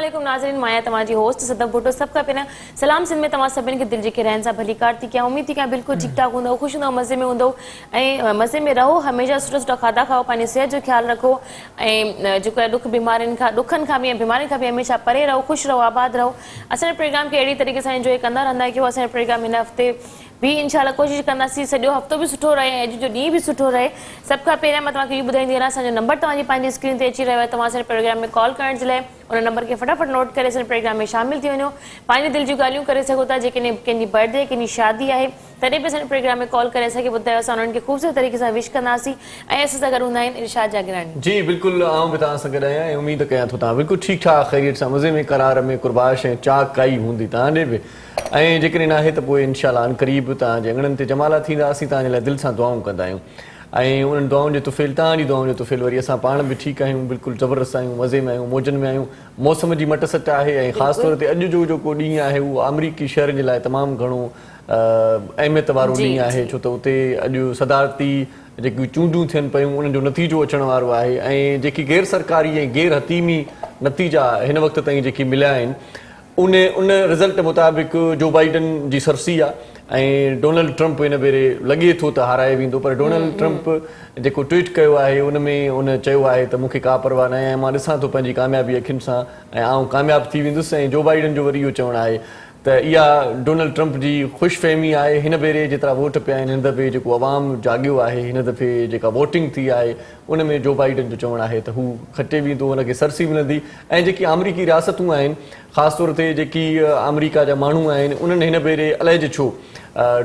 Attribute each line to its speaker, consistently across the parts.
Speaker 1: अस्सलामुअलैकुम नाज़रीन, माया तव्हांजी होस्ट सदम भुट्टो। सब खां पहिरियां सलाम सिंध में तव्हां सभिनी खे दिलि जे रहनि सां भली कार थी कयां। उमीद थी कयां बिल्कुलु ठीकु ठाक हूंदव, ख़ुशि हूंदव, मज़े में हूंदव ऐं मज़े में रहो। हमेशह सुठा सुठा खाधा खाओ, पंहिंजी सिहत जो ख़्यालु रखो ऐं जेको आहे ॾुखनि खां बि ऐं बीमारियुनि खां बि हमेशह परे रहो, ख़ुशि रहो, आबाद रहो। असांजे प्रोग्राम खे अहिड़ी तरीक़े सां इंजॉय कंदा रहंदा आहियूं। असांजो प्रोग्राम हिन हफ़्ते भी इंशाल्लाह कोशिशि कंदासीं सॼो हफ़्तो बि सुठो रहे ऐं अॼु जो ॾींहुं बि सुठो रहे। सभ खां पहिरियां मां तव्हांखे इहो ॿुधाईंदी आहियां, असांजो नंबर तव्हांजी पंहिंजी स्क्रीन ते अची रहियो आहे। तव्हां असांजे प्रोग्राम में कॉल करण जे लाइ उन नंबर खे फटाफट नोट करे असांजे प्रोग्राम में शामिल थी वञो। पंहिंजे दिलि जूं ॻाल्हियूं करे सघो था। जेकॾहिं कंहिंजी बर्थडे, कंहिंजी शादी आहे, तॾहिं बि असांजे प्रोग्राम में कॉल करे असांखे ॿुधायो। असां उन्हनि खे ख़ूबसूरत तरीक़े सां विश कंदासीं ऐं असां सां गॾु हूंदा आहिनि इरशाद जागरानी
Speaker 2: जी। बिल्कुलु आउं बि तव्हां सां गॾु आहियां ऐं उमेद कयां थो तव्हां बिल्कुलु ठीकु ठाक ख़ैरियत सां मज़े में करार में कुर्बाश ऐं चाक काई हूंदी तव्हां ॾे बि। ऐं जेकॾहिं न आहे त पोइ इनशाअल्लाह अनक़रीब तव्हांजे अंगणनि ते जमाला थींदा। असीं तव्हांजे लाइ दिलि सां दुआऊं कंदा आहियूं ऐं उन्हनि दुआउनि जो तुफ़िल, तव्हांजी दुआउनि जो तुफ़िल वरी असां पाण बि ठीकु आहियूं, बिल्कुलु ज़बरदस्त आहियूं, मज़े में आहियूं, मौजनि में आहियूं। मौसम जी मट सट आहे ऐं ख़ासि तौर ते अॼु जो जेको ॾींहुं आहे उहो अमरीकी शहर जे लाइ तमामु घणो अहमियत वारो ॾींहुं आहे, छो त उते अॼु सदारती जेकियूं चूंडूं थियनि पियूं उन्हनि जो नतीजो अचण वारो आहे ऐं जेकी गैर सरकारी ऐं गैर हतीमी नतीजा हिन वक़्त ताईं जेकी मिलिया आहिनि उन रिज़ल्ट मुताबिक़ जो बाइडन जी सरसी आहे ऐं डोनाल्ड ट्रंप हिन भेरे लॻे थो त हाराए वेंदो। पर डोनाल्ड ट्रंप जेको ट्वीट कयो आहे उन में उन चयो आहे त मूंखे का परवाह न आहे, मां ॾिसां थो पंहिंजी कामयाबी अखियुनि सां ऐं आउं कामयाबु थी वेंदुसि। ऐं जो बाइडन जो वरी इहो चवणु आहे त इहा डोनाल्ड ट्रंप जी ख़ुशफ़हमी आहे। हिन भेरे जेतिरा वोट पिया आहिनि हिन दफ़े जेको अवाम जाॻियो आहे, हिन दफ़े जेका वोटिंग थी आहे उन में जो बाइडन जो चवणु आहे त हू खटे वेंदो, हुनखे सरसी मिलंदी। ऐं जेकी अमरीकी रियासतूं आहिनि, ख़ासि तौर ते जेकी अमरीका जा माण्हू आहिनि, उन्हनि हिन भेरे अलाए जे छो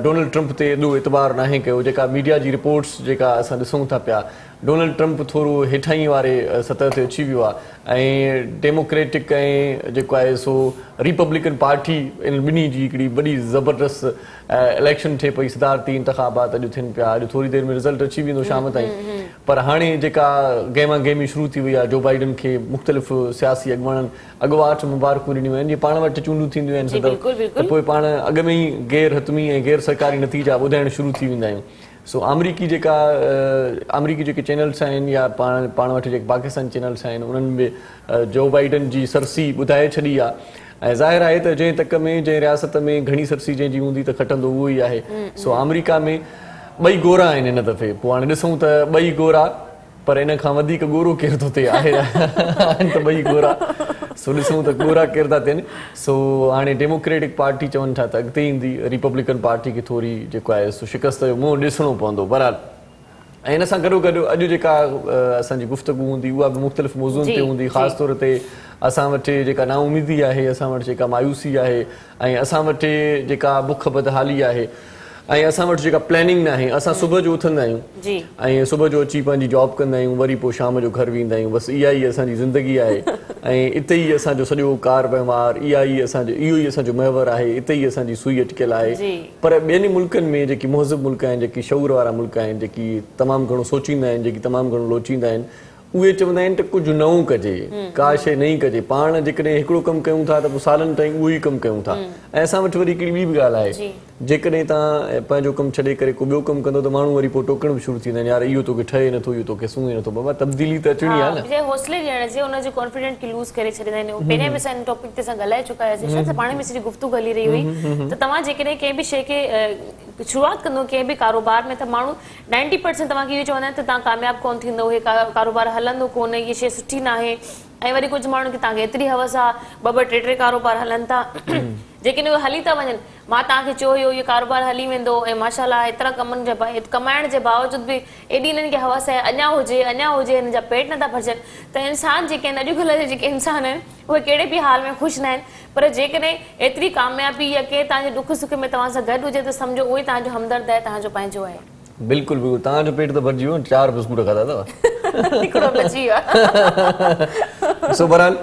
Speaker 2: डोनाल्ड ट्रंप ते एॾो एतबार नाहे कयो। जेका मीडिया जी रिपोर्ट्स जेका असां ॾिसूं था पिया, डोनाल्ड ट्रंप थोरो हेठाई वारे सतह ते अची वियो आहे ऐं डेमोक्रेटिक ऐं जेको आहे सो रिपब्लिकन पार्टी इन ॿिन्ही जी हिकिड़ी वॾी ज़बरदस्त इलेक्शन थिए पई। सदारती इंतख़ाबात अॼु थियनि पिया। अॼु थोरी देरि में रिज़ल्ट अची वेंदो शाम ताईं। पर हाणे जेका गहमा गहमी शुरू थी वई आहे, जो बाइडन खे मुख़्तलिफ़ सियासी अॻुवाट मुबारकूं ॾिनियूं आहिनि। जीअं पाण वटि चूंडूं थींदियूं आहिनि त पोइ पाण अॻ में ई गैर हतमी ऐं गैर सरकारी नतीजा ॿुधाइण शुरू थी वेंदा आहियूं। सो अमरीकी जेके चैनल्स आहिनि या पाण वटि जेके पाकिस्तान चैनल्स आहिनि उन्हनि में जो बाइडन जी सरसी ॿुधाए छॾी आहे ऐं ज़ाहिर आहे त जंहिं तक में जंहिं रियासत में घणी सरसी जंहिंजी हूंदी त खटंदो उहो ई आहे। सो अमरीका में ॿई गोरा आहिनि हिन दफ़े। पोइ हाणे ॾिसूं त ॿई गोरा, पर इन खां वधीक गोरो केरु थो थिए आहे त ॿई गोरा। सो ॾिसूं त गोरा केरु था थियनि। सो हाणे डेमोक्रेटिक पार्टी चवनि था त अॻिते ईंदी, रिपब्लिकन पार्टी खे थोरी जेको आहे सो शिकस्त जो मुंहुं ॾिसणो पवंदो। बहरहाल ऐं हिन सां गॾोगॾु अॼु जेका असांजी गुफ़्तगू हूंदी उहा बि मुख़्तलिफ़ मौज़ूअनि ते हूंदी। ख़ासि तौर ते असां वटि जेका नाउमीदी आहे, असां वटि जेका मायूसी आहे ऐं असां वटि जेका बुख बदहाली आहे ऐं असां वटि जेका प्लैनिंग न आहे। असां सुबुह जो उथंदा आहियूं ऐं सुबुह जो अची पंहिंजी जॉब कंदा आहियूं, वरी पोइ शाम जो घर वेंदा आहियूं। बसि इहा ई असांजी ज़िंदगी आहे ऐं इते ई असांजो सॼो कार वहिंवार, इहो ई असांजो महवर आहे, इते ई असांजी सुई अटकियल आहे। पर ॿियनि मुल्कनि में जेकी मुहज़िब मुल्क आहिनि, जेकी शऊर वारा मुल्क आहिनि, जेकी तमामु घणो सोचींदा आहिनि, जेकी तमामु घणो लोचींदा आहिनि, उहे चवंदा आहिनि त कुझु नओं कजे, का शइ नई कजे। पाण जेकॾहिं हिकिड़ो कमु कयूं था त पोइ सालनि ताईं उहो ई कमु कयूं था। ऐं असां वटि वरी हिकिड़ी ॿी बि ॻाल्हि आहे, जेकॾहिं तव्हां पंहिंजो कमु छॾे करे को ॿियो कमु कंदो त माण्हू वरी पोइ टोकण बि शुरू थींदा आहिनि, यार इहो तोखे ठहे नथो, इहो तोखे सूंहे नथो। बाबा तब्दीली त अचणी आहे न।
Speaker 1: हौसले ॾियण जे उनजो कॉन्फिडेंस खे लूज़ करे छॾींदा आहिनि। पहिरियां बि असां टॉपिक ते असां ॻाल्हाए चुका हुआसीं, शायदि पाण में सॼी गुफ़्तगू हली रही हुई त तव्हां जेकॾहिं कंहिं बि शइ खे शुरूआति कंदो कंहिं बि कारोबार में, त माण्हू 90% तव्हांखे इहो चवंदा आहिनि त तव्हां कामयाबु कोन थींदो, हे कारोबार हलंदो कोन, इहा शइ सुठी न आहे। ऐं वरी कुझु माण्हू खे तव्हांखे एतिरी हवस आहे, ॿ टे कारोबार हलनि था, जेकॾहिं उहे हली था वञनि, मां तव्हांखे चयो हुयो इहो कारोबार हली वेंदो ऐं माशाल्लाह एतिरा कमाइण जे बावजूद बि एॾी हिननि खे हवस आहे अञा हुजे हिन जा पेट नथा भरजनि। त इंसान जेके आहिनि, अॼुकल्ह जे जेके इंसान आहिनि, उहे कहिड़े बि हाल में ख़ुशि न आहिनि। पर जेकॾहिं एतिरी कामयाबी या केरु तव्हांजे दुख सुख में तव्हां सां गॾु हुजे त सम्झो उहो ई तव्हांजो हमदर्द आहे, तव्हांजो पंहिंजो आहे।
Speaker 2: बिल्कुलु बिल्कुलु। तव्हांजो पेट त भरिजी वियो, 4 बिस्कुट खाधा अथव। सो बहरहाल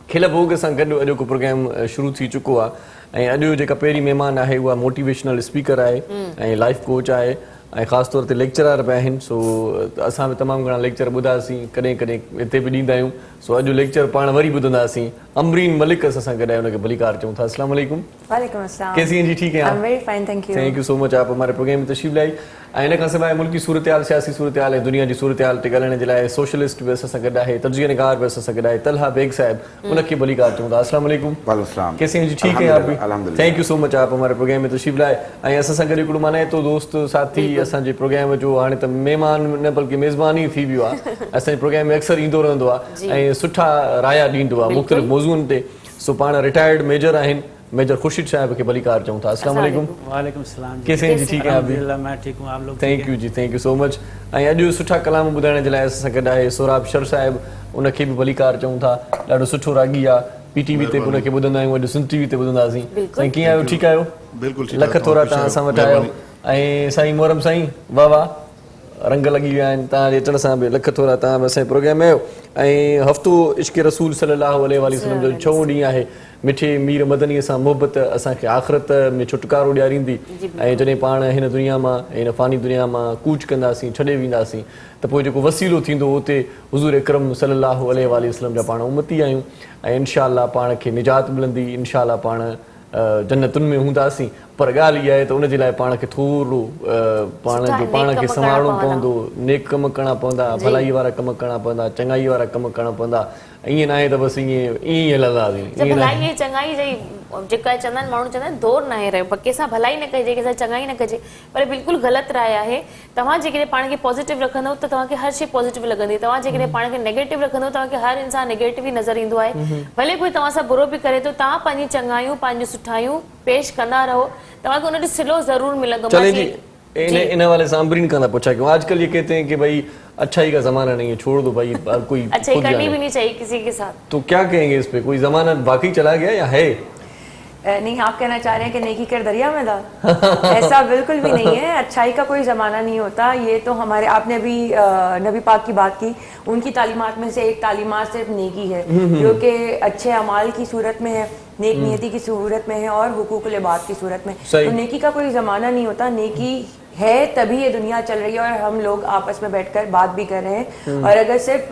Speaker 2: खिल भोग सां गॾु अॼोको प्रोग्राम शुरू थी चुको आहे ऐं अॼु जेका पहिरीं महिमान आहे उहा मोटिवेशनल स्पीकर आहे ऐं लाइफ कोच आहे ऐं ख़ासि तौर ते लेक्चरार पिया आहिनि सो असां बि तमामु घणा लेक्चर ॿुधासीं कॾहिं कॾहिं हिते बि ॾींदा आहियूं सो अॼु लेक्चर पाण वरी ॿुधंदासीं अमरीन मलिक असां सां गॾु आहे उनखे भलीकार चऊं था अस्सलाम वालेकुम
Speaker 3: वालेकुम अस्सलाम
Speaker 2: कैसी हैं जी ठीक हैं आप
Speaker 3: I'm very fine, thank you.
Speaker 2: Thank you so much आप हमारे प्रोग्राम में तशरीफ़ लाई ऐं इन खां सवाइ मुल्की सूरत हाल सियासी सूरत हाल ऐं दुनिया जी सूरत हाल ते ॻाल्हाइण जे लाइ सोशलिस्ट बि असां सां गॾु आहे तर्जुमा निगार बि असां सां गॾु आहे तलहा बेग साहिब उनखे भलीकार चऊं था अस्सलाम वालेकुम
Speaker 4: वालेकुम
Speaker 2: कैसे हैं जी ठीक हैं आप भी थैंक यू सो मच आप हमारे प्रोग्राम में तशरीफ़ लाए ऐं असां सां गॾु हिकिड़ो माना तो दोस्त साथी असांजे प्रोग्राम जो हाणे त महिमान न बल्कि मेज़बान ई थी वियो आहे असांजे प्रोग्राम में अक्सर ईंदो रहंदो आहे ऐं सुठा राया ॾींदो आहे मुख़्तलिफ़ मौज़ूअनि ते सो पाण रिटायर्ड मेजर आहिनि मेजर खुर्शीद साहब के भलीकार चऊं था अस्सलाम वालेकुम
Speaker 5: वालेकुम सलाम
Speaker 2: कैसे हैं जी ठीक हैं आप भी
Speaker 5: अल्हम्दुलिल्लाह मैं ठीक हूं आप लोग
Speaker 2: थैंक यू जी थैंक यू सो मच ऐं अॼु सुठा कलाम ॿुधाइण जे लाइ असां सां गॾु आहे सोराब शर साहिब उनखे बि भलीकार चऊं था ॾाढो सुठो रागी आहे PTV ते बि उनखे ॿुधंदा आहियूं अॼु सुन TV ते ॿुधंदासीं साईं कीअं आहियो ठीकु आहियो
Speaker 4: बिल्कुलु
Speaker 2: लख थोरा तव्हां असां वटि आहियो ऐं साईं मोहरम साईं वाह वाह रंग लॻी विया आहिनि तव्हांजे अचण सां बि लख थोरा तव्हां बि असांजे प्रोग्राम में आहियो ऐं हफ़्तो इश्क़ रसूल सल्लल्लाहु अलैहि वसल्लम जो 6हों ॾींहुं आहे मिठे मीर मदनीअ सां मोहबत असांखे आख़िरत में छुटकारो ॾियारींदी ऐं जॾहिं पाण हिन दुनिया मां हिन फ़ानी दुनिया मां कूच कंदासीं छॾे वेंदासीं त पोइ जेको वसीलो थींदो उते हुज़ूर अकरम सल्लल्लाहु अलैहि वसल्लम जा पाण उम्मती आहियूं ऐं इंशा अल्लाह पाण खे निजात मिलंदी इंशा अल्लाह पाण जन्नतुनि में हूंदासीं पर ॻाल्हि इहा आहे त उनजे लाइ पाण खे थोरो पाण खे संभालणो पवंदो नेक कम करणा पवंदा भलाई वारा कम करणा पवंदा चङाई वारा कम करणा पवंदा ईअं न आहे त बसि ईअं हलंदासीं
Speaker 1: भलाई चङाई जी जेका चवंदा आहिनि माण्हू चवंदा आहिनि दौर न आहे रहियो पर कंहिंसां भलाई न कजे कंहिंसां चङाई न कजे पर बिल्कुलु ग़लति राय आहे तव्हां जेकॾहिं पाण खे पॉज़िटिव रखंदव त तव्हांखे हर शइ पॉज़िटिव लॻंदी तव्हां जेकॾहिं पाण खे नेगेटिव रखंदव तव्हांखे हर इंसान नेगेटिव ई नज़र ईंदो आहे भले कोई तव्हां सां बुरो बि करे थो तव्हां पंहिंजी चङायूं पंहिंजी सुठायूं पेश कंदा रहो तव्हांखे उन ॾिए सिलो ज़रूर मिलंदो
Speaker 2: चलें जी इन वाले से अमरीन का पूछा क्यों आजकल ये कहते हैं कि भाई अच्छाई का जमाना नहीं है छोड़ दो भाई कोई
Speaker 1: अच्छाई करनी भी नहीं चाहिए किसी के साथ
Speaker 2: तो क्या कहेंगे इस पे कोई जमाना वाकई चला गया या है
Speaker 3: नहीं आप कहना चाह रहे हैं कि नेकी कर दरिया में डाल ऐसा बिल्कुल भी नहीं है अच्छाई का कोई ज़माना नहीं होता ये तो हमारे आपने अभी नबी पाक की बात की उनकी तालीमात में से एक तालीमात सिर्फ नेकी है जो कि अच्छे अमाल की सूरत में है नेक नियति की सूरत में है और हुकूकुल इबाद की सूरत में तो नेकी का कोई ज़माना नहीं होता नेकी है तभी ये दुनिया चल रही है और हम लोग आपस में बैठकर बात भी कर रहे हैं और अगर सिर्फ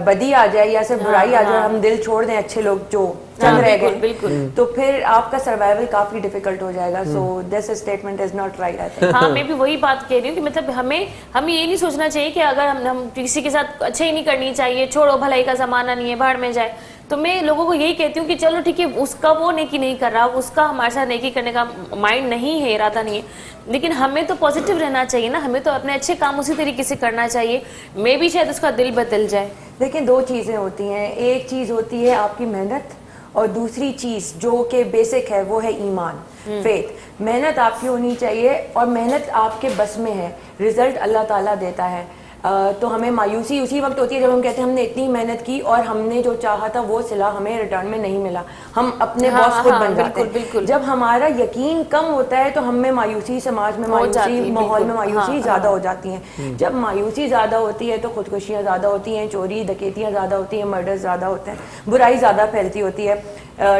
Speaker 3: बदी आ जाए या सिर्फ बुराई आ जाए हम दिल छोड़ दें अच्छे लोग जो चंद रह गए तो फिर आपका सर्वाइवल काफी डिफिकल्ट हो जाएगा so this statement is not right I think
Speaker 1: हाँ मैं भी वही बात कह रही हूँ कि मतलब हमें ये नहीं सोचना चाहिए कि अगर हम किसी के साथ अच्छाई नहीं करनी चाहिए छोड़ो भलाई का जमाना नहीं है भाड़ में जाए तो मैं लोगों को यही कहती हूँ कि चलो ठीक है उसका वो नेकी नहीं कर रहा उसका हमारे साथ नेकी करने का माइंड नहीं है इरादा नहीं है लेकिन हमें तो पॉजिटिव रहना चाहिए ना हमें तो अपने अच्छे काम उसी तरीके से करना चाहिए मैं भी शायद उसका दिल बदल जाए
Speaker 3: लेकिन दो चीज़ें होती हैं एक चीज़ होती है आपकी मेहनत और दूसरी चीज़ जो कि बेसिक है वो है ईमान फेथ मेहनत आपकी होनी चाहिए और मेहनत आपके बस में है रिजल्ट अल्लाह ताला देता है तो हमें मायूसी उसी वक्त होती है जब हम कहते हैं हमने इतनी मेहनत की और हमने जो चाहा था वो सिला हमें रिटर्न में नहीं मिला हम अपने बॉस खुद बन जाते हैं जब हमारा यकीन कम होता है तो हमें मायूसी समाज में मायूसी माहौल में मायूसी ज़्यादा हो जाती हैं जब मायूसी ज़्यादा होती है तो खुदकुशियाँ ज़्यादा होती हैं चोरी डकैतियाँ ज़्यादा होती हैं मर्डर ज़्यादा होते हैं बुराई ज़्यादा फैलती होती है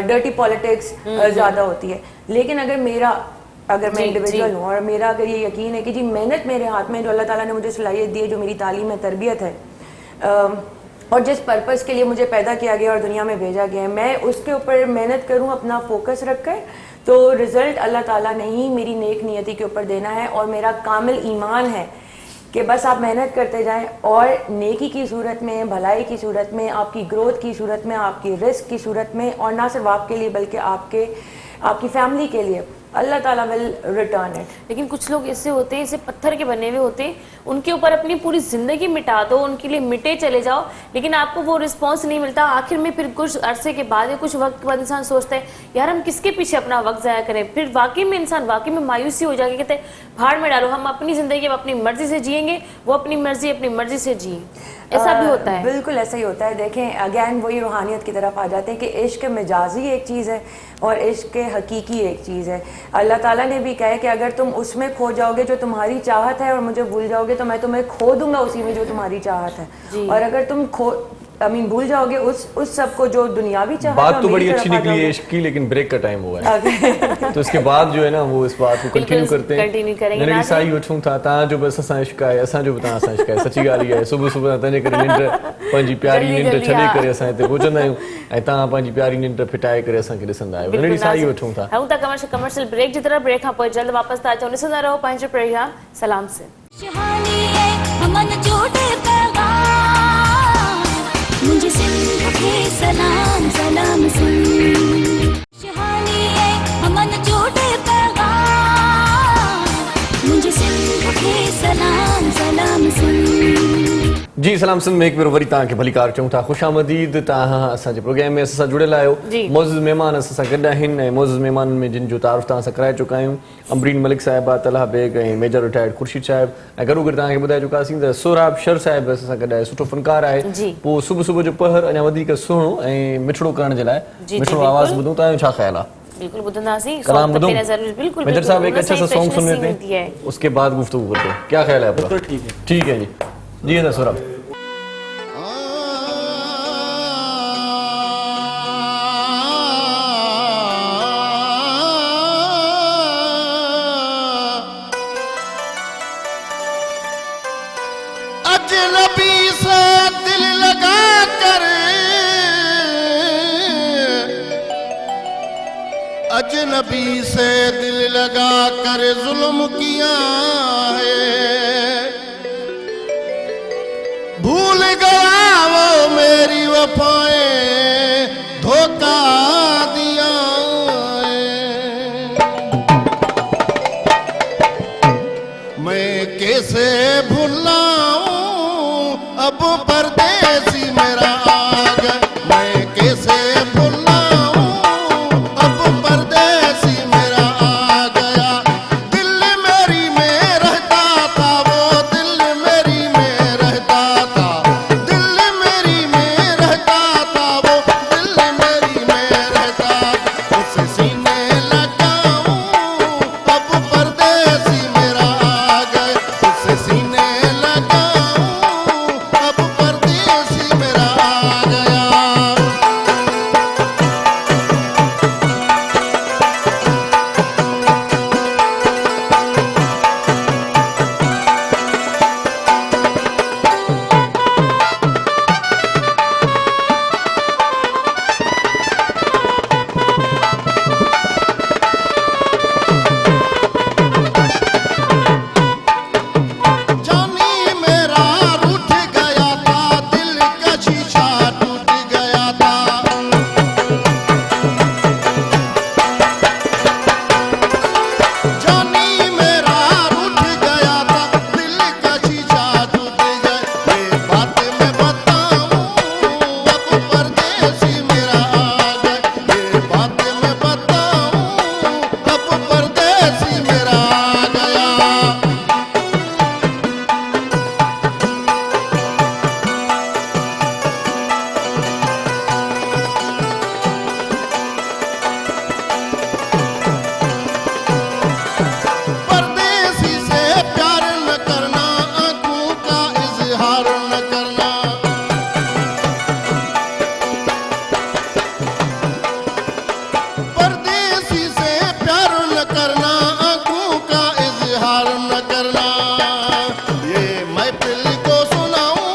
Speaker 3: डर्टी पॉलिटिक्स ज़्यादा होती है लेकिन अगर मैं इंडिविजुअल हूँ और मेरा अगर ये यकीन है कि जी मेहनत मेरे हाथ में जो अल्लाह ताला ने मुझे सलाहियत दी है जो मेरी तालीम है तरबियत है और जिस पर्पज़ के लिए मुझे पैदा किया गया और दुनिया में भेजा गया है मैं उसके ऊपर मेहनत करूँ अपना फोकस रख कर तो रिज़ल्ट अल्लाह ताला ने ही मेरी नेक नियति के ऊपर देना है और मेरा कामिल ईमान है कि बस आप मेहनत करते जाएं और नेकी की सूरत में भलाई की सूरत में आपकी ग्रोथ की सूरत में आपकी रिस्क की सूरत में और ना सिर्फ आपके लिए बल्कि आपकी फैमिली के लिए अल्लाह ताला विल रिटर्न इट
Speaker 1: लेकिन कुछ लोग ऐसे होते हैं जैसे पत्थर के बने हुए होते हैं उनके ऊपर अपनी पूरी जिंदगी मिटा दो उनके लिए मिटे चले जाओ लेकिन आपको वो रिस्पॉन्स नहीं मिलता आखिर में फिर कुछ अरसे के बाद या कुछ वक्त के बाद इंसान सोचता है यार हम किसके पीछे अपना वक्त ज़ाया करें फिर वाकई में इंसान वाकई में मायूसी हो जाएगी कहते भाड़ में डालो हम अपनी ज़िंदगी अब अपनी मर्जी से जिएंगे वो अपनी मर्जी से जिए ऐसा भी होता है
Speaker 3: बिल्कुल ऐसा ही होता है देखें अगैन वही रूहानियत की तरफ आ जाते हैं कि इश्क मजाजी एक चीज़ है और इश्क हकीकी एक चीज़ है अल्लाह ताला ने भी कहा है कि अगर तुम उसमें खो जाओगे जो तुम्हारी चाहत है और मुझे भूल जाओगे तो मैं तुम्हें खो दूंगा उसी में जो तुम्हारी चाहत है और अगर तुम भूल जाओगे उस सब को जो दुनियावी चाहत है,
Speaker 2: बात तो
Speaker 3: और
Speaker 2: बड़ी
Speaker 3: मेरी
Speaker 2: अच्छी
Speaker 3: तरफ आ
Speaker 2: निकली है
Speaker 3: जाओगे।
Speaker 2: इश्क की, लेकिन ब्रेक का टाइम हुआ है तो इसके बाद जो है ना वो इस बात को कंटिन्यू करते हैं।
Speaker 1: कंटिन्यू करेंगे।
Speaker 2: नरेगी
Speaker 1: नाज़रीन,
Speaker 2: साई वठूं था तव्हां जो बस असां इश्क आहे, असां जो बि तव्हां सां इश्क आहे। सची ॻाल्हि आहे, सुबुह सुबुह तंहिंजे करे निंड पंहिंजी प्यारी
Speaker 1: जल्दी
Speaker 2: निंड
Speaker 1: जल्दी,
Speaker 2: छॾे
Speaker 1: हा।
Speaker 2: करे असां हिते पहुचंदा आहियूं ऐं तव्हां पंहिंजी प्यारी निंड फिटाए करे असांखे ॾिसंदा आहियो। नरेगी साई वठूं था।
Speaker 1: हूं था कमर्शियल ब्रेक जी तरफ। ब्रेक खां पोइ जल्द वापसि था अचूं। ॾिसंदा रहो पंहिंजो प्रोग्राम सलाम सिंध।
Speaker 4: शहानी है अमन जोड़े पैगाम, मुझे सिंध के सलाम सलाम सिंध। शहानी है अमन जोड़े पैगाम, मुझे सिंध के सलाम सलाम सिंध।
Speaker 2: जी सलाम सिंध में हिकु भेरो वरी तव्हांखे भलीकार चऊं था। ख़ुशि आमदीद। तव्हां असांजे प्रोग्राम में असां सां जुड़ियल आहियो।
Speaker 1: जी।
Speaker 2: मोज़िज़ महिमान असां सां गॾु आहिनि ऐं मोज़िज़ महिमाननि में जिन जो तारुफ़ तव्हां सां कराए चुका आहियूं। अमरीन मलिक साहिबा, तलहा बेग ऐं मेजर रिटायर्ड ख़ुर्शीद साहिब ऐं गॾो गॾु तव्हांखे ॿुधाए चुकासीं त सोराब शर साहिब असां सां गॾु आहे, सुठो फ़नकार आहे।
Speaker 1: जी।
Speaker 2: पोइ सुबुह सुबुह जो पहर अञा वधीक सुहिणो ऐं मिठड़ो करण जे लाइ
Speaker 1: जी,
Speaker 2: मिठड़ो
Speaker 1: बिल्कुलु।
Speaker 2: आवाज़ ॿुधूं। तव्हांजो छा ख़्यालु आहे?
Speaker 1: बिल्कुल ॿुधंदासीं।
Speaker 2: कलाम ॿुधूं?
Speaker 1: बिल्कुल
Speaker 2: मेजर साहब एक अच्छा सा सॉन्ग सुन
Speaker 1: होती
Speaker 2: लेते
Speaker 1: है।
Speaker 2: हैं, उसके बाद गुफ्तगू करते हैं। क्या ख्याल है आपका?
Speaker 5: बिल्कुल ठीक है।
Speaker 2: ठीक है जी। जी है ना सोराब।
Speaker 6: अजनबी से दिल लगा कर, अजनबी से दिल लगा कर जुल्म किया है, भूल गया वो मेरी वफाएं, धोखा दिया है। मैं कैसे भुलाऊं अब परदेसी मेरा आ गया, मैं कैसे भुलाऊं अब परदेसी मेरा आ गया। दिल मेरी में रहता था वो, दिल मेरी में रहता था, दिल मेरी में रहता था वो, दिल मेरी में रहता था। उसे सीने लगाऊं अब परदेसी मेरा आ गया, उसे सीने लगाऊं अब परदेसी मेरा आ गया। जानी मेरा रूठ गया था, दिल का शीशा टूट गया था। जानी मेरा रूठ गया था, दिल का शीशा टूट गया। ये बात मैं बताऊं अब परदेसी मेरा आ गया, ये बात मैं बताऊं अब परदेसी मेरा आ गया। परदेसी से प्यार न करना, आंखों का इजहार न करना। परदेसी से प्यार न करना, आंखों का इजहार न करना। ये मैं दिल को सुनाऊं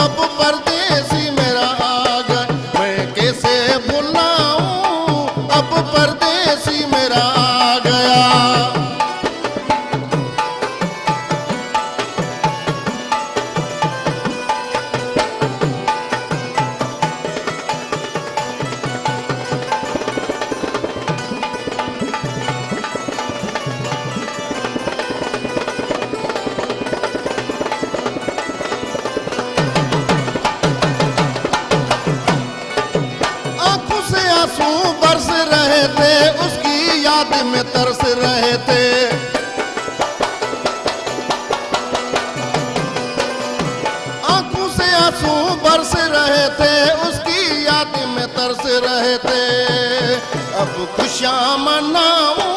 Speaker 6: अब परदेसी मेरा आ गया, मैं कैसे भुलाऊं अब परदेसी मेरा आ गया। आंखों से आंसू बरस रहे थे, उसकी याद में तरस रहे थे। आंखों से आंसू बरस रहे थे, उसकी याद में तरस रहे थे। अब खुशियां मनाऊं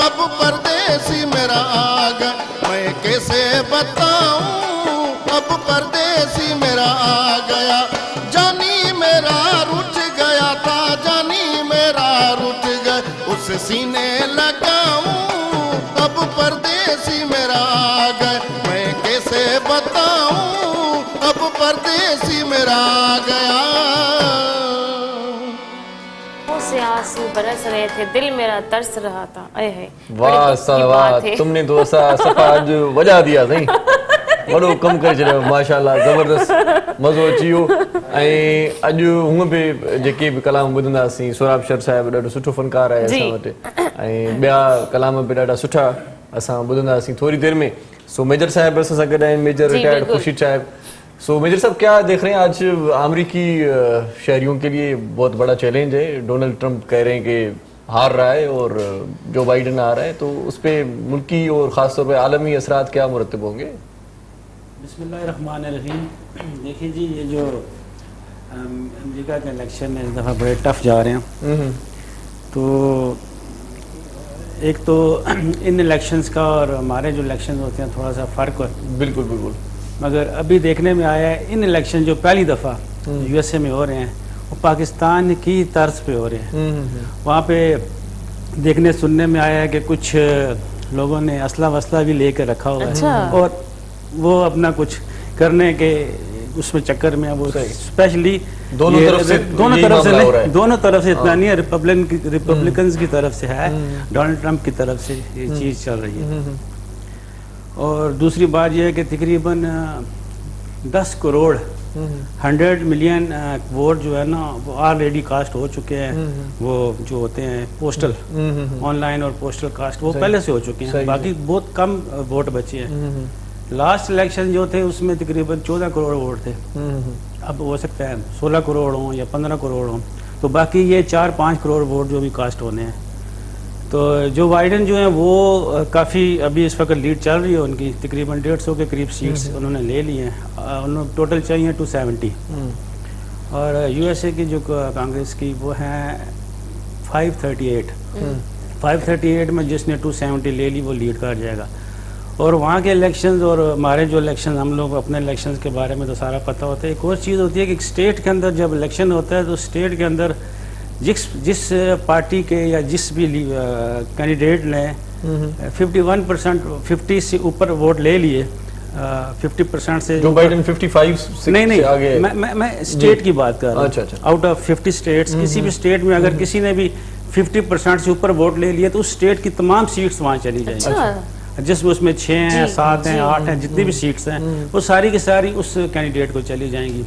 Speaker 6: अब परदेसी मेरा आ गया, मैं कैसे बताऊं अब परदेसी मेरा आ गया। परदेसी मेरा आ गए, मैं कैसे बताऊं अब परदेसी मेरा आ गया।
Speaker 1: से आंसू बरस रहे थे, दिल मेरा तरस रहा था। अरे है
Speaker 2: वाह साला वाह, तुमने तो सफ़ा आज वजा दिया सही, वॾो कमु करे छॾियो माशाअल्लाह, ज़बरदस्त मज़ो अची वियो। ऐं अॼु हूअं बि जेके बि कलाम ॿुधंदासीं, सोराब शर साहिबु ॾाढो सुठो फ़नकार आहे असां वटि, ऐं ॿिया कलाम बि ॾाढा सुठा असां ॿुधंदासीं थोरी देरि में। सो मेजर साहिब असां सां गॾु आहिनि, मेजर रिटायर्ड खुर्शीद साहिब। सो मेजर साहब क्या देख रहे हैं आज अमेरिकी शहरियों के लिए बहुत बड़ा चैलेंज है, डोनाल्ड ट्रंप कह रहे हैं कि हार रहा है और जो बाइडन आ रहा है, तो उस पर मुल्की और ख़ास तौर पर आलमी असरात क्या मुरतब होंगे?
Speaker 5: बिस्मिल्लाहिर्रहमानिर्रहीम। देखिए जी, ये जो अमेरिका के इलेक्शन है इस दफ़ा बड़े टफ जा रहे हैं। तो एक तो इन इलेक्शंस का और हमारे जो इलेक्शन होते हैं थोड़ा सा फ़र्क है।
Speaker 2: बिल्कुल बिल्कुल।
Speaker 5: मगर अभी देखने में आया है इन इलेक्शन जो पहली दफ़ा यूएसए में हो रहे हैं वो पाकिस्तान की तर्ज पे हो रहे हैं। वहाँ पे देखने सुनने में आया है कि कुछ लोगों ने असला वसला भी लेकर रखा हुआ है और वो अपना कुछ करने के उसमें चक्कर में वो स्पेशली दोनों तरफ से इतना नहीं है, रिपब्लिकन्स की तरफ से है, डोनाल्ड ट्रंप की तरफ से ये चीज़ चल रही है। और दूसरी बात यह है कि तकरीबन 10 करोड़ 100 मिलियन वोट जो है ना वो ऑलरेडी कास्ट हो चुके हैं। वो जो होते हैं पोस्टल ऑनलाइन और पोस्टल कास्ट वो पहले से हो चुके हैं, बाकी बहुत कम वोट बचे हैं। लास्ट इलेक्शन जो थे उसमें तकरीबन 14 करोड़ वोट थे, अब हो सकता है 16 करोड़ हों या 15 करोड़ हों, तो बाकी ये 4-5 करोड़ वोट जो भी कास्ट होने हैं। तो जो बाइडन जो हैं वो काफ़ी अभी इस वक्त लीड चल रही है उनकी, तकरीबन 150 के करीब सीट्स उन्होंने ले ली हैं। उन्होंने टोटल चाहिए 270 और यूएसए की जो कांग्रेस की वो हैं 538 में जिसने 270 ले ली वो लीड कर जाएगा। और वहाँ के इलेक्शंस और हमारे जो इलेक्शन, हम लोग अपने इलेक्शंस के बारे में तो सारा पता होता है। एक और चीज़ होती है कि स्टेट के अंदर जब इलेक्शन होता है तो स्टेट के अंदर जिस पार्टी के या जिस भी कैंडिडेट ने 51% 50 से ऊपर वोट ले लिए, 50% से
Speaker 2: जो बाइडन 55 से
Speaker 5: नहीं
Speaker 2: आगे,
Speaker 5: मैं स्टेट की बात कर रहा हूँ।
Speaker 2: अच्छा।
Speaker 5: आउट ऑफ 50 स्टेट्स किसी भी स्टेट में अगर किसी ने भी 50% से ऊपर वोट ले लिए तो उस स्टेट की तमाम सीट्स वहाँ चली जाएंगी। जिसमें उसमें 6 हैं, 7 हैं, 8 हैं, जितनी भी सीट्स हैं वो सारी की सारी उस कैंडिडेट को चली जाएंगी।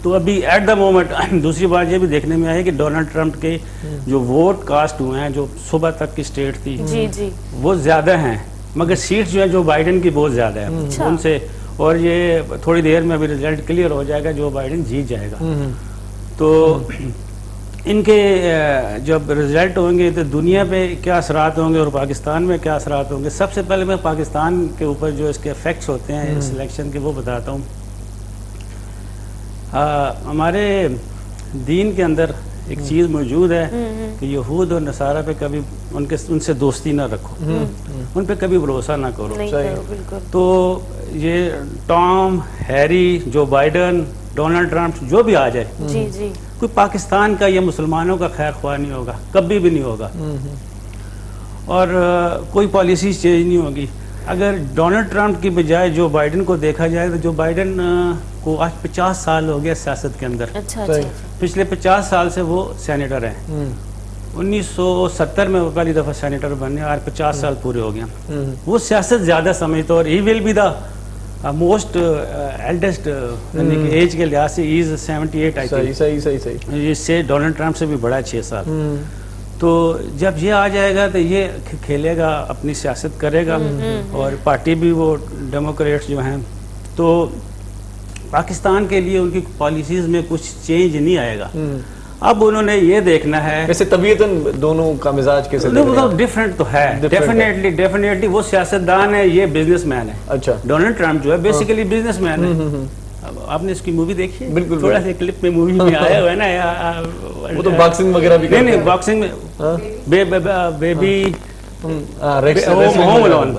Speaker 5: तो अभी एट द मोमेंट दूसरी बात ये भी देखने में आई है कि डोनाल्ड ट्रंप के जो वोट कास्ट हुए हैं, जो सुबह तक की स्टेट थी जी वो ज़्यादा हैं, मगर सीट्स जो है जो बाइडन की बहुत ज़्यादा है उनसे। और ये थोड़ी देर में अभी रिजल्ट क्लियर हो जाएगा, जो बाइडन जीत जाएगा। तो इनके जब रिजल्ट होंगे तो दुनिया पे क्या असरात होंगे और पाकिस्तान में क्या असरात होंगे। सबसे पहले मैं पाकिस्तान के ऊपर जो इसके इफेक्ट्स होते हैं इस इलेक्शन के वो बताता हूँ। हमारे दीन के अंदर एक चीज़ मौजूद है कि यहूद और नसारा पे कभी उनसे दोस्ती ना रखो, उन पे कभी भरोसा ना करो। तो ये टॉम, हैरी, जो बाइडन, डोनाल्ड ट्रंप जो भी आ जाए कोई पाकिस्तान का या मुसलमानों का खैर ख्वाह नहीं होगा, कभी भी नहीं होगा। और कोई पॉलिसी चेंज नहीं होगी। अगर डोनाल्ड ट्रंप की बजाय जो बाइडन को देखा जाए तो जो बाइडन को आज 50 साल हो गया सियासत के अंदर। अच्छा। पिछले 50 साल से वो सेनेटर हैं। 1970 में वो पहली दफ़ा सेनेटर बने और 50 साल पूरे हो गए। वो सियासत ज़्यादा समझते और he will be the most eldest age के लिहाज से इज 78 आई थिंक। सही इससे डोनाल्ड ट्रंप से भी बड़ा है 6 साल। तो जब ये आ जाएगा तो ये खेलेगा, अपनी सियासत करेगा और पार्टी भी वो डेमोक्रेट्स जो हैं। तो पाकिस्तान के लिए उनकी पॉलिसीज में कुछ चेंज नहीं आएगा। अब उन्होंने ये देखना है
Speaker 2: वैसे तबीयतन दोनों का मिजाज कैसे
Speaker 5: डिफरेंट तो है, डेफिनेटली वो सियासतदान है, ये बिजनेसमैन है। अच्छा। डोनाल्ड ट्रंप जो है बेसिकली बिजनेसमैन है। अब आपने इसकी मूवी देखी है? बिल्कुल, थोड़ा सा क्लिप में मूवी में आया हुआ है ना। वो
Speaker 2: तो बॉक्सिंग वगैरह भी
Speaker 5: नहीं बॉक्सिंग में बेबी होम अलोन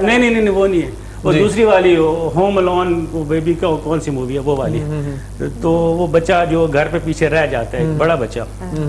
Speaker 5: नहीं वो नहीं है। और दूसरी वाली होम अलोन, वो बेबी का कौन सी मूवी है वो वाली, तो वो बच्चा जो घर पे पीछे रह जाता है, बड़ा बच्चा,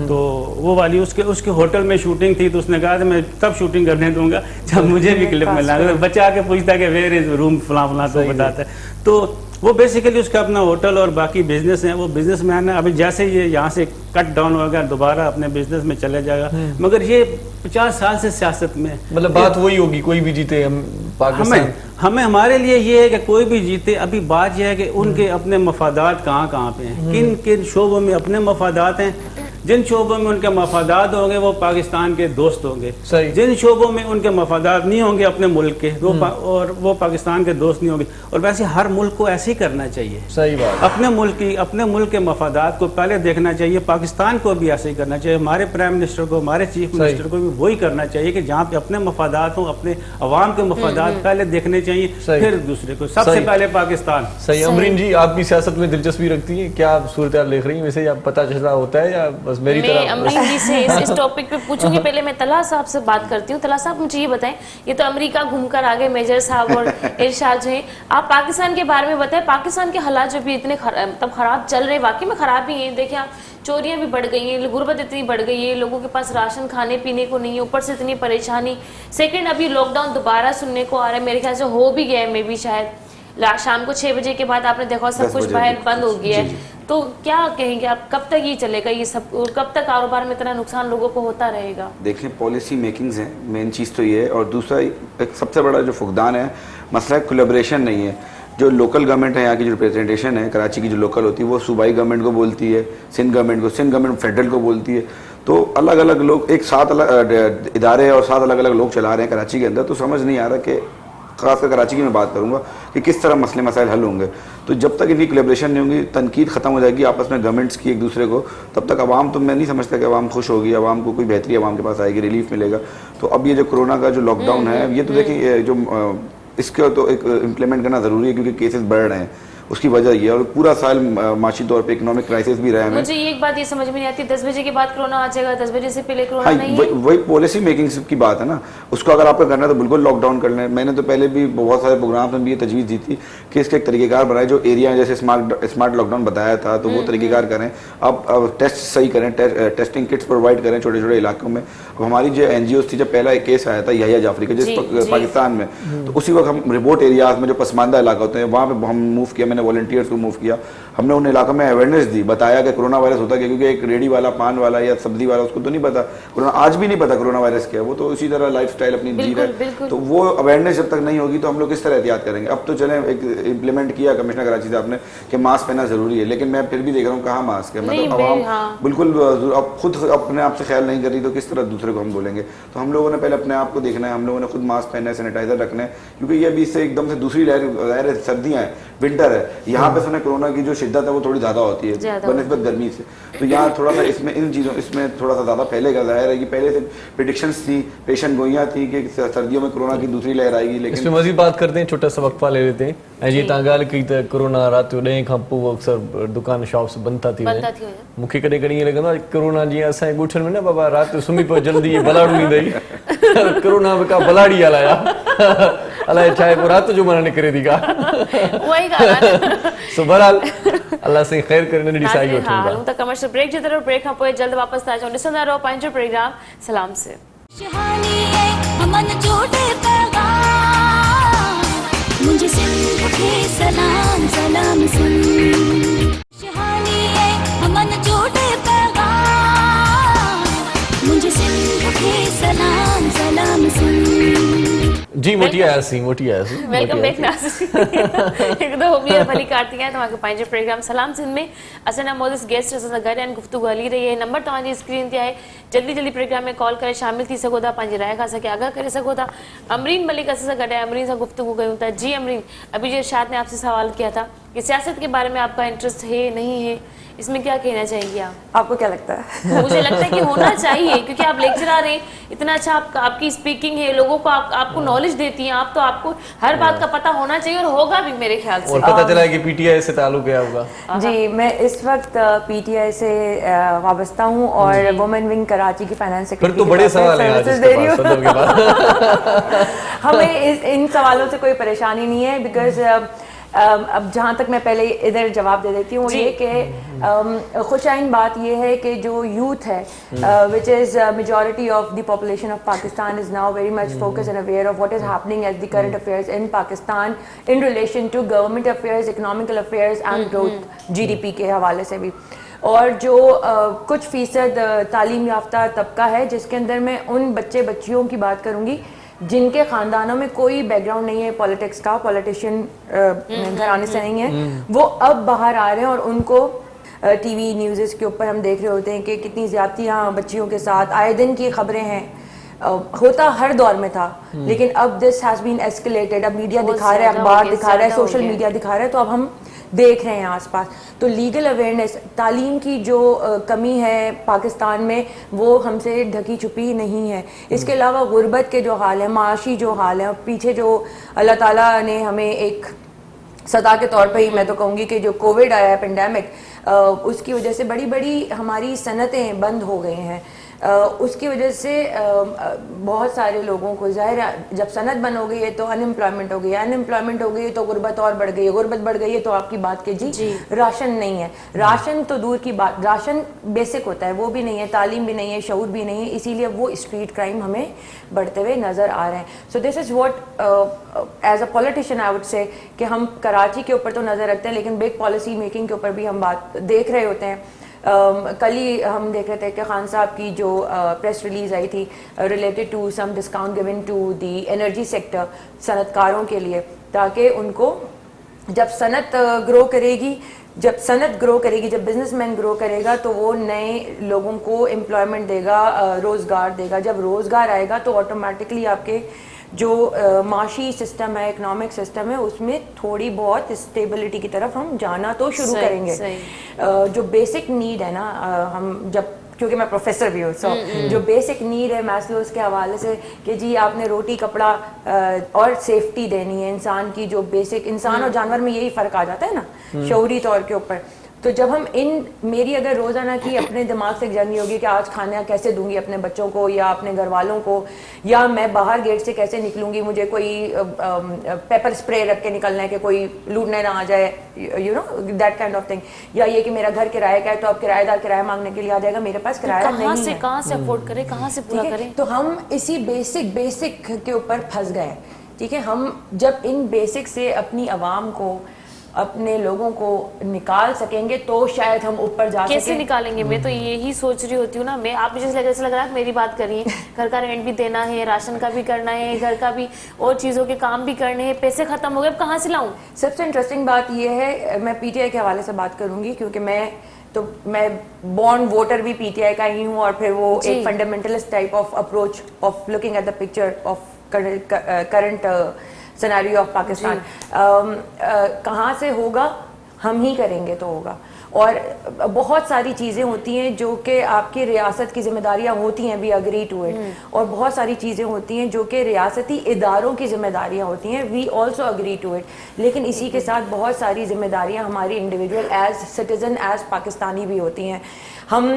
Speaker 5: तो वो वाली उसके होटल में शूटिंग थी, तो उसने कहा था मैं तब शूटिंग करने दूंगा जब मुझे भी क्लिप मिला। बच्चा आके पूछता है कि वेयर इज रूम फला फला, तो बताता है। तो वो बेसिकली उसका अपना होटल और बाकी बिजनेस है, वो बिजनेस मैन है। अभी जैसे ये यहाँ से कट डाउन होगा दोबारा अपने बिजनेस में चले जाएगा, मगर ये 50 साल से सियासत में, मतलब
Speaker 2: बात वही होगी, कोई भी जीते हम पाकिस्तान,
Speaker 5: हमें हमारे लिए ये है कि कोई भी जीते, अभी बात यह है कि उनके अपने मफादात कहाँ पे हैं, किन किन शोबों में अपने मफादात हैं। जिन शोबों में उनके मफादात होंगे वो पाकिस्तान के दोस्त होंगे, जिन शोबों में उनके मफादात नहीं होंगे अपने मुल्क के, वो पाकिस्तान के दोस्त नहीं होंगे। और वैसे हर मुल्क को ऐसे ही करना चाहिए,
Speaker 2: सही बात,
Speaker 5: अपने मुल्क के मफादात को पहले देखना चाहिए। पाकिस्तान को भी ऐसे ही करना चाहिए, हमारे प्राइम मिनिस्टर को, हमारे चीफ मिनिस्टर को भी वही करना चाहिए कि जहाँ पे अपने मफादात हों, अपने अवाम के मफादात पहले देखने चाहिए, फिर दूसरे को, सबसे पहले पाकिस्तान।
Speaker 2: सही। अमरीन जी, आप भी सियासत में दिलचस्पी रखती हैं, क्या आप सूरत देख रही हैं? वैसे आप पता चला होता है या बस मेरी तरह?
Speaker 1: मैं अमरीन जी से इस टॉपिक पे पूछूंगी, पहले मैं तला साहब से बात करती हूँ। तला साहब, मुझे ये बताएं, ये तो अमेरिका घूमकर आ गए मेजर साहब और इरशाद जो है, आप पाकिस्तान के बारे में बताएं। पाकिस्तान के हालात जो भी इतने तब खराब चल रहे, वाकई में खराब ही हैं। देखिए आप, चोरियां भी बढ़ गई हैं, गुर्बत इतनी बढ़ गई है, लोगों के पास राशन खाने पीने को नहीं है, ऊपर से इतनी परेशानी। सेकंड, अभी लॉकडाउन दोबारा सुनने को आ रहा है, मेरे ख्याल से हो भी गया है, मे भी शायद शाम को 6 बजे के बाद आपने देखा सब कुछ बाहर बंद हो गया है। तो क्या कहेंगे आप, कब तक ये चलेगा ये सब, कब तक कारोबार में इतना नुकसान लोगों को होता रहेगा?
Speaker 7: देखिए, पॉलिसी मेकिंग्स हैं, मेन चीज़ तो ये है। और दूसरा एक सबसे बड़ा जो फुकदान है, मसला कोलैबोरेशन नहीं है। जो लोकल गवर्नमेंट है, यहाँ की जो रिप्रेजेंटेशन है कराची की जो लोकल होती है, वो सूबाई गवर्नमेंट को बोलती है, सिंध गवर्नमेंट को, सिंध गवर्नमेंट फेडरल को बोलती है। तो अलग अलग लोग एक साथ अलग इदारे और साथ अलग अलग लोग चला रहे हैं कराची के अंदर। तो समझ नहीं आ रहा कि खासकर कराची की मैं बात करूंगा कि किस तरह मसले मसाइल हल होंगे। तो जब तक इनकी कोलैबोरेशन नहीं होगी, तनकीद ख़त्म हो जाएगी आपस में गवर्नमेंट्स की एक दूसरे को, तब तक आवाम, तो मैं नहीं समझता कि आवाम खुश होगी, आवाम को कोई बेहतरी आवाम के पास आएगी, रिलीफ मिलेगा। तो अब ये जो कोरोना का जो लॉकडाउन है, ये तो देखिए जो इसका तो एक इम्प्लीमेंट करना ज़रूरी है, क्योंकि केसेस बढ़ रहे हैं, उसकी वजह ये। और पूरा साल माशी तौर पे इकोनॉमिक क्राइसिस भी रहा है।
Speaker 1: मुझे एक बात ये समझ में नहीं आती, 10 बजे के बाद कोरोना आ जाएगा, 10 बजे से पहले कोरोना नहीं है।
Speaker 7: वही पॉलिसी मेकिंग की बात है ना, उसको अगर आपको करना है तो बिल्कुल लॉकडाउन कर लें। मैंने तो पहले भी बहुत सारे प्रोग्राम में भी ये तजवीज़ दी थी कि इसका एक तरीक़ेकार बनाए, जो एरिया जैसे स्मार्ट लॉकडाउन बताया था, तो वो तरीक़ेकार करें। अब टेस्ट सही करें, टेस्टिंग किट्स प्रोवाइड करें छोटे छोटे इलाकों में। अब हमारी जो NGOs थी, जब पहला एक केस आया था यहिया जाफरी का जिस पाकिस्तान में, तो उसी वक्त हम रिमोट एरियाज में जो पसमानदा इलाका होते हैं वहाँ पे हम मूव किया, मैंने वॉलंटियर्स को मूव किया। हमने उन इलाकों में अवेयरनेस दी, बताया कि कोरोना वायरस होता है, क्योंकि एक रेडी वाला, पान वाला या सब्जी वाला, उसको तो नहीं पता कोरोना, आज भी नहीं पता कोरोना वायरस क्या है, वो तो इसी तरह लाइफस्टाइल अपनी जी रहा है। तो वो अवेयरनेस जब तक नहीं होगी तो हम लोग किस तरह एहतियात करेंगे। अब तो चले एक इम्प्लीमेंट किया कमिश्नर कराची साहब ने कि मास्क पहनना जरूरी है, लेकिन मैं फिर भी देख रहा हूँ कहाँ मास्क है, मतलब आवाम बिल्कुल अब खुद अपने आप से ख्याल नहीं कर रही, तो किस तरह दूसरे को हम बोलेंगे। तो हम लोगों ने पहले अपने आप को देखना है, हम लोगों ने खुद मास्क पहनना है, सैनिटाइजर रखना है, क्योंकि ये अभी इससे एकदम से दूसरी लहर, सर्दियाँ हैं, विंटर है, यहाँ पे सुना कोरोना की जो शिद्दत है वो थोड़ी ज़्यादा होती है बनिस्बत गर्मी से। तो यहाँ थोड़ा सा इसमें इन चीज़ों इसमें थोड़ा सा ज़्यादा फैलेगा। जाहिर है कि पहले से प्रेडिक्शंस थी, पेशेंट गोइयाँ थी कि सर्दियों में कोरोना की दूसरी लहर आएगी। लेकिन
Speaker 2: इसमें मजीद बात करते हैं, छोटा सा वक्फा ले लेते हैं। जी तव्हां ॻाल्हि कई त कोरोना राति जो 10 खां पोइ अक्सर दुकान शॉप्स बंदि था थी वञनि। मूंखे कॾहिं कॾहिं ईअं लॻंदो आहे कोरोना जीअं असांजे ॻोठनि में न बाबा राति जो सुम्ही पियो जल्दी बलाड़ू ईंदई, कोरोना में का बलाड़ी हलाया अलाए छा आहे, पोइ राति जो माना निकिरे थी का।
Speaker 1: उहा ई ॻाल्हि आहे।
Speaker 2: सो बहरहाल अल्लाह से खैर करे, नंढड़ी साई वठूं था।
Speaker 1: हलूं था कमर्शियल ब्रेक जे तरफ़, ब्रेक खां पोइ जल्द वापसि था अचूं। ॾिसंदा रहो पंहिंजो प्रोग्राम सलाम से।
Speaker 4: मुझे सिंध के सलाम सलाम सुन, शहानी है हमन जोड़े पैगाम, मुझे सिंध के सलाम सलाम सुन।
Speaker 2: जी मोटी आयासीं
Speaker 1: वेलकम बैक नाज़रीन। हिकु दफ़ो ॿीहर भली कारती आहियां तव्हांखे पंहिंजे प्रोग्राम सलाम सिंध में। असांजा मौजूद गेस्ट असां सां गॾु आहिनि, गुफ़्तगू हली रही आहे। नंबर तव्हांजी स्क्रीन ते आहे, जल्दी जल्दी प्रोग्राम में कॉल करे शामिल थी सघो था, पंहिंजी राय खां असांखे आगाह करे सघो था। अमरीन मलिक असां सां गॾु आहे, अमरीन सां गुफ्तगू कयूं था। जी अमरीन, अभी जो इरशाद ने आपसे सवाल किया था कि सियासत के बारे में आपका इंटरेस्ट है नहीं है, اس میں کیا کہنا چاہیں گے آپ؟
Speaker 3: आपको क्या लगता है?
Speaker 1: مجھے لگتا ہے کہ ہونا چاہیے کیونکہ آپ لیکچرر ہیں, اتنا اچھا آپ کی اسپیکنگ ہے, لوگوں کو آپ کو نالج دیتی ہیں آپ, تو آپ کو ہر بات کا پتہ ہونا چاہیے اور ہوگا بھی میرے خیال سے.
Speaker 2: اور پتہ چلا ہے کہ پی ٹی آئی سے تعلق ہے آپ کا.
Speaker 3: جی میں اس وقت پی ٹی آئی سے وابستہ ہوں اور وومن ونگ کراچی کی فائنانس
Speaker 2: پھر
Speaker 3: سیکرٹری
Speaker 2: تو بڑے سوال ہیں آج اس کے پاس, صدر کے پاس.
Speaker 3: ہمیں ان سوالوں سے کوئی پریشانی نہیں ہے, بیکاز اب جہاں تک میں پہلے ادھر جواب دے دیتی ہوں, یہ کہ خوش آئند بات یہ ہے کہ جو یوتھ ہے which is majority of the population of Pakistan is now very much focus and aware of what is happening at the current affairs in Pakistan in relation to government affairs, economical affairs and growth G D P کے حوالے سے بھی. اور جو کچھ فیصد تعلیم یافتہ طبقہ ہے جس کے اندر میں ان بچیوں کی بات کروں گی جن کے خاندانوں میں کوئی بیک گراؤنڈ نہیں ہے پالیٹکس کا, پولیٹیشین گھرانے سے نہیں ہے, وہ اب باہر آ رہے ہیں اور ان کو ٹی وی نیوزز کے اوپر ہم دیکھ رہے ہوتے ہیں کہ کتنی زیادتیاں بچیوں کے ساتھ آئے دن کی خبریں ہیں. ہوتا ہر دور میں تھا لیکن اب دس ہیز بین ایسکلیٹڈ, اب میڈیا دکھا رہا ہے, اخبار دکھا رہا ہے, سوشل میڈیا دکھا رہا ہے, تو اب ہم دیکھ رہے ہیں آس پاس. تو لیگل اویئرنیس, تعلیم کی جو کمی ہے پاکستان میں وہ ہم سے ڈھکی چھپی نہیں ہے. اس کے علاوہ غربت کے جو حال ہے, معاشی جو حال ہے, پیچھے جو اللہ تعالیٰ نے ہمیں ایک صدا کے طور پہ ہی میں تو کہوں گی کہ جو کووڈ آیا ہے پینڈیمک, اس کی وجہ سے بڑی بڑی ہماری صنعتیں بند ہو گئی ہیں. اس کی وجہ سے بہت سارے لوگوں کو ظاہر ہے جب صنعت بند ہو گئی ہے تو ان امپلائمنٹ ہو گئی ہے, ان امپلائمنٹ ہو گئی ہے تو غربت اور بڑھ گئی ہے, غربت بڑھ گئی ہے تو آپ کی بات کے جی راشن نہیں ہے. راشن تو دور کی بات, راشن بیسک ہوتا ہے وہ بھی نہیں ہے, تعلیم بھی نہیں ہے, شعور بھی نہیں ہے, اسی لیے وہ اسٹریٹ کرائم ہمیں بڑھتے ہوئے نظر آ رہے ہیں. So this is what as a politician I would say کہ ہم کراچی کے اوپر تو نظر رکھتے ہیں لیکن بگ پالیسی میکنگ کے اوپر بھی ہم بات دیکھ رہے ہوتے ہیں. کل ہی ہم دیکھ رہے تھے کہ خان صاحب کی جو پریس ریلیز آئی تھی related to some discount given to the energy sector, صنعت کاروں کے لیے, تاکہ ان کو جب صنعت گرو کرے گی, جب بزنس مین گرو کرے گا تو وہ نئے لوگوں کو امپلائمنٹ دے گا, روزگار دے گا. جب روزگار آئے گا تو آٹومیٹکلی آپ کے جو معاشی سسٹم ہے, اکنامک سسٹم ہے, اس میں تھوڑی بہت اسٹیبلٹی کی طرف ہم جانا تو شروع کریں گے. جو بیسک نیڈ ہے نا, ہم جب کیونکہ میں پروفیسر بھی ہوں, سو جو بیسک نیڈ ہے میسلوز کے حوالے سے کہ جی آپ نے روٹی کپڑا اور سیفٹی دینی ہے انسان کی, جو بیسک انسان اور جانور میں یہی فرق آ جاتا ہے نا شعوری طور کے اوپر. تو جب ہم میری اگر روزانہ کی اپنے دماغ سے جنگ ہوگی کہ آج کھانا کیسے دوں گی اپنے بچوں کو یا اپنے گھر والوں کو, یا میں باہر گیٹ سے کیسے نکلوں گی, مجھے کوئی پیپر اسپرے رکھ کے نکلنا ہے کہ کوئی لوٹنے نہ آ جائے, you know that kind of thing, یا یہ کہ میرا گھر کرایہ کا ہے تو اب کرایہ دار کرایہ مانگنے کے لیے آ جائے گا, میرے پاس کرایہ نہیں ہے,
Speaker 1: کہاں سے افورڈ کریں, کہاں سے پورا کریں.
Speaker 3: تو ہم اسی بیسک کے اوپر پھنس گئے. ٹھیک ہے, ہم جب ان بیسک سے اپنی عوام کو, اپنے لوگوں کو نکال سکیں گے تو شاید ہم اوپر جا سکیں.
Speaker 1: کیسے نکالیں گے؟ میں تو یہی سوچ رہی ہوتی ہوں نا, میں آپ مجھے جیسے لگ رہا ہے میری بات کریے, گھر کا رینٹ بھی دینا ہے, راشن کا بھی کرنا ہے, گھر کا بھی اور چیزوں کے کام بھی کرنے ہیں, پیسے ختم ہو گئے, اب کہاں سے لاؤں؟
Speaker 3: سب سے انٹرسٹنگ بات یہ ہے, میں پی ٹی آئی کے حوالے سے بات کروں گی کیونکہ میں بورن ووٹر بھی پی ٹی آئی کا ہی ہوں, اور پھر وہ ایک fundamentalist type of approach of looking at the picture of current scenario of Pakistan. کہاں سے ہوگا؟ ہم ہی کریں گے تو ہوگا. اور بہت ساری چیزیں ہوتی ہیں جو کہ آپ کی ریاست کی ذمہ داریاں ہوتی ہیں, وی اگری ٹو اٹ, اور بہت ساری چیزیں ہوتی ہیں جو کہ ریاستی اداروں کی ذمہ داریاں ہوتی ہیں, we also agree to it. لیکن اسی کے ساتھ بہت ساری ذمہ داریاں ہماری individual as citizen, as Pakistani بھی ہوتی ہیں. ہم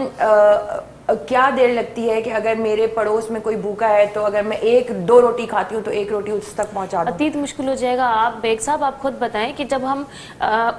Speaker 3: کیا دیر لگتی ہے کہ اگر میرے پڑوس میں کوئی بھوکا ہے تو اگر میں 1-2 روٹی کھاتی ہوں تو 1 روٹی اس تک پہنچا دوں.
Speaker 1: عتیق مشکل ہو جائے گا. آپ بیگ صاحب آپ خود بتائیں کہ جب ہم,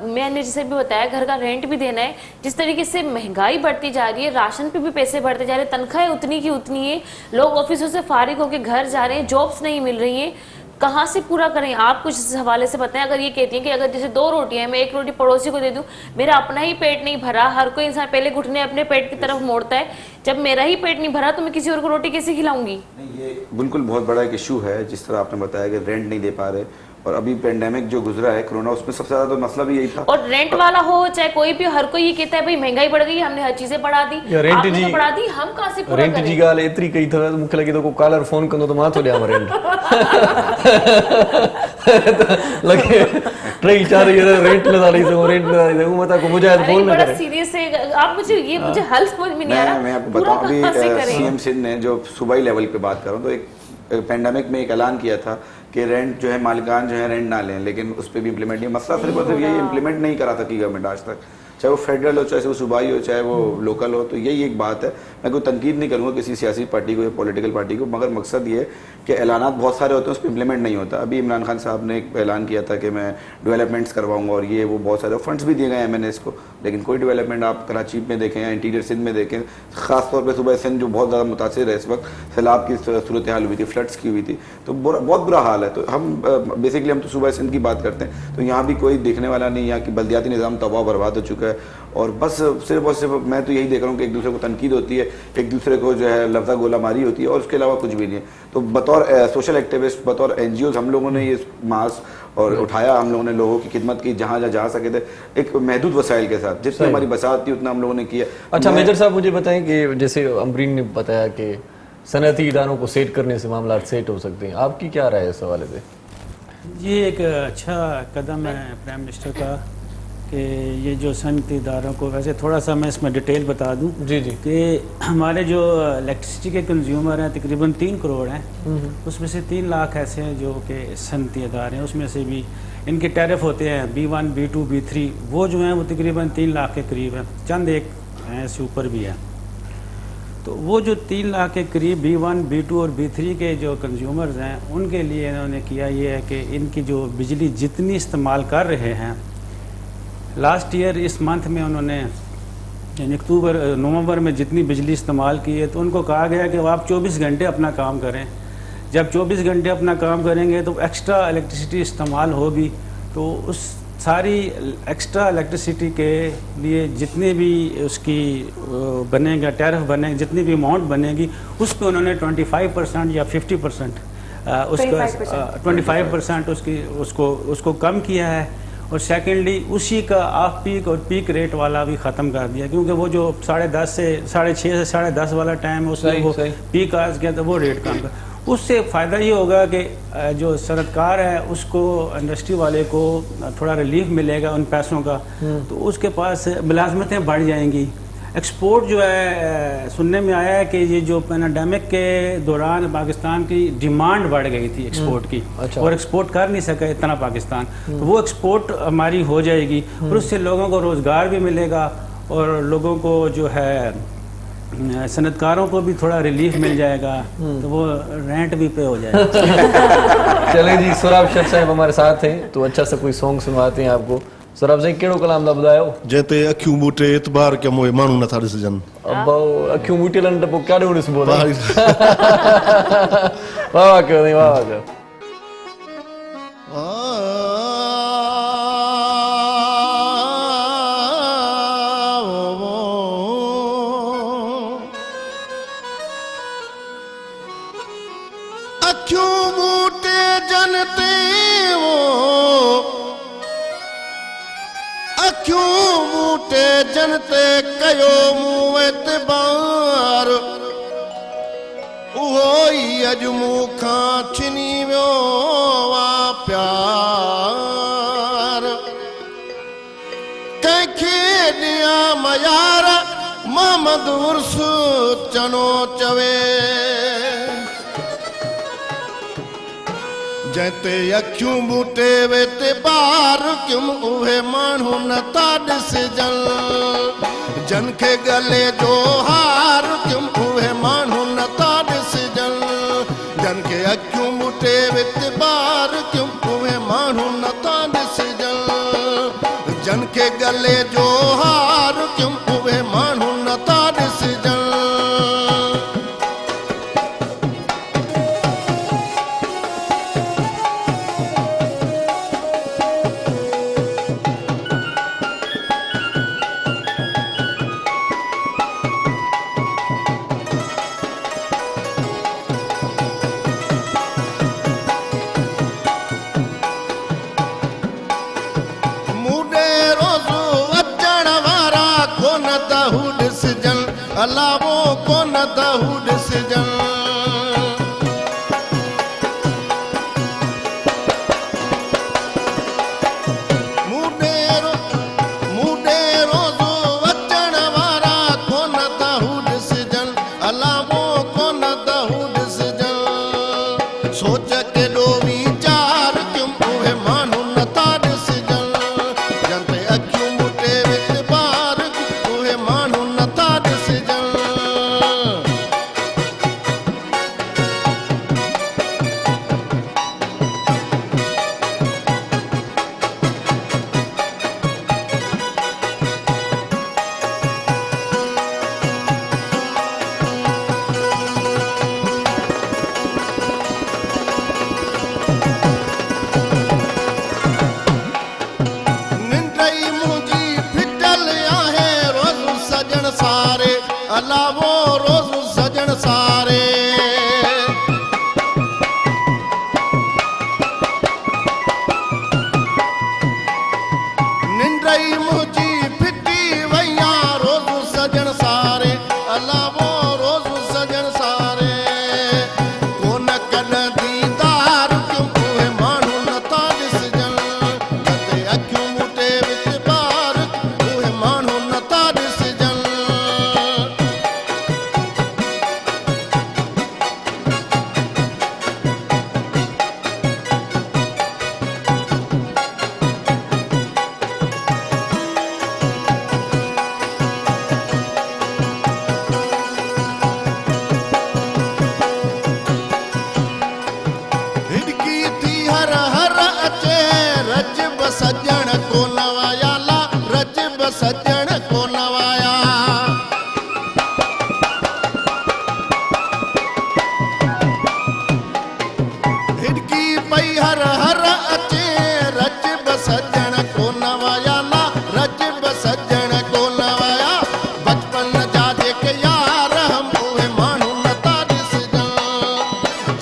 Speaker 1: میں نے جسے بھی بتایا گھر کا رینٹ بھی دینا ہے, جس طریقے سے مہنگائی بڑھتی جا رہی ہے, راشن پہ بھی پیسے بڑھتے جا رہے ہیں, تنخواہیں اتنی کی اتنی ہیں, لوگ آفسوں سے فارغ ہو کے گھر جا رہے ہیں, جابس نہیں مل رہی ہیں, کہاں سے پورا کریں؟ آپ کچھ اس حوالے سے بتائیں. اگر یہ کہتی ہیں کہ اگر جیسے 2 روٹیاں ہیں, میں 1 روٹی پڑوسی کو دے دوں, میرا اپنا ہی پیٹ نہیں بھرا, ہر کوئی انسان پہلے گھٹنے اپنے پیٹ کی طرف موڑتا ہے, جب میرا ہی پیٹ نہیں بھرا تو میں کسی اور کو روٹی کیسے کھلاؤں گی؟
Speaker 7: یہ بالکل بہت بڑا ایک ایشو ہے, جس طرح آپ نے بتایا کہ رینٹ نہیں دے پا رہے, اور ابھی پینڈیمک جو گزرا ہے کرونا, اس میں سب سے زیادہ تو مسئلہ بھی یہی تھا.
Speaker 1: اور رینٹ والا ہو چاہے کوئی بھی, ہر کوئی یہ کہتا ہے بھائی مہنگائی بڑھ گئی, ہم نے ہر چیزیں بڑھا دی, آپ نے بڑھا دی, ہم کہاں سے پورا
Speaker 2: رینٹ جی گال ایتری کئی تھا, مونکھے لگے تو کو کالر فون کندو تو ماں تو لیا رینٹ. लगे ट्रेन चार रेंट लगा ली तो रेंट लगा ली तो मत को मुझे
Speaker 1: अरे
Speaker 2: बोल ना
Speaker 1: बड़ा
Speaker 2: करे।
Speaker 1: सीरियस है आप, मुझे हल समझ में नहीं आ रहा।
Speaker 7: मैं आपको
Speaker 1: पूरा
Speaker 7: बताऊं,
Speaker 1: कहाँ से
Speaker 7: अभी
Speaker 1: करें?
Speaker 7: सीएम सिंध ने जो सूबाई लेवल पे बात कर रहा हूँ, तो एक पेंडेमिक में एक ऐलान किया था कि रेंट जो है मालिकान जो है रेंट ना लें, लेकिन उस पर भी इम्प्लीमेंट नहीं, मसला सिर्फ और सिर्फ यही इम्प्लीमेंट नहीं करा सकी गवर्नमेंट आज तक, चाहे वो फेडरल हो, चाहे वो सूबाई हो, चाहे वो लोकल हो। तो यही एक बात है, मैं कोई तनकीद नहीं करूँगा किसी सियासी पार्टी को या पॉलिटिकल पार्टी को, मगर मकसद ये है कि ऐलानात बहुत सारे होते हैं, उस पर इम्प्लीमेंट नहीं होता। अभी इमरान खान साहब ने एक ऐलान किया था कि मैं डेवलपमेंट्स करवाऊंगा और ये वो बहुत सारे फंड्स भी दिए गए MNAs को, लेकिन कोई डेवलपमेंट आप कराची में देखें या इंटीरियर सिंध में देखें, ख़ास तौर पे सूबा सिंध जो बहुत ज़्यादा मुतासिर है इस वक्त, सैलाब की सूरत हाल हुई थी, फ्लड्स की हुई थी, तो बहुत बुरा हाल है। तो हम बेसिकली हम तो सूबा सिंध की बात करते हैं, तो यहाँ भी कोई देखने वाला नहीं, यहाँ की बल्दियाती निज़ाम तबाह बर्बाद हो चुका है, और बस सिर्फ और सिर्फ मैं तो यही देख रहा हूँ कि एक दूसरे को तनकीद होती है, एक दूसरे को जो है लफ्ज़ा गोला मारी होती है, और उसके अलावा कुछ भी नहीं है। तो बतौर सोशल एक्टिविस्ट, बतौर NGOs हम लोगों ने ये मास और उठाया, हम लोगों ने लोगों की खिदमत की जहाँ जहाँ जा सके थे, एक महदूद वसाइल के साथ, जितनी हमारी बसात थी उतना हम लोगों ने किया।
Speaker 2: अच्छा मेजर साहब मुझे बताएं कि जैसे अमरीन ने बताया कि सनती इदारों को सेट करने से मामला सेट हो सकते हैं, आपकी क्या राय है इस हवाले से?
Speaker 5: ये एक अच्छा कदम है प्राइम मिनिस्टर का कि ये जो सनती इदारों को, वैसे थोड़ा सा मैं इसमें डिटेल बता दूं
Speaker 2: जी
Speaker 5: कि हमारे जो इलेक्ट्रिसिटी के कंज्यूमर हैं तकरीबन 3 करोड़ हैं, उसमें से 3 लाख ऐसे हैं जो कि सनती इदारे हैं, उसमें से भी इनके टैरिफ होते हैं B1, B2, B3, वो जो हैं वो तकरीबन 3 लाख के करीब हैं, चंद एक हैं इससे ऊपर भी है। तो वो जो 3 लाख के करीब B1, B2 और B3 के जो कंज्यूमर्स हैं, उनके लिए इन्होंने किया ये है कि इनकी जो बिजली जितनी इस्तेमाल कर रहे हैं, लास्ट ईयर इस मंथ में उन्होंने यानी नवंबर में जितनी बिजली इस्तेमाल की है, तो उनको कहा गया कि आप 24 घंटे अपना काम करें। जब 24 घंटे अपना काम करेंगे तो एक्स्ट्रा इलेक्ट्रिसिटी इस्तेमाल होगी, तो उस सारी एक्स्ट्रा इलेक्ट्रिसिटी के लिए जितने भी उसकी बनेगा टैरिफ बनेगा, जितनी भी अमाउंट बनेगी, उस पर उन्होंने 25% या 50% उसका 25% उसको कम किया है। और सेकेंडली उसी का ऑफ पीक और पीक रेट वाला भी ख़त्म कर दिया, क्योंकि वो जो 6:30 से 6:30 से 10:30 वाला टाइम है उसमें वो पीक आ गया, तो वो रेट कम कर। उससे फ़ायदा ये होगा कि जो सरकार है उसको, इंडस्ट्री वाले को थोड़ा रिलीफ मिलेगा उन पैसों का, तो उसके पास मुलाजमतें बढ़ जाएंगी। एक्सपोर्ट जो है, सुनने में आया है कि ये जो पैंडेमिक के दौरान पाकिस्तान की डिमांड बढ़ गई थी एक्सपोर्ट की,
Speaker 2: अच्छा।
Speaker 5: और एक्सपोर्ट कर नहीं सका इतना पाकिस्तान, तो वो एक्सपोर्ट हमारी हो जाएगी, और उससे लोगों को रोज़गार भी मिलेगा, और लोगों को जो है सनतकारों को भी थोड़ा रिलीफ मिल जाएगा, तो वो रेंट भी पे हो जाएगा।
Speaker 2: चलें जी, सोराब शेख साहब हमारे साथ हैं, तो अच्छा सा कोई सॉन्ग सुनवाते हैं आपको। सोराब साहब कहिड़ो कलाम था ॿुधायो?
Speaker 6: जैते अखियूं बूटे एतबार के मोए माण्हू नथा ॾिसजनि।
Speaker 2: अब्बा अखियूं मुटियलनि त पोइ कहिड़ो ॾिसबो? वाह वाह कयो साईं, वाह कयो।
Speaker 6: अखियूं बूटे जनते वो, अखियूं बूटे जनते कयो मूं एतबार, उहो ई अॼु मूंखां छिनी वियो आहे प्यार। कंहिंखे ॾियां मयार मोहम्मद उर्स चनो चवे, जैते अखियूं बूटे वेते बार क्यों उहे माण्हू नथा ॾिसजनि, जन खे गले जो हार क्यों उहे माण्हू नथा ॾिसजनि, जन खे अखियूं बूटे वेते बार क्यों उहे माण्हू नथा ॾिसजनि, जन खे गले जो हार क्यों उहे माण्हू नथा ॾिसजनि। अलावो कोन दहू ॾिसजनि, सोच केॾो वीचार क्यों उहे माण्हू नथा ॾिसजनि जन ते अखियूं मुटे विच पार उहे माण्हू नथा ॾिसजनि निंडई मुंहिंजी फिटल आहे रोज़ सजण सारे अलावो रोज़ सजण सारे निंडई मुंहिंजी फिटी वैया रोज़ सजण सारे अलावो रोज़ सजण सारे कोन कॾहिं दीदार क्यों उहे माण्हू नथा ॾिसजनि जिते अखियूं मुटे विच पार उहे माण्हू नथा ॾिसजनि हिॾकी थी हर हर अचे रजब सजण कोन वायाला रजब सजण कोन वाया हिॾकी पई हर हर अचे रजब सजण कोन वायाला रजब सजण कोन वाया बचपन जा जेके यार हम उहे माण्हू नथा ॾिसजनि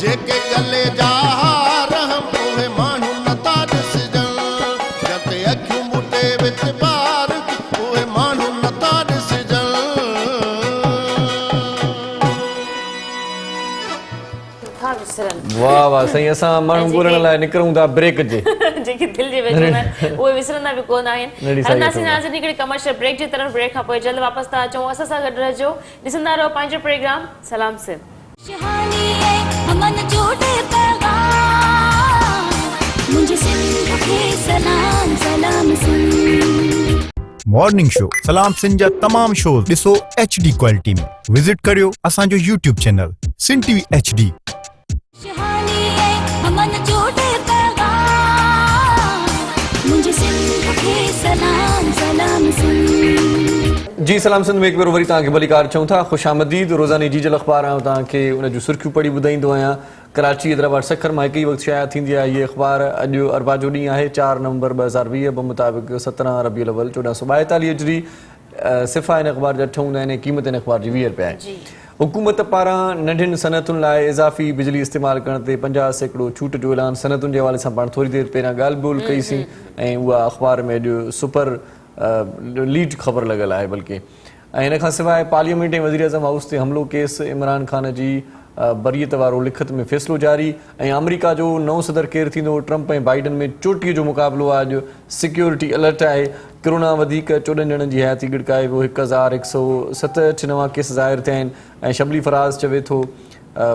Speaker 6: जेके गले जा हार हम उहे माण्हू नथा ॾिसजनि जिते अखियूं मुटे विच पार उहे माण्हू नथा ॾिसजनि
Speaker 1: था विसरनि
Speaker 2: वाह वाह साईं असां माण्हू ॻोल्हण लाइ निकिरूं था ब्रेक जे
Speaker 1: जेके दिलि जे वेझो हूंदा आहिनि उहे विसरंदा बि कोन आहिनि
Speaker 2: नड़ी साई
Speaker 1: हलंदासीं
Speaker 2: अथव।
Speaker 1: नाज़रीन हिकिड़ी कमर्शियल ब्रेक जी तरफ़ ब्रेक खां पोइ जल्द वापसि था अचूं असां सां गॾु रहिजो ॾिसंदा रहो पंहिंजो प्रोग्राम सलाम सिंध
Speaker 4: खुशहाली है अमन जोड़े पैगाम मुझे सिंध के सलाम सलाम सिंध
Speaker 8: मॉर्निंग शो सलाम सिंध जा तमाम शोज ॾिसो HD क्वालिटी में विजिट करियो असांजो YouTube channel Sindh TV HD
Speaker 4: खुशहाली है अमन जोड़े पैगाम मुझे सिंध के सलाम सलाम सिंध
Speaker 2: जी सलाम सिंध में हिकु भेरो वरी तव्हांखे भलीकार चऊं था ख़ुशि आमदीद रोज़ानी जीजल अख़बार आहियां तव्हांखे उन जूं सुर्खियूं पढ़ी ॿुधाईंदो आहियां कराची हैदराबाद सखर मां हिकु ई वक़्तु शाया थींदी आहे इहे अख़बार अॼु अरबा जो ॾींहुं आहे 4 नवंबर 2020 मुताबिक़ 17 रबीउल अव्वल 1442 हिजरी सिफ़ा इन अख़बार जा 8 हूंदा आहिनि क़ीमत इन अख़बार जी 20 रुपया आहे हुकूमत पारां नंढियुनि सनअतुनि लाइ इज़ाफ़ी बिजली इस्तेमालु करण ते 50% छूट जो ऐलान सनअतुनि जे हवाले सां पाण थोरी देरि पहिरियां ॻाल्हि ॿोल कईसीं ऐं उहा अख़बार में अॼु सुपर लीड ख़बर लॻल आहे बल्कि ऐं इन खां सवाइ पार्लियामेंट ऐं वज़ीर आज़म हाउस ते हमिलो केस इमरान ख़ान जी बरियत वारो लिखत में फ़ैसिलो जारी ऐं अमरीका जो नओं सदर केरु थींदो ट्रंप ऐं बाइडन में चोटीअ जो मुक़ाबिलो आहे अॼु सिक्योरिटी अलर्ट आहे कोरोना वधीक 14 ॼणनि जी हयाती गिड़काए वियो 1167 नवां केस ज़ाहिर थिया आहिनि ऐं शबली फराज़ चवे थो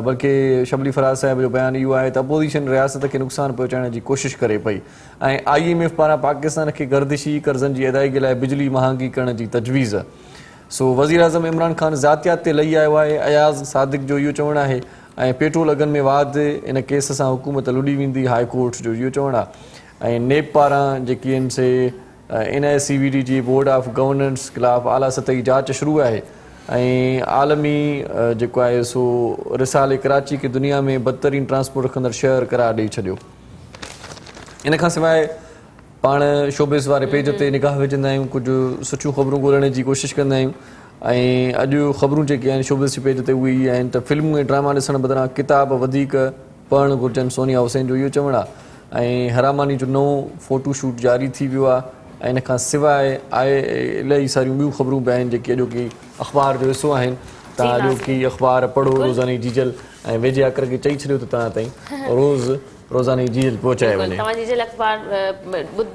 Speaker 2: बल्कि शबली फराज़ साहिब जो बयानु इहो आहे त अपोज़िशन रियासत खे नुक़सानु पहुचाइण जी कोशिशि करे पई ऐं IMF पारां पाकिस्तान खे गर्दिशी कर्ज़नि जी अदायगी लाइ बिजली महांगी करण जी तजवीज़ सो वज़ीर आज़म इमरान ख़ान ज़ातियात ते लही आयो आहे अयाज़ सादिक जो इहो चवणु आहे ऐं पेट्रोल अघनि में वाध इन केस सां हुकूमत लुॾी वेंदी हाई कोर्ट जो इहो चवणु आहे ऐं नेब पारां जेकी आहिनि से NICVD जी बोर्ड ऑफ गवर्नेंस ख़िलाफ़ु आला सतही जांच शुरू आहे ऐं आलमी जेको आहे सो रिसाले कराची खे दुनिया में बदतरीन ट्रांसपोर्ट रखंदड़ शहर करार ॾेई छॾियो इन खां सवाइ पाण शोबिस वारे पेज ते निगाह विझंदा आहियूं कुझु सुठियूं ख़बरूं ॻोल्हण जी कोशिशि कंदा आहियूं ऐं अॼु ख़बरूं जेके आहिनि शोबिस जे पेज ते उहे ई आहिनि त फिल्मूं ऐं ड्रामा ॾिसण बदिरां किताब वधीक पढ़णु घुरिजनि सोनिया हुसैन जो इहो चवणु आहे ऐं हरामानी जो नओं फ़ोटो शूट जारी थी वियो आहे ऐं इन खां सवाइ आहे इलाही सारियूं ॿियूं ख़बरूं बि आहिनि जेके अॼोकी अख़बार जो हिसो आहिनि तव्हां अॼोकी अख़बार पढ़ो रोज़ानी जीजल ऐं वेझे आकर खे चई छॾियो त तव्हां ताईं रोज़ रोज़ानी जी पहुचाए वञे।
Speaker 1: तव्हांजी जे अख़बार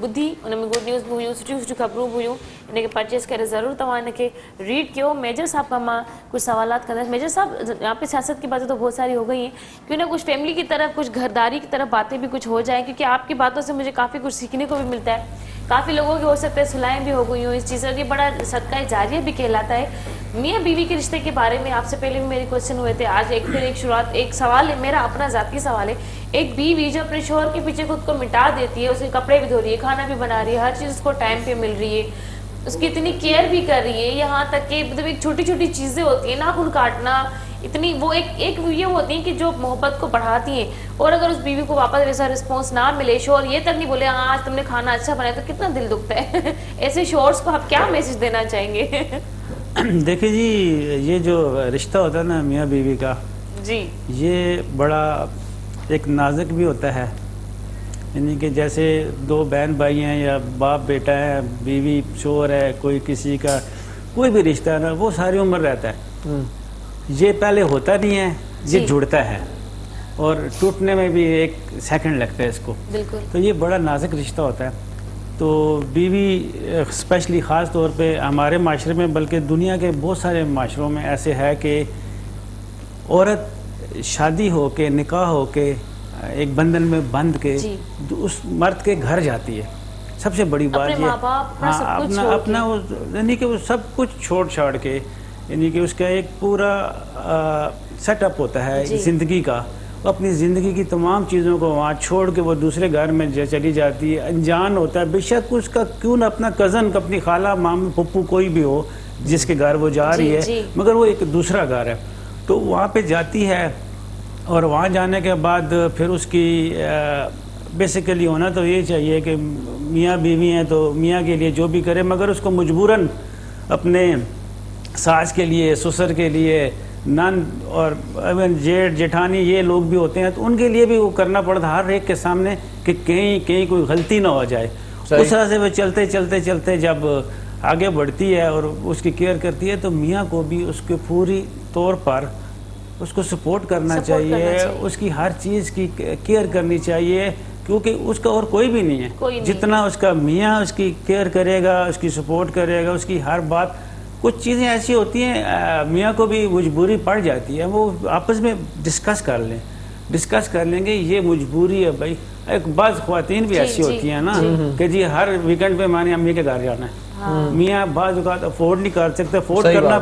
Speaker 1: ॿुधी उन में गुड न्यूज़ बि हुयूं, सुठियूं सुठियूं ख़बरूं बि हुयूं, इनखे परचेस करे ज़रूर तव्हां इनखे रीड कयो। मेजर साहब का मां कुछ सवालात कंदसि। मेजर साहब, यहाँ पे सियासत की बातें तो बहुत सारी हो गई हैं, क्यों ना कुछ फैमिली की तरफ, कुछ घरदारी की तरफ बातें भी कुछ हो जाए, क्योंकि आपकी बातों से मुझे काफ़ी कुछ सीखने को भी मिलता है। काफ़ी लोगों की हो सकता है सुलाएं भी हो गई हों इस चीज़ का, बड़ा सदका जारिया भी कहलाता है। मियाँ बीवी के रिश्ते के बारे में आपसे पहले भी मेरे क्वेश्चन हुए थे, आज एक फिर एक शुरुआत, एक सवाल है मेरा अपना ज़ाती सवाल है। एक बीवी जो अपने शोहर के पीछे खुद को मिटा देती है, उसके कपड़े भी धो रही है, खाना भी बना रही है, हर चीज़ उसको टाइम पे मिल रही है, उसकी इतनी केयर भी कर रही है, यहाँ तक कि मतलब एक छोटी छोटी चीज़ें होती हैं, नाखून काटना, इतनी वो एक ये होती हैं कि जो मोहब्बत को बढ़ाती हैं। और अगर उस बीवी को वापस वैसा रिस्पॉन्स ना मिले, शोहर ये तक नहीं बोले हाँ आज तुमने खाना अच्छा बनाया, तो कितना दिल दुखता है। ऐसे शोहर्स को आप क्या मैसेज देना चाहेंगे?
Speaker 5: देखिए जी, ये जो रिश्ता होता है ना मियाँ बीवी का
Speaker 1: जी,
Speaker 5: ये बड़ा एक नाजुक भी होता है। यानी कि जैसे दो बहन भाई हैं या बाप बेटा है, बीवी शोहर है, कोई किसी का कोई भी रिश्ता है ना, वो सारी उम्र रहता है। ये पहले होता नहीं है, ये जुड़ता है और टूटने में भी एक सेकंड लगता है इसको।
Speaker 1: बिल्कुल।
Speaker 5: तो ये बड़ा नाजुक रिश्ता होता है। तो बीवी स्पेशली ख़ास तौर पे हमारे माशरे में, बल्कि दुनिया के बहुत सारे माशरों में ऐसे है कि औरत शादी हो के, निकाह हो के, एक बंधन में बंध के उस मर्द के घर जाती है। सबसे बड़ी बात ये, हाँ, अपना वो यानी कि वो सब कुछ छोड़ छाड़ के, यानी कि उसका एक पूरा सेटअप होता है ज़िंदगी का, वो अपनी ज़िंदगी की तमाम चीज़ों को वहाँ छोड़ के वो दूसरे घर में चली जाती है। अनजान होता है, बेशक उसका क्यों ना अपना कज़न, अपनी खाला, मामी, पप्पू कोई भी हो जिसके घर वो जा रही है, मगर वो एक दूसरा घर है। तो वहाँ पे जाती है और वहाँ जाने के बाद फिर उसकी बेसिकली होना तो ये चाहिए कि मियाँ बीवी हैं तो मियाँ के लिए जो भी करे, मगर उसको मजबूरन अपने सास के लिए, ससुर के लिए, नंद और जेठ जेठानी ये लोग भी होते हैं, तो उनके लिए भी वो करना पड़ता हर एक के सामने कि कहीं कोई गलती ना हो जाए। उस तरह से वो चलते चलते चलते जब आगे बढ़ती है और उसकी केयर करती है, तो मियाँ को भी उसके पूरी तौर पर उसको सपोर्ट करना चाहिए, उसकी हर चीज़ की केयर करनी चाहिए, क्योंकि उसका और कोई भी नहीं है। जितना उसका मियाँ उसकी केयर करेगा, उसकी सपोर्ट करेगा, उसकी हर बात, कुछ चीज़ें ऐसी होती हैं मियाँ को भी मजबूरी पड़ जाती है, वो आपस में डिस्कस कर लेंगे ये मजबूरी है भाई। एक बाज़ ख़वातीन भी ऐसी होती हैं ना कि जी हर वीकेंड पे माने अम्मी के घर जाना है। मियाँ बाज़ औक़ात अफोर्ड नहीं कर सकते, अफोर्ड करना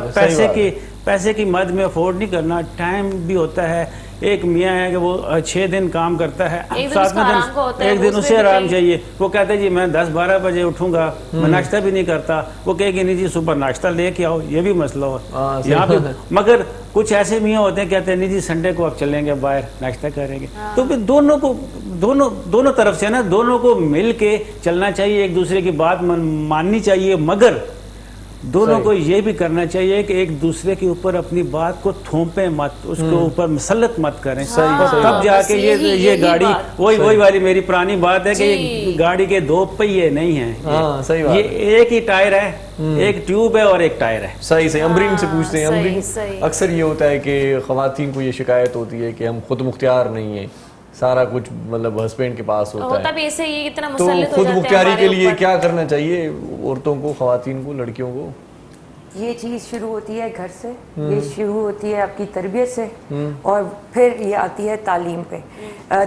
Speaker 5: पैसे की मद में अफोर्ड नहीं करना, टाइम भी होता है। एक मियाँ है कि वो 6 दिन काम करता है, 7वें दिन एक दिन उसे आराम चाहिए। वो कहते हैं जी मैं 10-12 बजे उठूंगा, मैं नाश्ता भी नहीं करता। वो कहेगी नहीं जी सुबह नाश्ता लेके आओ, ये भी मसला हो यहाँ पे। मगर कुछ ऐसे मियाँ होते हैं कहते हैं नहीं जी संडे को आप चलेंगे बाहर नाश्ता करेंगे। तो फिर दोनों तरफ से ना, दोनों को मिल के चलना चाहिए, एक दूसरे की बात माननी चाहिए, मगर दोनों को ये भी करना चाहिए कि एक दूसरे के ऊपर अपनी बात को थोपे मत, उसके ऊपर मसलत मत करें। तब जाके ये गाड़ी वही वाली मेरी पुरानी बात है कि ये गाड़ी के 2 पहिए नहीं है,
Speaker 2: सही बात,
Speaker 5: ये एक ही टायर है, एक ट्यूब है और एक टायर है।
Speaker 2: सही अमरीन से पूछते हैं। अमरीन, अक्सर ये होता है कि ख़वातीन को ये शिकायत होती है कि हम खुद मुख्तियार नहीं है, सारा कुछ मतलब हस्बैंड के पास होता है।
Speaker 1: ऐसे ही इतना
Speaker 2: तो
Speaker 1: मुसल्लत
Speaker 2: खुद मुख्तियारी के लिए क्या करना चाहिए औरतों को, ख़वातीन को, लड़कियों को?
Speaker 3: ये चीज़ शुरू होती है घर से, ये शुरू होती है आपकी तरबियत से, और फिर ये आती है तालीम पे।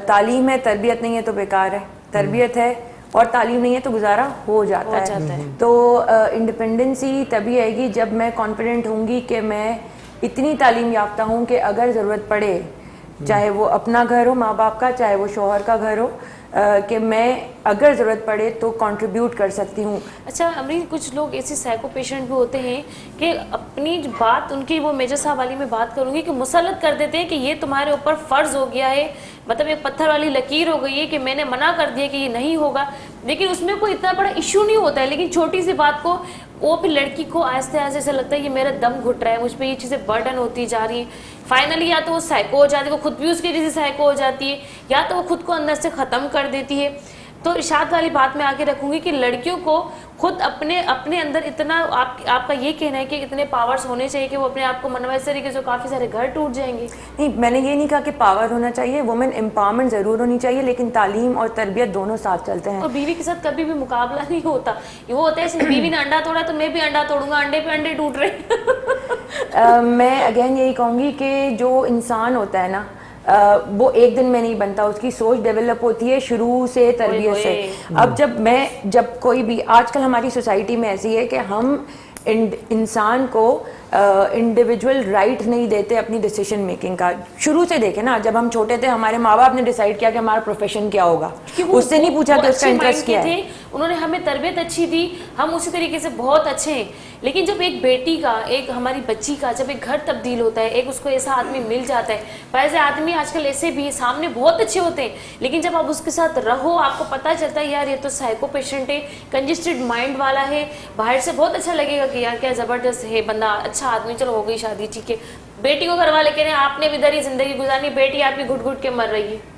Speaker 3: तालीम है, तरबियत नहीं है तो बेकार है, तरबियत है और तालीम नहीं है तो गुजारा हो जाता है। तो इंडिपेंडेंसी तभी आएगी जब मैं कॉन्फिडेंट होंगी कि मैं इतनी तालीम याफ्ता हूँ कि अगर ज़रूरत पड़े, चाहे वो अपना घर हो माँ बाप का, चाहे वो शौहर का घर हो, कि मैं अगर ज़रूरत पड़े तो कंट्रीब्यूट कर सकती हूँ।
Speaker 1: अच्छा अमरीन, कुछ लोग ऐसे साइको पेशेंट भी होते हैं कि अपनी बात, उनकी वो मेजर साहब वाली में बात करूँगी, कि मुसल्लत कर देते हैं कि ये तुम्हारे ऊपर फ़र्ज़ हो गया है, मतलब एक पत्थर वाली लकीर हो गई है कि मैंने मना कर दिया कि ये नहीं होगा, लेकिन उसमें कोई इतना बड़ा इशू नहीं होता है, लेकिन छोटी सी बात को वो फिर लड़की को आहिस्ते आहिस्ते ऐसा लगता है कि मेरा दम घुट रहा है, मुझ पर ये चीज़ें बर्डन होती जा रही हैं। फाइनली या तो वो साइको हो जाती है, वो खुद भी उसकी वजह से साइको हो जाती है, या तो वो खुद को अंदर से ख़त्म कर देती है। तो इरशाद वाली बात मैं आगे रखूंगी कि लड़कियों को खुद अपने अंदर इतना आपका ये कहना है कि इतने पावर्स होने चाहिए कि वो अपने आप को मनवा, इस तरीके से काफ़ी सारे घर टूट जाएंगे?
Speaker 3: नहीं, मैंने ये नहीं कहा कि पावर होना चाहिए, वुमेन एम्पावरमेंट ज़रूर होनी चाहिए, लेकिन तालीम और तरबियत दोनों साथ चलते हैं।
Speaker 1: और बीवी के साथ कभी भी मुकाबला नहीं होता, वो होता है सिर्फ बीवी ने अंडा तोड़ा तो मैं भी अंडा तोड़ूंगा, अंडे पे अंडे टूट रहे
Speaker 3: मैं अगेन यही कहूँगी कि जो इंसान होता है ना, वो एक दिन में नहीं बनता, उसकी सोच डेवलप होती है शुरू से, तरबियत से। अब जब कोई भी, आजकल हमारी सोसाइटी में ऐसी है कि हम इंसान को इंडिविजुअल राइट नहीं देते अपनी डिसीजन मेकिंग का। शुरू से देखें ना, जब हम छोटे थे हमारे माँ बाप ने डिसाइड किया कि हमारा प्रोफेशन क्या होगा, उससे नहीं पूछा कि उसका इंटरेस्ट क्या है।
Speaker 1: उन्होंने हमें तरबियत अच्छी दी, हम उसी तरीके से बहुत अच्छे हैं। लेकिन जब एक बेटी का, एक हमारी बच्ची का जब एक घर तब्दील होता है, एक उसको ऐसा आदमी मिल जाता है, वैसे आदमी आजकल ऐसे भी सामने बहुत अच्छे होते हैं, लेकिन जब आप उसके साथ रहो आपको पता चलता है यार ये तो साइको पेशेंट है, कंजेस्टेड माइंड वाला है। बाहर से बहुत अच्छा लगेगा कि यार क्या ज़बरदस्त है बंदा, अच्छा आदमी, चलो हो गई शादी, ठीक है। बेटी को घर वाले कह रहे हैं आपने भी इधर ही जिंदगी गुजारनी, बेटी आपकी घुट घुट के मर रही है।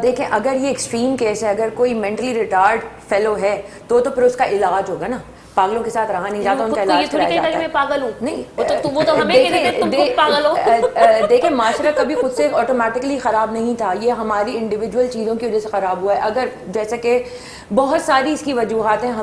Speaker 3: देखें, अगर ये एक्सट्रीम केस है, अगर कोई मेंटली रिटार्ड फेलो है तो फिर उसका इलाज होगा ना, पागलों के साथ रहा नहीं जाता, उनका इलाज कराया जाता है।
Speaker 1: मैं पागल हूँ
Speaker 3: नहीं,
Speaker 1: वो तो हमें कह देते तुम खुद पागल हो।
Speaker 3: देखिए, माशरा कभी खुद से ऑटोमेटिकली ख़राब नहीं था, ये हमारी इंडिविजुअल चीज़ों की वजह से ख़राब हुआ है। अगर जैसे कि बहुत सारी इसकी वजूहात हैं,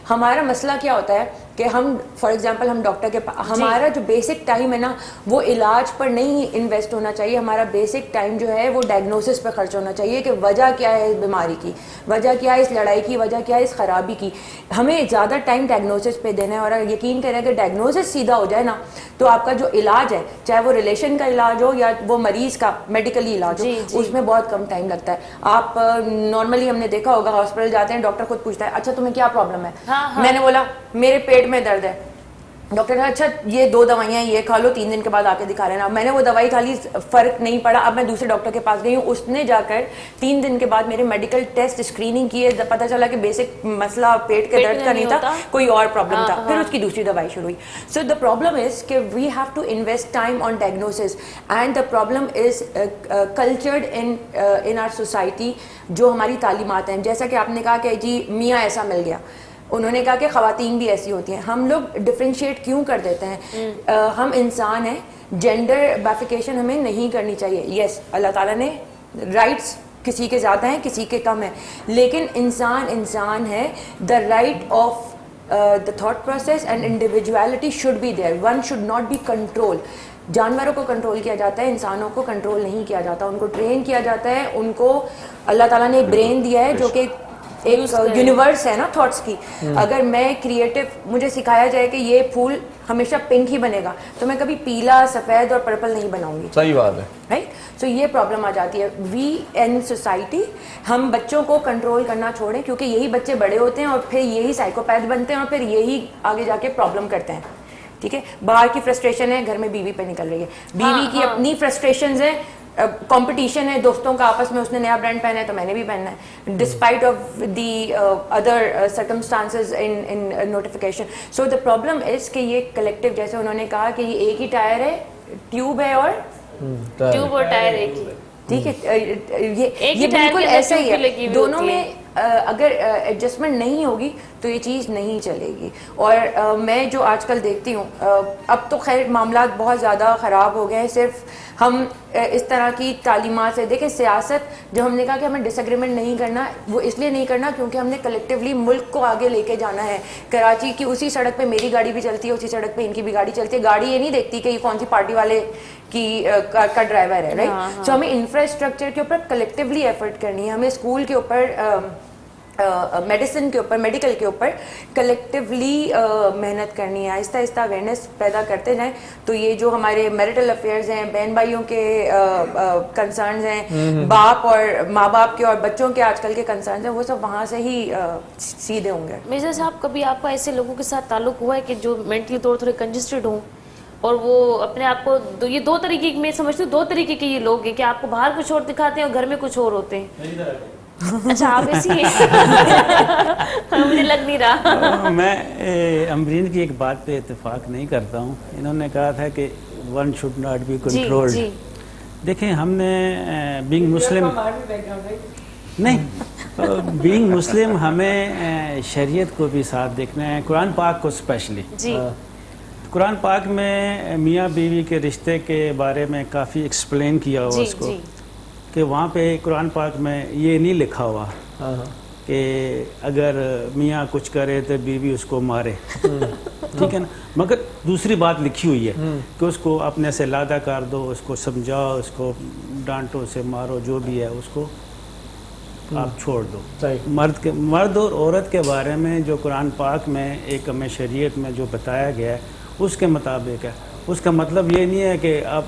Speaker 3: हमारा मसला क्या होता है कि हम फॉर एग्जांपल हम डॉक्टर के पास, हमारा जो बेसिक टाइम है ना वो इलाज पर नहीं इन्वेस्ट होना चाहिए, हमारा बेसिक टाइम जो है वो डायग्नोसिस पर खर्च होना चाहिए कि वजह क्या है इस बीमारी की, वजह क्या है इस लड़ाई की, वजह क्या है इस खराबी की। हमें ज़्यादा टाइम डायग्नोसिस पे देना है, और यकीन करें अगर डायग्नोसिस सीधा हो जाए ना तो आपका जो इलाज है, चाहे वो रिलेशन का इलाज हो या वो मरीज़ का मेडिकली इलाज हो, उसमें बहुत कम टाइम लगता है। आप नॉर्मली हमने देखा होगा हॉस्पिटल जाते हैं, डॉक्टर खुद पूछता है अच्छा तुम्हें क्या प्रॉब्लम है। मैंने बोला मेरे पेट में दर्द है, डॉक्टर ने अच्छा ये 2 दवाइयाँ ये खा लो, 3 दिन के बाद आके दिखा लेना। मैंने वो दवाई खा ली, फर्क नहीं पड़ा, अब मैं दूसरे डॉक्टर के पास गई हूँ, उसने जाकर 3 दिन के बाद मेरे मेडिकल टेस्ट स्क्रीनिंग किए, पता चला कि बेसिक मसला पेट के दर्द का नहीं था, कोई और प्रॉब्लम था, फिर उसकी दूसरी दवाई शुरू हुई। सो द प्रॉब्लम इज कि we have to invest time on diagnosis, and the problem is cultured in our society. जो हमारी तालीमात हैं, जैसा कि आपने कहा कि जी मियाँ ऐसा मिल गया, उन्होंने कहा कि ख़वातीन भी ऐसी होती हैं। हम लोग डिफ्रेंशिएट क्यों कर देते हैं? हम इंसान हैं, जेंडर बाइफिकेशन हमें नहीं करनी चाहिए। यस, अल्लाह ताला ने राइट्स किसी के ज़्यादा हैं किसी के कम हैं, लेकिन इंसान है। The right of the thought process and individuality should be there, one should not be control. जानवरों को कंट्रोल किया जाता है, इंसानों को कंट्रोल नहीं किया जाता, उनको ट्रेन किया जाता है। उनको अल्लाह ताला ने ब्रेन दिया है जो कि एक यूनिवर्स है ना थॉट्स की। अगर मैं क्रिएटिव, मुझे सिखाया जाए कि ये फूल हमेशा पिंक ही बनेगा, तो मैं कभी पीला, सफ़ेद और पर्पल नहीं बनाऊंगी।
Speaker 2: सही बात है,
Speaker 3: राइट। सो ये प्रॉब्लम आ जाती है। वी एन सोसाइटी, हम बच्चों को कंट्रोल करना छोड़ें, क्योंकि यही बच्चे बड़े होते हैं और फिर यही साइकोपैथ बनते हैं और फिर यही आगे जाके प्रॉब्लम करते हैं। ठीक है, बाहर की फ्रस्ट्रेशन है, घर में बीवी पे निकल रही है, बीवी की अपनी फ्रस्ट्रेशंस है, कंपटीशन है दोस्तों का आपस में, उसने नया ब्रांड पहना है तो मैंने भी पहनना है, despite of the other circumstances in notification. So the problem is कि ये कलेक्टिव, जैसे उन्होंने कहा कि ये एक ही टायर है, ट्यूब है और
Speaker 1: ट्यूब और टायर एक ही,
Speaker 3: ठीक है, ये बिल्कुल ऐसा ही है। दोनों में अगर एडजस्टमेंट नहीं होगी तो ये चीज़ नहीं चलेगी। और मैं जो आजकल देखती हूँ, अब तो खैर मामला बहुत ज़्यादा ख़राब हो गए हैं, सिर्फ हम इस तरह की तालीमात से देखें। सियासत, जब हमने कहा कि हमें डिसएग्रीमेंट नहीं करना, वो इसलिए नहीं करना क्योंकि हमने कलेक्टिवली मुल्क को आगे लेके जाना है। कराची की उसी सड़क पे मेरी गाड़ी भी चलती है, उसी सड़क पे इनकी भी गाड़ी चलती है। गाड़ी ये नहीं देखती कि ये कौन सी पार्टी वाले की का ड्राइवर है, राइट। सो हमें इंफ्रास्ट्रक्चर के ऊपर कलेक्टिवली एफर्ट करनी है, हमें स्कूल के ऊपर, मेडिसिन के ऊपर, मेडिकल के ऊपर कलेक्टिवली मेहनत करनी है। आहिस्ता आहिस्ता अवेयरनेस पैदा करते जाएं तो ये जो हमारे मैरिटल अफेयर्स हैं, बहन भाइयों के कंसर्न्स हैं, बाप और माँ बाप के और बच्चों के आजकल के कंसर्न्स हैं, वो सब वहाँ से ही सीधे होंगे।
Speaker 1: मिर्जा साहब, कभी आपका ऐसे लोगों के साथ ताल्लुक हुआ है कि जो मेंटली तौर थोड़े कंजेस्टेड हों और वो अपने आप को, ये 2 तरीके, मैं समझती हूँ 2 तरीके के ये लोग हैं कि आपको बाहर कुछ और दिखाते हैं और घर में कुछ और होते हैं। अच्छा, आप ऐसी मुझे लग नहीं रहा।
Speaker 5: मैं अमरीन की एक बात पे इत्तेफाक नहीं करता हूँ। इन्होंने कहा था कि one should not be controlled. देखें, हमने बीइंग मुस्लिम नहीं बीइंग मुस्लिम हमें शरीयत को भी साथ देखना है, कुरान पाक को स्पेशली।
Speaker 1: जी
Speaker 5: कुरान पाक में मियाँ बीवी के रिश्ते के बारे में काफ़ी एक्सप्लेन किया हुआ
Speaker 1: जी
Speaker 5: उसको,
Speaker 1: जी
Speaker 5: कि वहाँ पे कुरान पाक में ये नहीं लिखा हुआ कि अगर मियाँ कुछ करे तो बीवी उसको मारे, ठीक है ना, मगर दूसरी बात लिखी हुई है कि उसको अपने से लादा कर दो, उसको समझाओ, उसको डांटो से मारो, जो भी है उसको आप छोड़ दो।
Speaker 2: सही।
Speaker 5: मर्द और औरत के बारे में जो कुरान पाक में एक हमें शरीयत में जो बताया गया है उसके मुताबिक है। उसका मतलब ये नहीं है कि आप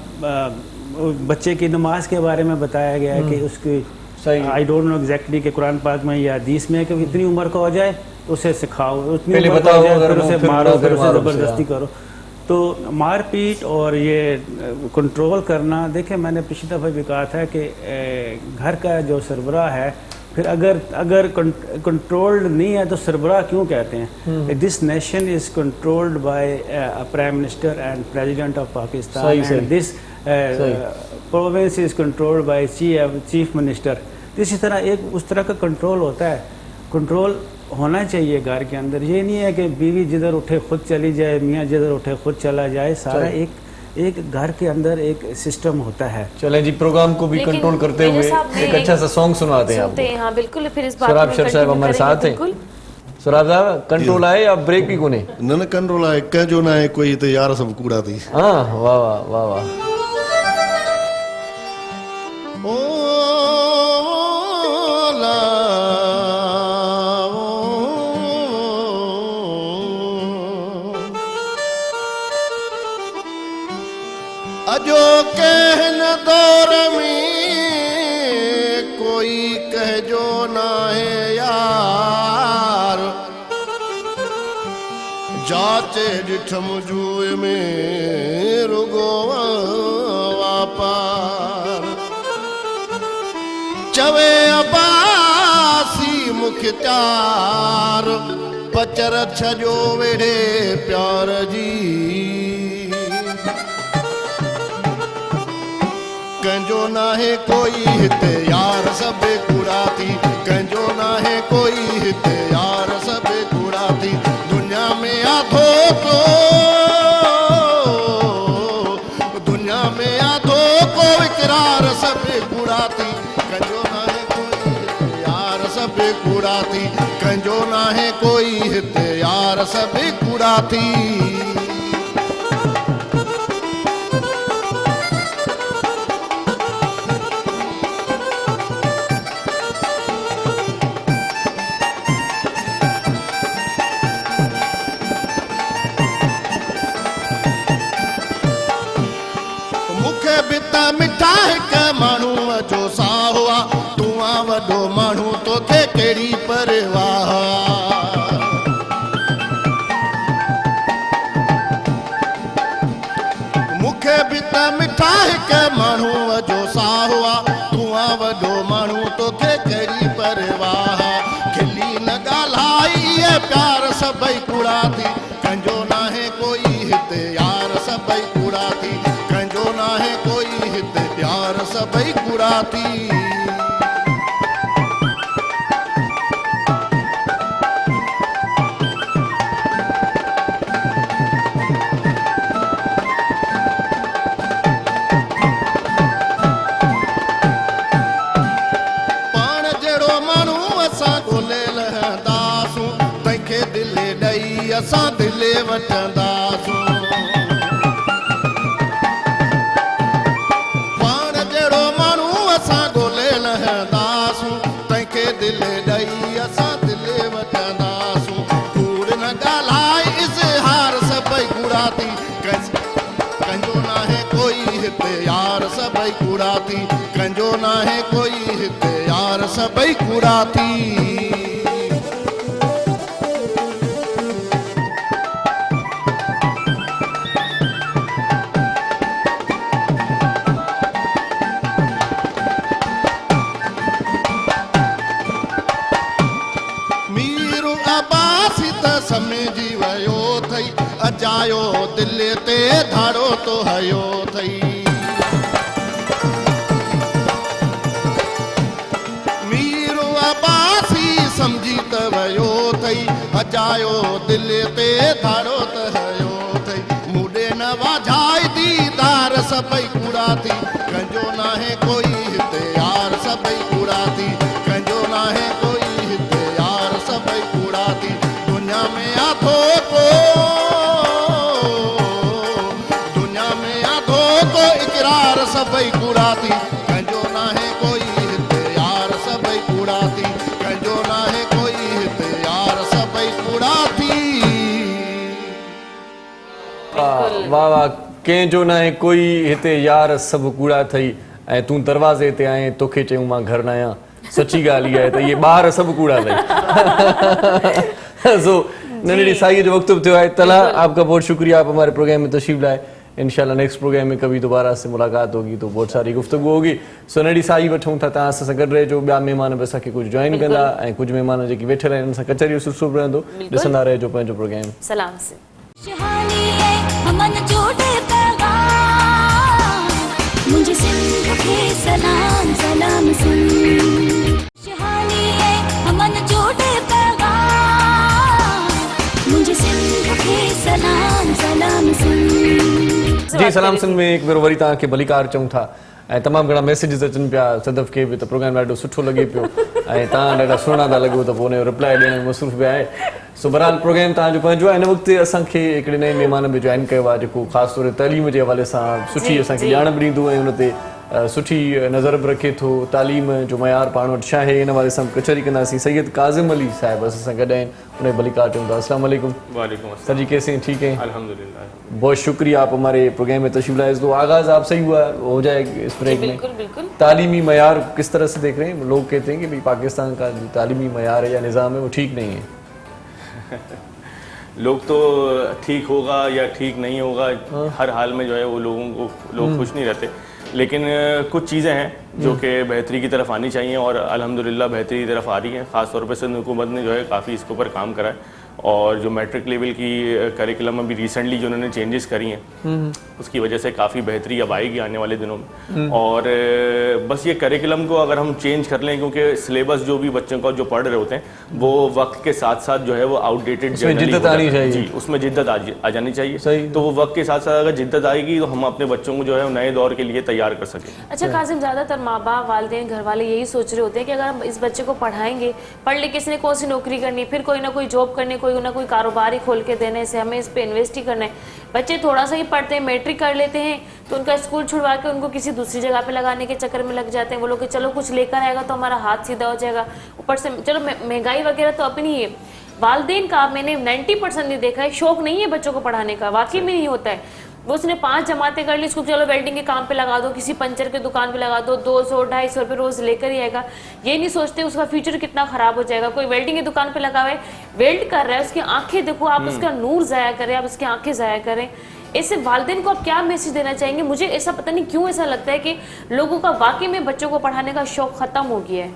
Speaker 5: बच्चे की नमाज के बारे में बताया गया है कि उसकी आई डोंट नो एग्जैक्टली कि कुरान पाक में या हदीस में है कि इतनी उम्र का हो जाए तो उसे सिखाओ, उतनी
Speaker 2: पहले
Speaker 5: उम्र का हो
Speaker 2: बताओ,
Speaker 5: जाए
Speaker 2: अगर
Speaker 5: फिर उसे
Speaker 2: फिर
Speaker 5: मारो, फिर उसे
Speaker 2: मारो,
Speaker 5: ज़बरदस्ती करो। तो मारपीट और ये कंट्रोल करना, देखें मैंने पिछली दफ़ा भी कहा था कि घर का जो सरबराह है, फिर अगर कंट्रोल्ड नहीं है तो सरबराह क्यों कहते हैं? This nation is controlled by prime minister and president of Pakistan, and this province is controlled by chief minister. इसी तरह एक उस तरह का कंट्रोल होता है, कंट्रोल होना चाहिए घर के अंदर। ये नहीं है कि बीवी जिधर उठे खुद चली जाए, मियाँ जिधर उठे खुद चला जाए, सारा एक घर के अंदर एक सिस्टम होता है।
Speaker 2: चलें जी, प्रोग्राम को भी
Speaker 1: लेकिन
Speaker 2: कंट्रोल करते
Speaker 1: मेजर
Speaker 2: हुए
Speaker 1: साहब ने
Speaker 2: एक अच्छा सा सॉन्ग सुनाते हैं आपको।
Speaker 1: सुनते हैं, हाँ बिल्कुल, फिर इस बात
Speaker 2: सराब
Speaker 1: में
Speaker 2: शर साहब
Speaker 1: continue
Speaker 2: हमारे
Speaker 1: करेंगे,
Speaker 2: साथ हैं।
Speaker 1: बिल्कुल।
Speaker 2: सराब साहब कंट्रोल आहे या ब्रेक भी कोने?
Speaker 6: न कंट्रोल आहे, कंहिंजो न आहे कोई त यार सभु कूड़ा थी।
Speaker 2: हाँ, वाह वाह वाह वाह।
Speaker 6: ओ ला अजो कहन दौर में कोई कहजो ना है यार, जाचे ॾिठम जूए में रुगो वापार, चवे अबासी मुख्तार पचर छजो वेड़े प्यार जी, कंजो ना है कोई हिते यार सबे कूड़ा थी, कंजो ना है कोई हिते यार सबे कूड़ा थी, दुनिया में आधो को, दुनिया में आधो को इकरार सबे कूड़ा थी, कंजो ना है कोई हिते यार सबे कूड़ा थी, कंजो ना है कोई हिते यार सबे कूड़ा थी। मुखे बिता मिठा हिक माण्हू जो साह हुआ, तूं आ वॾो माण्हू तोखे कहिड़ी परवाह, मुखे बिता मिठा हिक माण्हू जो साह हुआ, तूं आ वॾो माण्हू तोखे कहिड़ी परवाह, खिली न ॻाल्हाई इहे प्यार सभई कूड़ा थी, कंहिंजो नाहे कोई हिते यार सभई कूड़ा थी, कंहिंजो नाहे कोई हिते प्यार सभई कूड़ा थी। पाण जहिड़ो माण्हू असां ॻोल्हे लहंदासूं, तंहिंखे दिलि ॾेई असां दिलि वठंदासूं, पाण जहिड़ो माण्हू असां ॻोल्हे लहंदासूं, तंहिंखे दिलि ॾेई असां दिलि वठंदासूं, कूड़ न ॻाल्हाए इज़हार सभई कूड़ा थी, कंहिंजो नाहे कोई हिते यार सभई कूड़ा थी, कंहिंजो नाहे कोई हिते यार सभई कूड़ा थी। मीर अब्बासी त सम्झी वियो अथई, अजायो दिलि ते धाड़ो तो हयो अथई, मीर अब्बास समझी त वयो थई अजायो दिल ते धाड़ो त हयो थई मुडे न वाझाई दीदार सबई कूड़ा थी कंजो नाहे कोई हिते यार सबई कूड़ा थी कंजो नाहे कोई हिते यार सबई कूड़ा थी दुनिया में आधो को दुनिया में आधो को इकरार सबई कूड़ा थी कंजो नाहे कोई हिते यार सबई कूड़ा थी कंजो नाहे कोई हिते यार सबई कूड़ा थी
Speaker 2: वाह वाह कंहिंजो न आहे कोई हिते यार सभु कूड़ा अथई ऐं तूं दरवाज़े ते आहीं तोखे चयूं मां घर न आहियां सची ॻाल्हि इहा आहे त इहे ॿार सभु कूड़ा अथई सो नंढड़ी साईअ जो वक़्तु बि थियो आहे तला आपका बहुत शुक्रिया आप हमारे प्रोग्राम में तशरीफ लाए इंशाल्लाह नेक्स्ट प्रोग्राम में कभी दोबारा से मुलाकात होगी तो बहुत सारी गुफ्तगू होगी सो नंढड़ी साई वठूं था तव्हां असां सां गॾु रहिजो ॿिया महिमान बि असांखे कुझु जॉइन कंदा ऐं कुझु महिमान जेकी वेठल आहिनि उन्हनि सां कचहरी जो सिलसिलो रहंदो ॾिसंदा रहिजो पंहिंजो प्रोग्राम
Speaker 1: सलाम से
Speaker 4: खुशहाली है अमन झूठे पैगाम मुझे सिंध के सलाम सलाम सुन खुशहाली है अमन झूठे पैगाम मुझे सिंध के सलाम सलाम सुन
Speaker 2: जी सलाम सिंध में एक भेरो वरी तव्हांखे भलीकार चऊं था ऐं तमामु घणा मैसेजिस अचनि पिया सदफ़ खे बि त प्रोग्राम ॾाढो सुठो लॻे पियो ऐं तव्हां ॾाढा सुहिणा था लॻो त पोइ हुनजो रिप्लाई ॾियण में मसरूफ़ बि आहे सो बहरहाल प्रोग्राम तव्हांजो पंहिंजो आहे हिन वक़्तु असांखे हिकिड़े नए महिमान बि जॉइन कयो आहे जेको ख़ासि तौर ते तइलीम जे हवाले सां सुठी असांखे ॼाण बि ॾींदो ऐं हुन ते सुठी नज़र बि रखे थो तालीम जो मयार पाण वटि छा आहे हिन हवाले सां कचहरी कंदासीं सैयद काज़िम अली साहिब असां सां गॾु आहिनि उन भलीकार चऊं था अस्सलाम वालेकुम
Speaker 9: वालेकुम अस्सलाम
Speaker 2: सर जी कैसे हैं ठीक हैं
Speaker 9: अल्हम्दुलिल्लाह
Speaker 2: बहुत शुक्रिया आप हमारे प्रोग्राम में तशरीफ लाए तो आगाज़ आपसे ही हुआ हो जाए इस ब्रेक में
Speaker 1: बिल्कुल बिल्कुल
Speaker 2: तालीमी मयार किस तरह से देख रहे हैं लोग कहते हैं कि भाई पाकिस्तान का जो तालीमी मयार है या निज़ाम है वो ठीक नहीं है
Speaker 9: लोग तो ठीक होगा या ठीक नहीं होगा हर हाल में जो है वो लोग खुश नहीं रहते लेकिन कुछ चीज़ें हैं जो कि बेहतरी की तरफ आनी चाहिए और अल्हम्दुलिल्लाह बेहतरी की तरफ आ रही हैं ख़ास तौर पे सिंध हुकूमत ने जो है काफ़ी इसके ऊपर काम करा है और जो मैट्रिक लेवल की करिकुलम में भी रिसेंटली जो उन्होंने चेंजेस करी हैं उसकी वजह से काफ़ी बेहतरी अब आएगी आने वाले दिनों में और बस ये करिकुलम को अगर हम चेंज कर लें क्योंकि सिलेबस जो भी बच्चों का जो पढ़ रहे होते हैं वो वक्त के साथ साथ जो है वो आउटडेटेड
Speaker 2: जिद्दत आनी चाहिए
Speaker 9: जी उसमें जिद्दत आ जानी चाहिए
Speaker 2: सही।
Speaker 9: तो वो वक्त के साथ साथ अगर जिद्दत आएगी तो हम अपने बच्चों को जो है नए दौर के लिए तैयार कर सकें
Speaker 1: अच्छा काजिम ज़्यादातर माँ बाप वालिदैन घर वाले यही सोच रहे होते हैं कि अगर हम इस बच्चे को पढ़ाएंगे पढ़ लिख के इसने कौन सी नौकरी करनी फिर कोई ना कोई जॉब करनी कोई ना कोई कारोबार ही खोल के देने से हमें इस पे इन्वेस्ट ही करना है बच्चे थोड़ा सा ही पढ़ते हैं मैट्रिक कर लेते हैं तो उनका स्कूल छुड़वा के उनको किसी दूसरी जगह पे लगाने के चक्कर में लग जाते हैं वो लोग कि चलो कुछ लेकर आएगा तो हमारा हाथ सीधा हो जाएगा ऊपर से चलो महंगाई वगैरह तो अपनी है वालिदैन का मैंने 90% नहीं देखा है शौक नहीं है बच्चों को पढ़ाने का वाकई में नहीं होता है वो उसने 5 जमातें कर ली इसको चलो वेल्डिंग के काम पे लगा दो किसी पंचर के दुकान पे लगा दो 200-250 रुपये रोज लेकर ही आएगा ये नहीं सोचते उसका फ्यूचर कितना खराब हो जाएगा कोई वेल्डिंग की दुकान पे लगा हुआ है वेल्ड कर रहा है उसकी आंखें देखो आप उसका नूर ज़ाया करें आप उसकी आंखें ज़ाया करें ऐसे वालिदैन को आप क्या मैसेज देना चाहेंगे मुझे ऐसा पता नहीं क्यों ऐसा लगता है कि लोगों का वाकई में बच्चों को पढ़ाने का शौक ख़त्म हो गया है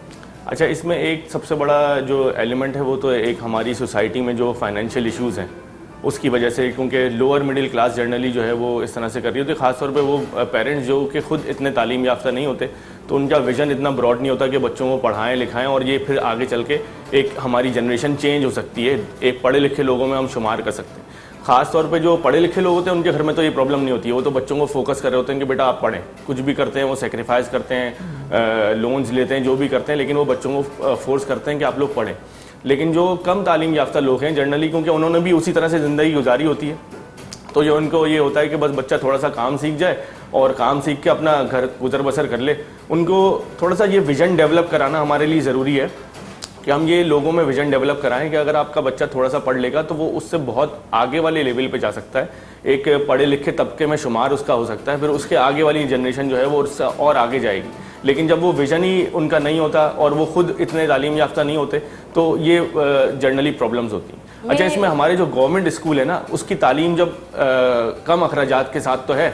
Speaker 9: अच्छा इसमें एक सबसे बड़ा जो एलिमेंट है वो तो एक हमारी सोसाइटी में जो फाइनेंशियल इश्यूज़ हैं उसकी वजह से क्योंकि लोअर मिडिल क्लास जनरली जो है वो इस तरह से कर रही होती है ख़ासतौर पे वो पेरेंट्स जो कि खुद इतने तालीम याफ्ता नहीं होते तो उनका विजन इतना ब्रॉड नहीं होता कि बच्चों को पढ़ाएं लिखाएं और ये फिर आगे चल के एक हमारी जनरेशन चेंज हो सकती है एक पढ़े लिखे लोगों में हम शुमार कर सकते हैं ख़ास तौर पे जो पढ़े लिखे लोग होते हैं उनके घर में तो ये प्रॉब्लम नहीं होती है वो तो बच्चों को फोकस कर रहे होते हैं कि बेटा आप पढ़ें कुछ भी करते हैं वो सेक्रीफाइस करते हैं लोन्स लेते हैं जो भी करते हैं लेकिन वो बच्चों को फोर्स करते हैं कि आप लोग पढ़ें लेकिन जो कम तालीम याफ्ता लोग हैं जनरली क्योंकि उन्होंने भी उसी तरह से ज़िंदगी गुजारी होती है तो जो उनको ये होता है कि बस बच्चा थोड़ा सा काम सीख जाए और काम सीख के अपना घर गुजर बसर कर ले उनको थोड़ा सा ये विज़न डेवलप कराना हमारे लिए ज़रूरी है कि हम ये लोगों में विजन डेवलप कराएं कि अगर आपका बच्चा थोड़ा सा पढ़ लेगा तो वो उससे बहुत आगे वाले लेवल पे जा सकता है एक पढ़े लिखे तबके में शुमार उसका हो सकता है फिर उसके आगे वाली जनरेशन जो है वो उससे और आगे जाएगी लेकिन जब वो विजन ही उनका नहीं होता और वो खुद इतने तालीम याफ्ता नहीं होते तो ये जनरली प्रॉब्लम्स होती हैं अच्छा इसमें हमारे जो गवर्नमेंट स्कूल है ना उसकी तालीम जब कम अखराजात के साथ तो है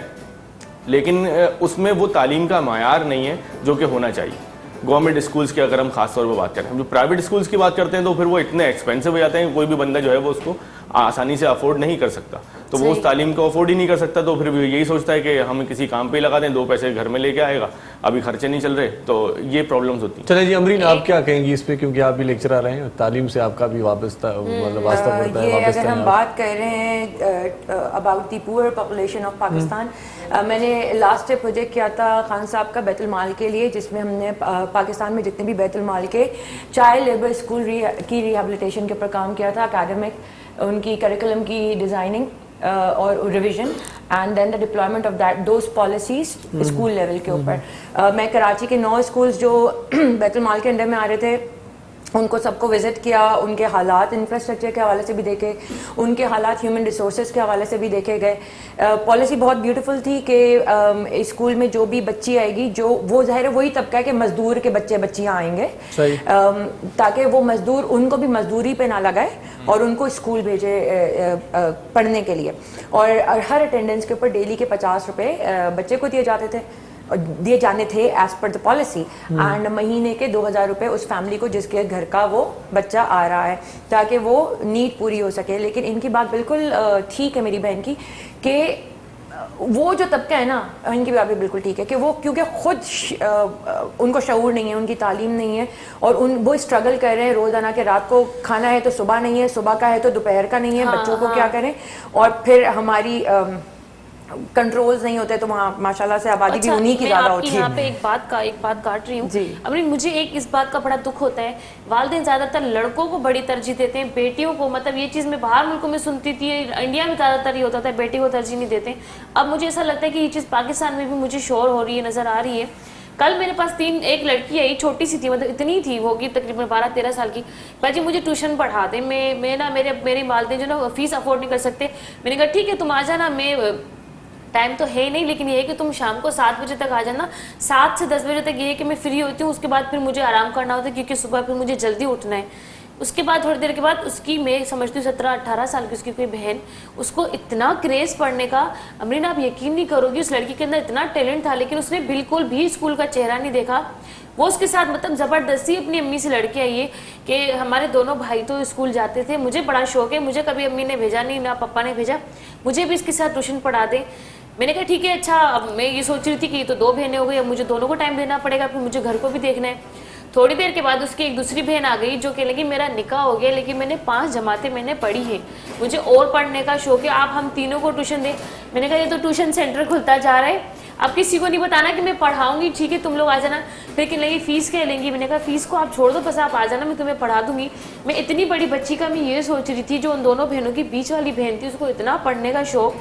Speaker 9: लेकिन उसमें वो तालीम का मायार नहीं है जो कि होना चाहिए गवर्नमेंट स्कूल्स की अगर हम खास तौर पर बात करें हम जो प्राइवेट स्कूल्स की बात करते हैं तो फिर वो इतने एक्सपेंसिव हो जाते हैं कि कोई भी बंदा जो है वो उसको आसानी से अफोर्ड नहीं कर सकता तो वो उस तालीम को अफोर्ड ही नहीं कर सकता, तो फिर भी यही सोचता है कि हम किसी काम पे लगा दें, 2 पैसे घर में लेके आएगा, अभी खर्चे नहीं चल रहे, तो ये प्रॉब्लम्स होती हैं।
Speaker 2: चले जी अमरीन, आप क्या कहेंगी इस पे, क्योंकि आप भी लेक्चरर रहे हैं, तालीम से आपका भी वाबस्ता मतलब वास्ता पड़ता है,
Speaker 3: ये
Speaker 2: वाबस्ता
Speaker 3: अगर हम
Speaker 2: है।
Speaker 3: बात कर रहे हैं about the poor population of Pakistan, मैंने लास्ट ईयर प्रोजेक्ट किया था खान साहब का बैतुल माल के लिए, जिसमें हमने पाकिस्तान में जितने भी बैतुल माल के चाइल्ड लेबर स्कूल की रिहेबिलिटेशन के ऊपर काम किया था, एकेडमिक उनकी करिकुलम की डिज़ाइनिंग और revision and then the deployment of that those policies school level के ऊपर। मैं कराची के 9 स्कूल्स जो बैतुल माल के अंडर में आ रहे थे उनको सबको विजिट किया, उनके हालात इंफ्रास्ट्रक्चर के हवाले से भी देखे, उनके हालात ह्यूमन रिसोर्सेज के हवाले से भी देखे गए। पॉलिसी बहुत ब्यूटीफुल थी कि स्कूल में जो भी बच्ची आएगी, जो वो ज़ाहिर है वही तबका है कि मजदूर के बच्चियाँ आएंगे, ताकि वो मजदूर उनको भी मजदूरी पे ना लगाए और उनको स्कूल भेजे पढ़ने के लिए। और हर अटेंडेंस के ऊपर डेली के 50 रुपये बच्चे को दिए जाने थे as per the policy, and महीने के 2000 रुपये उस फैमिली को जिसके घर का वो बच्चा आ रहा है, ताकि वो नीड पूरी हो सके। लेकिन इनकी बात बिल्कुल ठीक है मेरी बहन की, कि वो जो तबका है ना, इनकी बात भी बिल्कुल ठीक है कि वो क्योंकि खुद उनको शऊर नहीं है, उनकी तालीम नहीं है, और वो स्ट्रगल कर रहे हैं रोज़ाना के रात को खाना है तो सुबह नहीं है, सुबह का है तो दोपहर का नहीं है, बच्चों को क्या करें, और फिर हमारी कंट्रोल्स नहीं होते, तो वहाँ माशाल्लाह से आबादी भी उन्हीं की ज़्यादा होती है।
Speaker 1: यहाँ पे एक बात काट रही हूँ अमरीन, मुझे एक इस बात का बड़ा दुख होता है, वालिदैन ज़्यादातर लड़कों को बड़ी तरजीह देते हैं, बेटियों को, मतलब ये चीज़ मैं बाहर मुल्कों में सुनती थी, इंडिया में ज़्यादातर ये होता था बेटी को तरजीह नहीं देते। अब मुझे ऐसा लगता है कि ये चीज़ पाकिस्तान में भी मुझे शोर हो रही है, नज़र आ रही है। कल मेरे पास एक लड़की आई, छोटी सी थी, मतलब इतनी थी, होगी तकरीबन 12-13 साल की, भाई जी मुझे ट्यूशन पढ़ा दे, मैं ना मेरे वालिदैन जो ना फीस अफोर्ड नहीं कर सकते। मैंने कहा ठीक है तुम आ जाना, मैं टाइम तो है नहीं, लेकिन ये है कि तुम शाम को 7 बजे तक आ जाना, 7 से 10 बजे तक ये है कि मैं फ्री होती हूँ, उसके बाद फिर मुझे आराम करना होता है क्योंकि सुबह फिर मुझे जल्दी उठना है। उसके बाद थोड़ी देर के बाद उसकी, मैं समझती हूँ 17-18 साल की उसकी कोई बहन, उसको इतना क्रेज़ पढ़ने का, अमरीन आप यकीन नहीं करोगी उस लड़की के अंदर इतना टैलेंट था, लेकिन उसने बिल्कुल भी स्कूल का चेहरा नहीं देखा। वो उसके साथ मतलब ज़बरदस्ती अपनी अम्मी से लड़के आई है कि हमारे दोनों भाई तो स्कूल जाते थे, मुझे बड़ा शौक है, मुझे कभी अम्मी ने भेजा नहीं, ना पापा ने भेजा, मुझे भी इसके साथ ट्यूशन पढ़ा दे। मैंने कहा ठीक है। अच्छा, अब मैं ये सोच रही थी कि ये तो 2 बहनें हो गई, अब मुझे दोनों को टाइम देना पड़ेगा, फिर मुझे घर को भी देखना है। थोड़ी देर के बाद उसकी एक दूसरी बहन आ गई जो कहने लगी मेरा निकाह हो गया, लेकिन मैंने 5 जमातें मैंने पढ़ी है, मुझे और पढ़ने का शौक है, आप हम तीनों को ट्यूशन दें। मैंने कहा ये तो ट्यूशन सेंटर खुलता जा रहा है, अब किसी को नहीं बताना कि मैं पढ़ाऊंगी, ठीक है तुम लोग आ जाना। फिर कहने लगी फीस क्या लेंगी? मैंने कहा फीस को आप छोड़ दो, बस आप आ जाना, मैं तुम्हें पढ़ा दूंगी। मैं इतनी बड़ी बच्ची का मैं ये सोच रही थी, जो उन दोनों बहनों की बीच वाली बहन थी उसको इतना पढ़ने का शौक,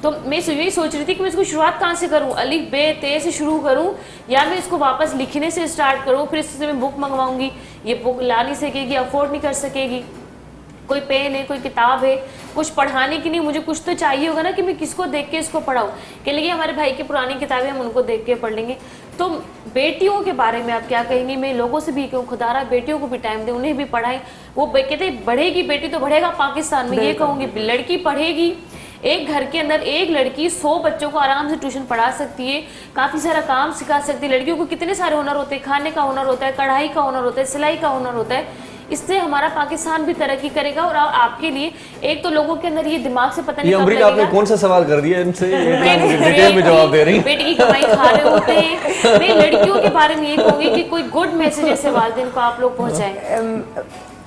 Speaker 1: तो मैं यही सोच रही थी कि मैं इसको शुरुआत कहाँ से करूँ, अलिफ बे ते से शुरू करूँ या मैं इसको वापस लिखने से स्टार्ट करूँ, फिर इससे मैं बुक मंगवाऊंगी, ये बुक ला नहीं सकेगी, अफोर्ड नहीं कर सकेगी, कोई पेन है, कोई किताब है, कुछ पढ़ाने की नहीं, मुझे कुछ तो चाहिए होगा ना कि मैं किसको देख के इसको पढ़ाऊँ। कह लेंगे हमारे भाई की पुरानी किताबें हम उनको देख के पढ़ लेंगे। तो बेटियों के बारे में आप क्या कहेंगे? मैं लोगों से भी कहूँ खुदारा बेटियों को भी टाइम दें, उन्हें भी पढ़ाएं। वो कहते बढ़ेगी बेटी तो बढ़ेगा पाकिस्तान में, ये कहूँगी लड़की पढ़ेगी, एक घर के अंदर एक लड़की 100 बच्चों को आराम से ट्यूशन पढ़ा सकती है, काफ़ी सारा काम सिखा सकती है। लड़कियों को कितने सारे हुनर होते हैं, खाने का हुनर होता है, कढ़ाई का हुनर होता है, सिलाई का हुनर होता है। इससे हमारा पाकिस्तान भी तरक्की करेगा। और आपके लिए एक तो लोगों के अंदर ये दिमाग से पता नहीं कब लगेगा।
Speaker 2: आपने कौन सा सवाल कर दिया इनसे, डिटेल में जवाब दे रही,
Speaker 1: बेटी की कमाई खा रहे होते हैं। मैं लड़कियों के बारे में ये कहूँगी कि कोई गुड मैसेज ऐसे वालिदैन को आप लोग पहुँचाएं।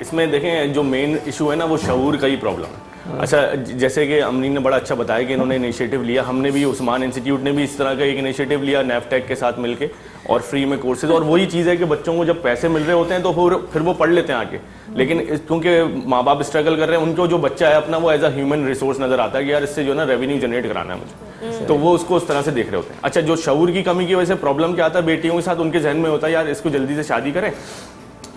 Speaker 9: इसमें देखें जो मेन इशू है ना वो शऊर का ही प्रॉब्लम है। अच्छा, जैसे कि अमरीन ने बड़ा अच्छा बताया कि इन्होंने इनिशिएटिव लिया, हमने भी उस्मान इंस्टीट्यूट ने भी इस तरह का एक इनिशिएटिव लिया नेफटेक के साथ मिलके, और फ्री में कोर्सेज। और वही चीज़ है कि बच्चों को जब पैसे मिल रहे होते हैं तो फिर वो पढ़ लेते हैं आके, लेकिन क्योंकि माँ बाप स्ट्रगल कर रहे हैं, उनको जो बच्चा है अपना वो एज अ ह्यूमन रिसोर्स नजर आता है कि यार इससे जो है ना रेवेन्यू जनरेट कराना है मुझे, तो वो उसको उस तरह से देख रहे होते हैं। अच्छा, जो शऊर की कमी की वजह से प्रॉब्लम क्या आता है बेटियों के साथ, उनके जहन में होता है यार इसको जल्दी से शादी करें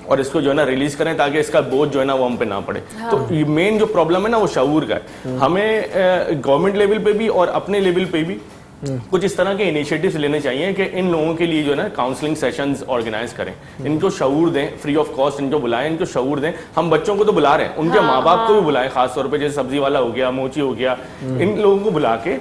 Speaker 9: और इसको जो है ना रिलीज करें ताकि इसका बोझ जो है ना वो हम पे ना पड़े। हाँ। तो ये मेन जो प्रॉब्लम है ना वो शऊर का है। हमें गवर्नमेंट लेवल पे भी और अपने लेवल पे भी कुछ इस तरह के इनिशिएटिव्स लेने चाहिए कि इन लोगों के लिए जो है ना काउंसलिंग सेशंस ऑर्गेनाइज करें, इनको शऊर दें, फ्री ऑफ कॉस्ट इनको बुलाएं, इनको शऊर दें। हम बच्चों को तो बुला रहे हैं, उनके माँ बाप को भी बुलाएं, खासतौर पर जैसे सब्जी वाला हो गया, मोची हो गया, इन लोगों को बुला के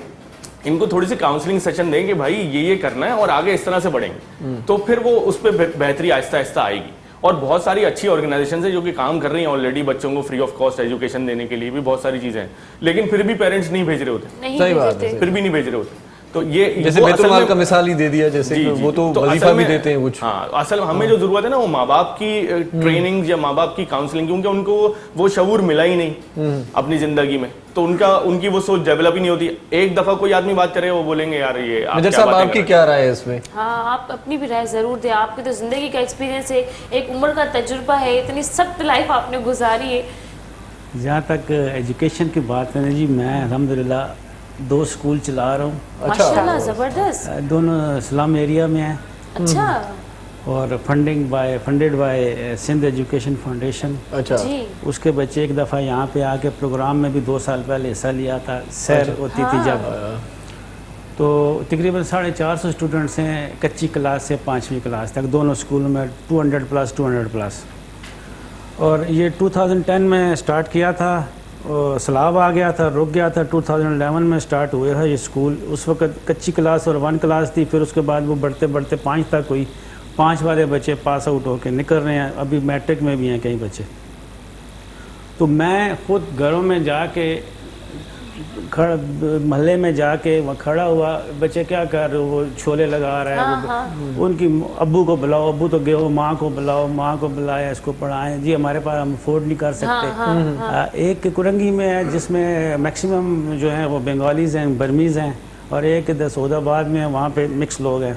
Speaker 9: इनको थोड़ी सी काउंसलिंग सेशन दें कि भाई ये करना है और आगे इस तरह से बढ़ेंगे, तो फिर वो उस पर बेहतरी आहिस्ता आहिस्ता आएगी। اور بہت ساری اچھی آرگنائزیشنز ہیں جو کہ کام کر رہی ہیں آلریڈی بچوں کو فری آف کاسٹ ایجوکیشن دینے کے لیے بھی بہت ساری چیزیں ہیں, لیکن پھر بھی پیرنٹس نہیں بھیج رہے ہوتے,
Speaker 2: صحیح بات ہے,
Speaker 9: پھر بھی نہیں بھیج رہے ہوتے. تو یہ
Speaker 2: جیسے بیت المال کا مثال ہی دے دیا, جیسے وہ تو وظیفہ بھی دیتے ہیں کچھ.
Speaker 9: ہاں, اصل ہمیں جو ضرورت ہے نا وہ ماں باپ کی ٹریننگ یا ماں باپ کی کاؤنسلنگ, کیونکہ ان کو وہ شعور ملا ہی نہیں اپنی زندگی میں, تو ان کی وہ سوچ ڈیولپ ہی نہیں ہوتی. ایک دفعہ کوئی آدمی بات کرے وہ بولیں گے یار یہ
Speaker 2: مجر صاحب آپ کی کیا رائے ہے اس میں؟
Speaker 1: ہاں, آپ اپنی بھی رائے ضرور دیں. آپ کی تو زندگی کا ایکسپیرینس ہے, ایک عمر کا تجربہ ہے, اتنی سخت لائف آپ نے گزاری ہے.
Speaker 5: جہاں تک ایجوکیشن کی بات ہے جی, میں الحمدللہ 2 اسکول چلا رہا ہوں.
Speaker 1: ماشاءاللہ, زبردست.
Speaker 5: دونوں اسلام ایریا میں ہیں.
Speaker 1: اچھا.
Speaker 5: اور funded by Sindh education foundation.
Speaker 2: اچھا.
Speaker 1: جی.
Speaker 5: اس کے بچے ایک دفعہ یہاں پہ آ کے پروگرام میں بھی 2 سال پہلے حصہ لیا تھا, سیر ہوتی تھی جب, تو تقریباً 450 اسٹوڈنٹس ہیں کچی کلاس سے 5ویں کلاس تک, دونوں اسکولوں میں 200+. اور یہ 2010 میں اسٹارٹ کیا تھا, سیلاب آ گیا تھا, رک گیا تھا. 2011 میں اسٹارٹ ہوئے ہے یہ اسکول. اس وقت کچی کلاس اور 1 کلاس تھی, پھر اس کے بعد وہ بڑھتے 5 تک ہوئی. 5 والے بچے پاس آؤٹ ہو کے نکل رہے ہیں, ابھی میٹرک میں بھی ہیں کئی بچے. تو میں خود گھروں میں جا کے محلے میں جا کے وہاں کھڑا ہوا, بچے کیا کر رہے ہو, وہ چھولے لگا رہا ہے, ان کی ابو کو بلاؤ, ابو تو گئے ہو, ماں کو بلاؤ, ماں کو بلایا, اس کو پڑھائیں. جی ہمارے پاس ہم افورڈ نہیں کر سکتے. ایک کرنگی میں ہے جس میں میکسیمم جو ہیں وہ بنگالیز ہیں, برمیز ہیں, اور ایک دسود آباد میں ہے, وہاں پہ مکس لوگ ہیں.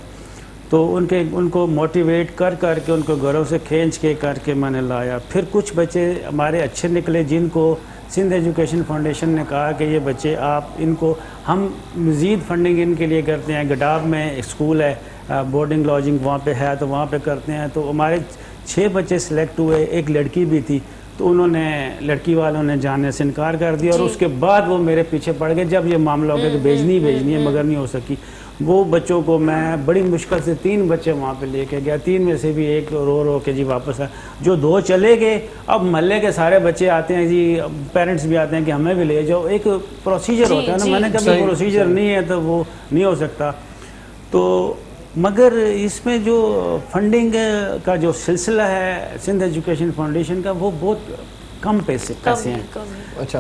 Speaker 5: تو ان کو موٹیویٹ کر کے ان کو گھروں سے کھینچ کے کر کے میں نے لایا. پھر کچھ بچے ہمارے اچھے نکلے جن کو سندھ ایجوکیشن فاؤنڈیشن نے کہا کہ یہ بچے آپ ان کو ہم مزید فنڈنگ ان کے لیے کرتے ہیں. گڈاب میں ایک اسکول ہے, بورڈنگ لاجنگ وہاں پہ ہے, تو وہاں پہ کرتے ہیں. تو ہمارے 6 بچے سلیکٹ ہوئے, ایک لڑکی بھی تھی, تو انہوں نے لڑکی والوں نے جانے سے انکار کر دیا. اور اس کے بعد وہ میرے پیچھے پڑ گئے جب یہ معاملہ ہو گیا کہ بھیجنی ہے, مگر نہیں ہو سکی. وہ بچوں کو میں بڑی مشکل سے 3 بچے وہاں پہ لے کے گیا. 3 میں سے بھی ایک رو کے جی واپس آیا. جو 2 چلے گئے, اب محلے کے سارے بچے آتے ہیں جی, پیرنٹس بھی آتے ہیں کہ ہمیں بھی لے جاؤ. ایک پروسیجر ہوتا ہے نا, میں نے کبھی پروسیجر نہیں ہے تو وہ نہیں ہو سکتا. تو مگر اس میں جو فنڈنگ کا جو سلسلہ ہے سندھ ایجوکیشن فاؤنڈیشن کا, وہ بہت کم پیسے ہیں.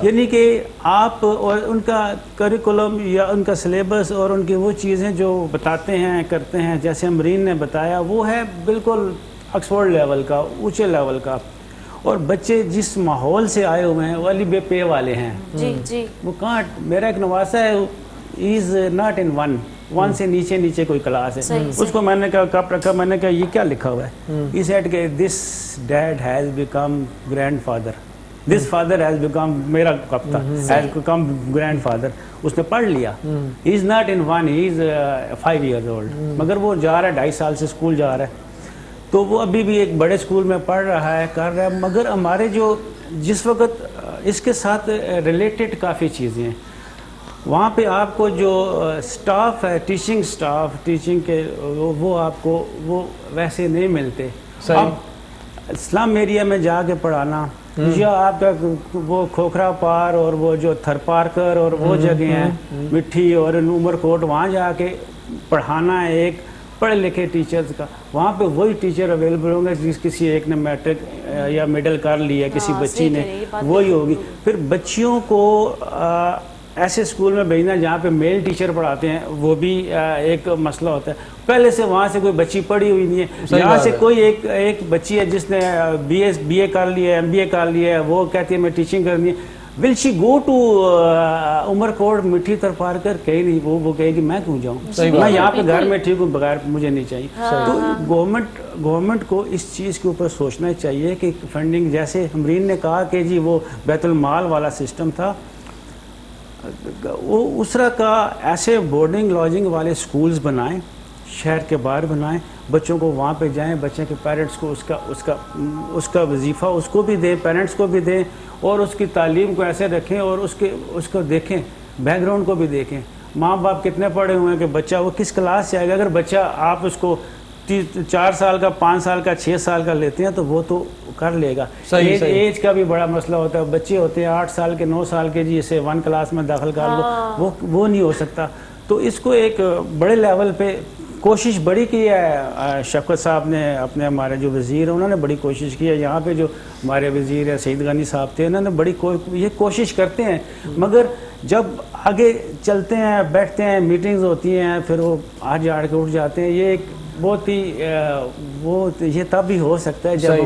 Speaker 5: یعنی کہ آپ اور ان کا کریکولم یا ان کا سلیبس اور ان کی وہ چیزیں جو بتاتے ہیں کرتے ہیں, جیسے امرین نے بتایا, وہ ہے بالکل آکسفورڈ لیول کا, اونچے لیول کا. اور بچے جس ماحول سے آئے ہوئے ہیں وہ علی بے پے والے ہیں.
Speaker 1: جی.
Speaker 5: وہ کانٹ, میرا ایک نواسا ہے, از ناٹ ان 1 سے نیچے کوئی کلاس ہے. اس کو میں نے کہا کپ رکھا, میں نے کہا یہ کیا لکھا ہوا ہے. ہی سیڈ کہ this dad has become grandfather, this father has become, میرا کپ تھا, ہیز بیکم گرینڈ فادر. اس نے پڑھ لیا. He is not in 1, he is 5 years old. مگر وہ جا رہا ہے 2.5 سال سے اسکول جا رہا ہے, تو وہ ابھی بھی ایک بڑے اسکول میں پڑھ رہا ہے, کر رہا ہے. مگر ہمارے جو جس وقت اس کے ساتھ ریلیٹڈ کافی چیزیں ہیں, وہاں پہ آپ کو جو سٹاف ہے, ٹیچنگ سٹاف, ٹیچنگ کے وہ آپ کو وہ ویسے نہیں ملتے. اب اسلام ایریا میں جا کے پڑھانا, یا آپ کا وہ کھوکھرا پار اور وہ جو تھر پارکر اور وہ جگہ ہیں مٹھی اور عمر کوٹ, وہاں جا کے پڑھانا ہے ایک پڑھے لکھے ٹیچرز کا. وہاں پہ وہی ٹیچر اویلیبل ہوں گے جس کسی ایک نے میٹرک یا مڈل کر لیا, کسی بچی نے, وہی ہوگی. پھر بچیوں کو ایسے اسکول میں بھیجنا جہاں پہ میل ٹیچر پڑھاتے ہیں, وہ بھی ایک مسئلہ ہوتا ہے. پہلے سے وہاں سے کوئی بچی پڑھی ہوئی نہیں ہے, یہاں سے کوئی ایک بچی ہے جس نے بی اے کر لیا ہے, MBA کر لیا ہے, وہ کہتی ہے میں ٹیچنگ کرنی ہے. ول شی گو ٹو عمر کوٹ مٹھی تر پار کر کہیں نہیں, وہ کہے گی میں کیوں جاؤں, میں یہاں پہ گھر میں ٹھیک ہوں, بغیر مجھے نہیں چاہیے. تو گورنمنٹ کو اس چیز کے اوپر سوچنا چاہیے کہ فنڈنگ, جیسے ہمرین نے کہا کہ جی وہ بیت المال والا سسٹم تھا, وہ اس طرح کا ایسے بورڈنگ لاجنگ والے اسکولز بنائیں, شہر کے باہر بنائیں, بچوں کو وہاں پہ جائیں, بچے کے پیرنٹس کو اس کا وظیفہ اس کو بھی دیں, پیرنٹس کو بھی دیں, اور اس کی تعلیم کو ایسے رکھیں, اور اس کو دیکھیں, بیک گراؤنڈ کو بھی دیکھیں. ماں باپ کتنے پڑھے ہوئے ہیں کہ بچہ وہ کس کلاس سے آئے گا. اگر بچہ آپ اس کو 4 سال کا, 5 سال کا, 6 سال کا لیتے ہیں تو وہ تو کر لے گا. ایج کا بھی بڑا مسئلہ ہوتا ہے. بچے ہوتے ہیں 8 سال کے, 9 سال کے, جی اسے 1 کلاس میں داخل کر لو, وہ نہیں ہو سکتا. تو اس کو ایک بڑے لیول پہ کوشش بڑی کی ہے شفقت صاحب نے، اپنے ہمارے جو وزیر ہیں انہوں نے بڑی کوشش کی ہے. یہاں پہ جو ہمارے وزیر ہیں سعید غنی صاحب تھے، انہوں نے بڑی یہ کوشش کرتے ہیں، مگر جب آگے چلتے ہیں، بیٹھتے ہیں، میٹنگز ہوتی ہیں، پھر وہ آج آڑ کے اٹھ جاتے ہیں. یہ ایک بہت ہی یہ تب ہی ہو سکتا ہے جب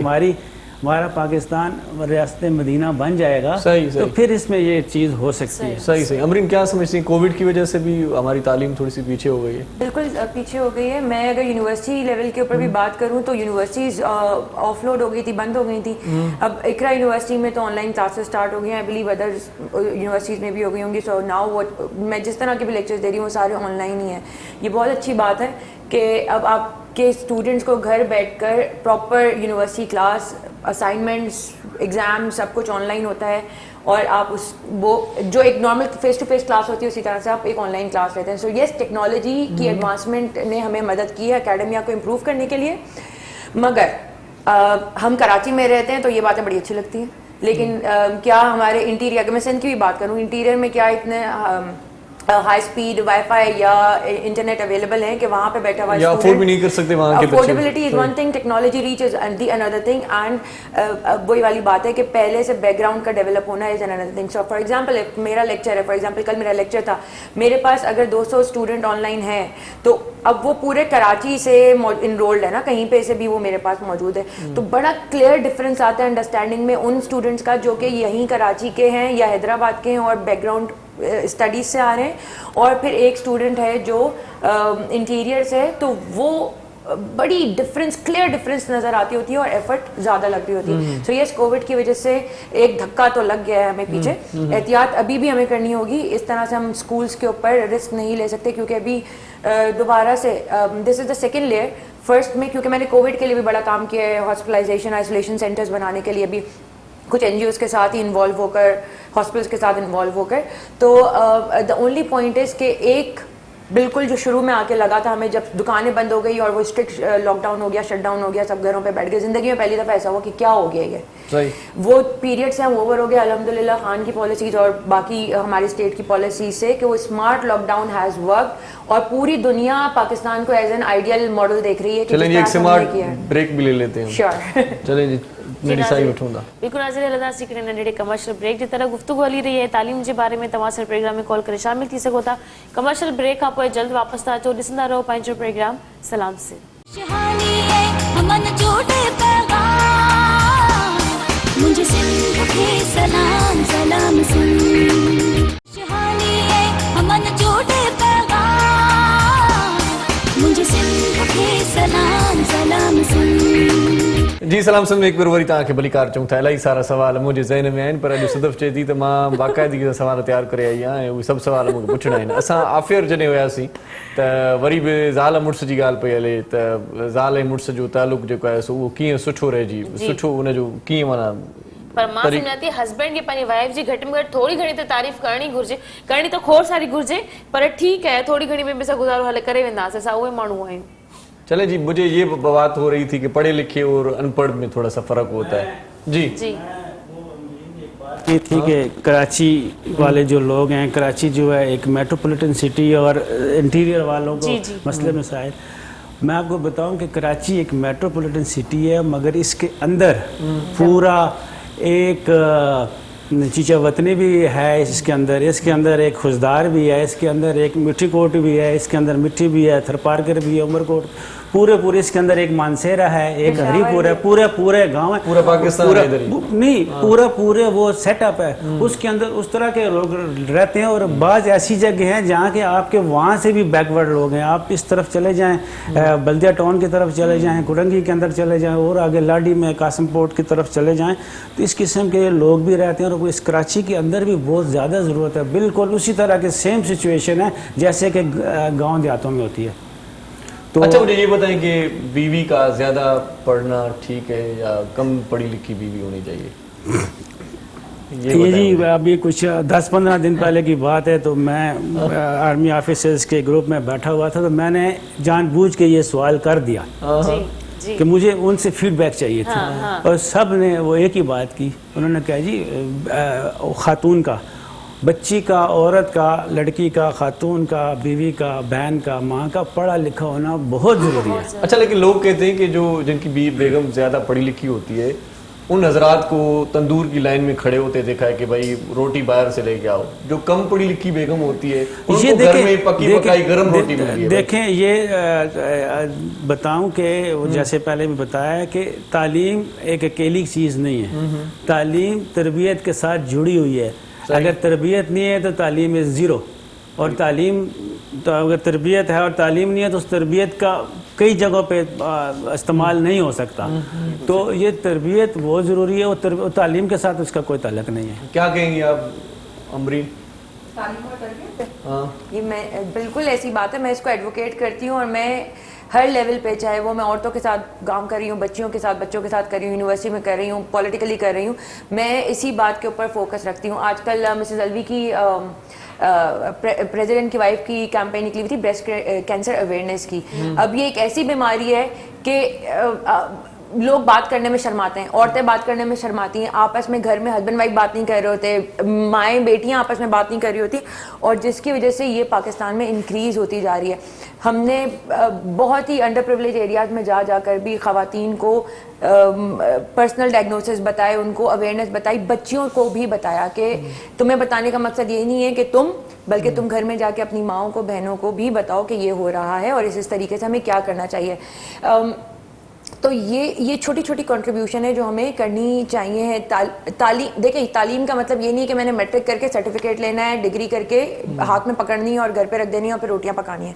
Speaker 5: ہمارا پاکستان ریاست مدینہ بن جائے گا، تو پھر اس میں یہ چیز ہو سکتی ہے.
Speaker 2: صحیح. امرین کیا سمجھتی ہیں کووڈ کی وجہ سے بھی ہماری تعلیم تھوڑی سی پیچھے ہو گئی ہے؟
Speaker 3: بالکل پیچھے ہو گئی ہے. میں اگر یونیورسٹی لیول کے اوپر بھی بات کروں تو یونیورسٹیز آف لوڈ ہو گئی تھی، بند ہو گئی تھی. اب اقرا یونیورسٹی میں تو آن لائن کلاسز اسٹارٹ ہو گئی ہیں. آئی بلیو ادر یونیورسٹیز میں بھی ہو گئی ہوں گی. سو ناؤ میں جس طرح کے بھی لیکچرز دے رہی ہوں وہ سارے آن لائن ہی ہیں. یہ بہت اچھی بات ہے کہ اب آپ کے اسٹوڈنٹس کو گھر بیٹھ کر proper university class, assignments, exam سب کچھ آن لائن ہوتا ہے، اور آپ وہ جو ایک normal face to face class ہوتی ہے اسی طرح سے آپ ایک آن لائن کلاس لیتے ہیں. سو یس، ٹیکنالوجی کی ایڈوانسمنٹ نے ہمیں مدد کی ہے اکیڈمیا کو امپروو کرنے کے لیے. مگر ہم کراچی میں رہتے ہیں تو یہ باتیں بڑی اچھی لگتی ہیں، لیکن کیا ہمارے انٹیریئر، اگر میں سندھ کی بھی بات کروں، انٹیریئر میں کیا اتنے ہائی اسپیڈ وائی فائی یا انٹرنیٹ اویلیبل ہیں کہ وہاں پہ بیٹھا ہوا
Speaker 2: یا افورڈ بھی نہیں کر سکتے وہاں کے بچے.
Speaker 3: Affordability is one thing, technology reach is the another thing. And وہی والی بات ہے کہ پہلے سے بیک گراؤنڈ کا ڈیولپ ہونا از اندر تھنگ. سو فار ایگزامپل میرا لیکچر ہے، فار ایگزامپل کل میرا لیکچر تھا، میرے پاس اگر 200 اسٹوڈنٹ آن لائن ہیں تو اب وہ پورے کراچی سے انرولڈ ہے نا، کہیں پہ سے بھی وہ میرے پاس موجود ہے. تو بڑا کلیئر ڈفرینس آتا ہے انڈرسٹینڈنگ میں ان اسٹوڈنٹس کا جو کہ یہیں کراچی کے ہیں یا حیدرآباد کے ہیں اور بیک گراؤنڈ اسٹڈیز سے آ رہے ہیں، اور پھر ایک اسٹوڈنٹ ہے جو انٹیریئر سے ہے. تو وہ بڑی ڈفرینس، کلیئر ڈفرینس نظر آتی ہوتی ہے اور ایفرٹ زیادہ لگ رہی ہوتی ہے. سو یس، کووڈ کی وجہ سے ایک دھکا تو لگ گیا ہے ہمیں پیچھے. احتیاط ابھی بھی ہمیں کرنی ہوگی. اس طرح سے ہم اسکولس کے اوپر رسک نہیں لے سکتے، کیونکہ ابھی دوبارہ سے دس از دا سیکنڈ لیئر. فرسٹ میں کیونکہ میں نے کووڈ کے لیے بھی بڑا کام کیا ہے، ہاسپٹلائزیشن آئسولیشن سینٹرز بنانے کے لیے بھی کچھ این جی اوز کے ساتھ ہی انوالو ہو کر، ہاسپٹلس کے ساتھ انوالو ہو کر. تو دا اونلی پوائنٹ از کہ ایک بالکل جو شروع میں آ کے لگا تھا ہمیں، جب دکانیں بند ہو گئی اور وہ اسٹرکٹ لاک ڈاؤن ہو گیا، شٹ ڈاؤن ہو گیا، سب گھروں پہ بیٹھ گئے، زندگی میں پہلی دفعہ ایسا ہوا کہ کیا ہو گیا یہ. وہ پیریڈ سے ہم اوور ہو گئے الحمدللہ خان کی پالیسیز اور باقی ہماری اسٹیٹ کی پالیسیز سے، کہ وہ smart lockdown has work, اور پوری دنیا پاکستان کو ایز این آئیڈیل ماڈل دیکھ رہی ہے.
Speaker 2: چلیں جی ایک سمارٹ بریک بھی لے لیتے ہیں.
Speaker 3: شیور.
Speaker 2: چلیں جی
Speaker 1: بالکل ناظرین، اللہ سیکھنے ننढड़े کمرشل بریک جی طرح گفتگو हली रही है तालीम जे बारे में. तव्हां असांजे प्रोग्राम में कॉल करे शामिल थी सघो था. कमर्शियल ब्रेक खां पोइ जल्द वापसि था अचो. ॾिसंदा रहो पंहिंजो प्रोग्राम सलाम सिंध.
Speaker 4: मुंहिंजे सिंध खे सलाम सलाम सिंध. अमन जो पैगाम, मुंहिंजे सिंध खे सलाम सलाम सिंध.
Speaker 2: जी सलाम सिंध में एक बार वरी तव्हांखे भली कार चऊं था. इलाही सारा सवाल मुंहिंजे ज़हन में आहिनि, पर अॼु सदफ़ चए थी त मां बाक़ाइदगी सां सवाल तयारु करे आई आहियां ऐं उहे सभु सवाल मूंखे पुछणा आहिनि. असां आफ़ियर जॾहिं हुयासीं त वरी बि ज़ाल मुड़ुस जी ॻाल्हि पई हले त ज़ाल ऐं मुड़ुस जो तालुक़ु जेको आहे सो उहो कीअं सुठो रहिजी, सुठो उनजो कीअं माना.
Speaker 1: पर मां सम्झां थी हस्बैंड खे पंहिंजी वाइफ जी घटि में घटि थोरी घणी त तारीफ़ करणी घुरिजे. करणी त खोड़ सारी घुरिजे, पर ठीकु आहे थोरी घणी में बि असां गुज़ारो हले करे वेंदासीं. असां उहे माण्हू आहियूं.
Speaker 2: चले जी, मुझे ये बात हो रही थी कि पढ़े लिखे और अनपढ़ में थोड़ा सा फर्क होता है. जी
Speaker 1: जी
Speaker 5: ये थी कि कराची वाले जो लोग हैं, कराची जो है एक मेट्रोपॉलिटन सिटी और इंटीरियर वालों को मसले मसाइल. मैं आपको बताऊं कि कराची एक मेट्रोपॉलिटन सिटी है, मगर इसके अंदर पूरा एक चीचा वतनी भी है, इसके अंदर एक खुशदार भी है, इसके अंदर एक मिठी कोट भी है, इसके अंदर मिठी भी है, थरपारकर भी है, उमरकोट पूरे इसके अंदर एक मानसेरा है, एक हरीपुर है, पूरे गांव है,
Speaker 2: पूरा पाकिस्तान
Speaker 5: नहीं पूरे वो सेटअप है. उसके अंदर उस तरह के लोग रहते हैं. और बाज़ ऐसी जगह हैं जहाँ के आपके वहाँ से भी बैकवर्ड लोग हैं. आप इस तरफ चले जाएं, बल्दिया टाउन की तरफ चले जाएं, कुरंगी के अंदर चले जाएं, और आगे लाडी में कासिम पोर्ट की तरफ चले जाएं, तो इस किस्म के लोग भी रहते हैं. और इस कराची के अंदर भी बहुत ज़्यादा ज़रूरत है. बिल्कुल उसी तरह के सेम सिचुएशन है जैसे कि गाँव देहातों में होती है.
Speaker 2: तो अच्छा मुझे ये बताएं कि बीवी का ज़्यादा पढ़ना ठीक है या कम पढ़ी लिखी बीवी होनी चाहिए?
Speaker 5: ये जी अभी कुछ 10-15 दिन पहले की बात है. तो मैं आर्मी ऑफिसर्स के ग्रुप में बैठा हुआ था, तो मैंने जानबूझ के ये सवाल कर दिया कि मुझे उनसे फीडबैक चाहिए थी. और सब ने वो एक ही बात की. उन्होंने कहा जी खातून का, बच्ची का, औरत का, लड़की का, खातून का, बीवी का, बहन का, माँ का पढ़ा लिखा होना बहुत ज़रूरी है।
Speaker 2: अच्छा, लेकिन लोग कहते हैं कि जो जिनकी बेगम ज़्यादा पढ़ी लिखी होती है उन हजरात को तंदूर की लाइन में खड़े होते देखा है कि भाई रोटी बाहर से लेके आओ। जो कम पढ़ी लिखी बेगम होती है उनको घर में पकी पकाई गर्म रोटी मिल रही है।
Speaker 5: देखें, ये बताऊं कि जैसे पहले भी बताया कि तालीम एक अकेली चीज़ नहीं है, तालीम तरबियत के साथ जुड़ी हुई है। अगर तरबियत नहीं है तो तालीम इज़ ज़ीरो, और तालीम तो अगर तरबियत है और तालीम नहीं है तो उस तरबियत का कई जगहों पे इस्तेमाल नहीं हो सकता। तो ये तरबियत बहुत ज़रूरी है, और तालीम के साथ उसका कोई ताल्लुक़ नहीं है।
Speaker 2: क्या कहेंगी आप अमरीन?
Speaker 3: तालीम और तरबियत, ये मैं बिल्कुल ऐसी बात है, मैं इसको एडवोकेट करती हूँ। और मैं हर लेवल पे, चाहे वो मैं औरतों के साथ काम कर रही हूँ, बच्चों के साथ कर रही हूँ, यूनिवर्सिटी में कर रही हूँ, पॉलिटिकली कर रही हूँ, मैं इसी बात के ऊपर फोकस रखती हूँ। आजकल मिसेस अलवी की प्रेसिडेंट की वाइफ की कैंपेन निकली हुई थी ब्रेस्ट कैंसर अवेयरनेस की। अब ये एक ऐसी बीमारी है कि लोग बात करने में शर्माते हैं, औरतें बात करने में शर्माती हैं, आपस में घर में हस्बैंड वाइफ बात नहीं कर रहे होते, माएँ बेटियां आपस में बात नहीं कर रही होती, और जिसकी वजह से ये पाकिस्तान में इंक्रीज़ होती जा रही है। हमने बहुत ही अंडर प्रिविलेज एरियाज़ में जाकर भी ख़वातीन को पर्सनल डायग्नोसिस बताए, उनको अवेयरनेस बताई, बच्चियों को भी बताया कि तुम्हें बताने का मकसद ये नहीं है कि बल्कि तुम घर में जाके अपनी माँओं को, बहनों को भी बताओ कि ये हो रहा है और इस तरीके से हमें क्या करना चाहिए। तो ये छोटी छोटी कंट्रीब्यूशन है जो हमें करनी चाहिए है। तालीम, देखिए तालीम का मतलब ये नहीं है कि मैंने मैट्रिक करके सर्टिफिकेट लेना है, डिग्री करके हाथ में पकड़नी है और घर पे रख देनी है और फिर रोटियां पकानी है।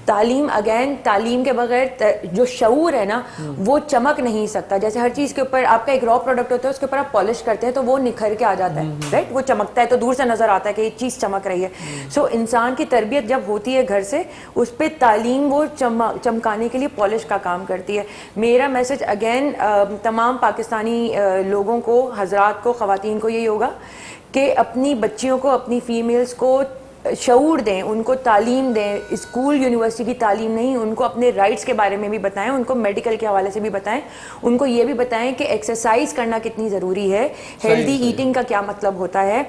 Speaker 3: तालीम, अगेन, तालीम के बगैर जो शऊर है ना वो चमक नहीं सकता। जैसे हर चीज़ के ऊपर आपका एक रॉ प्रोडक्ट होता है, उसके ऊपर आप पॉलिश करते हैं तो वो निखर के आ जाता है, राइट, वो चमकता है, तो दूर से नजर आता है कि ये चीज़ चमक रही है। सो इंसान की तरबियत जब होती है घर से, उस पर तालीम वो चमकाने के लिए पॉलिश का काम करती है। मेरा मैसेज अगेन तमाम पाकिस्तानी लोगों को, हजरात को, ख़वातीन को यही होगा कि अपनी बच्चियों को, अपनी फीमेल्स को शऊर दें, उनको तालीम दें, स्कूल यूनिवर्सिटी की तालीम नहीं, उनको अपने राइट्स के बारे में भी बताएं, उनको मेडिकल के हवाले से भी बताएं, उनको ये भी बताएं कि एक्सरसाइज करना कितनी ज़रूरी है, हेल्दी ईटिंग का क्या मतलब होता है,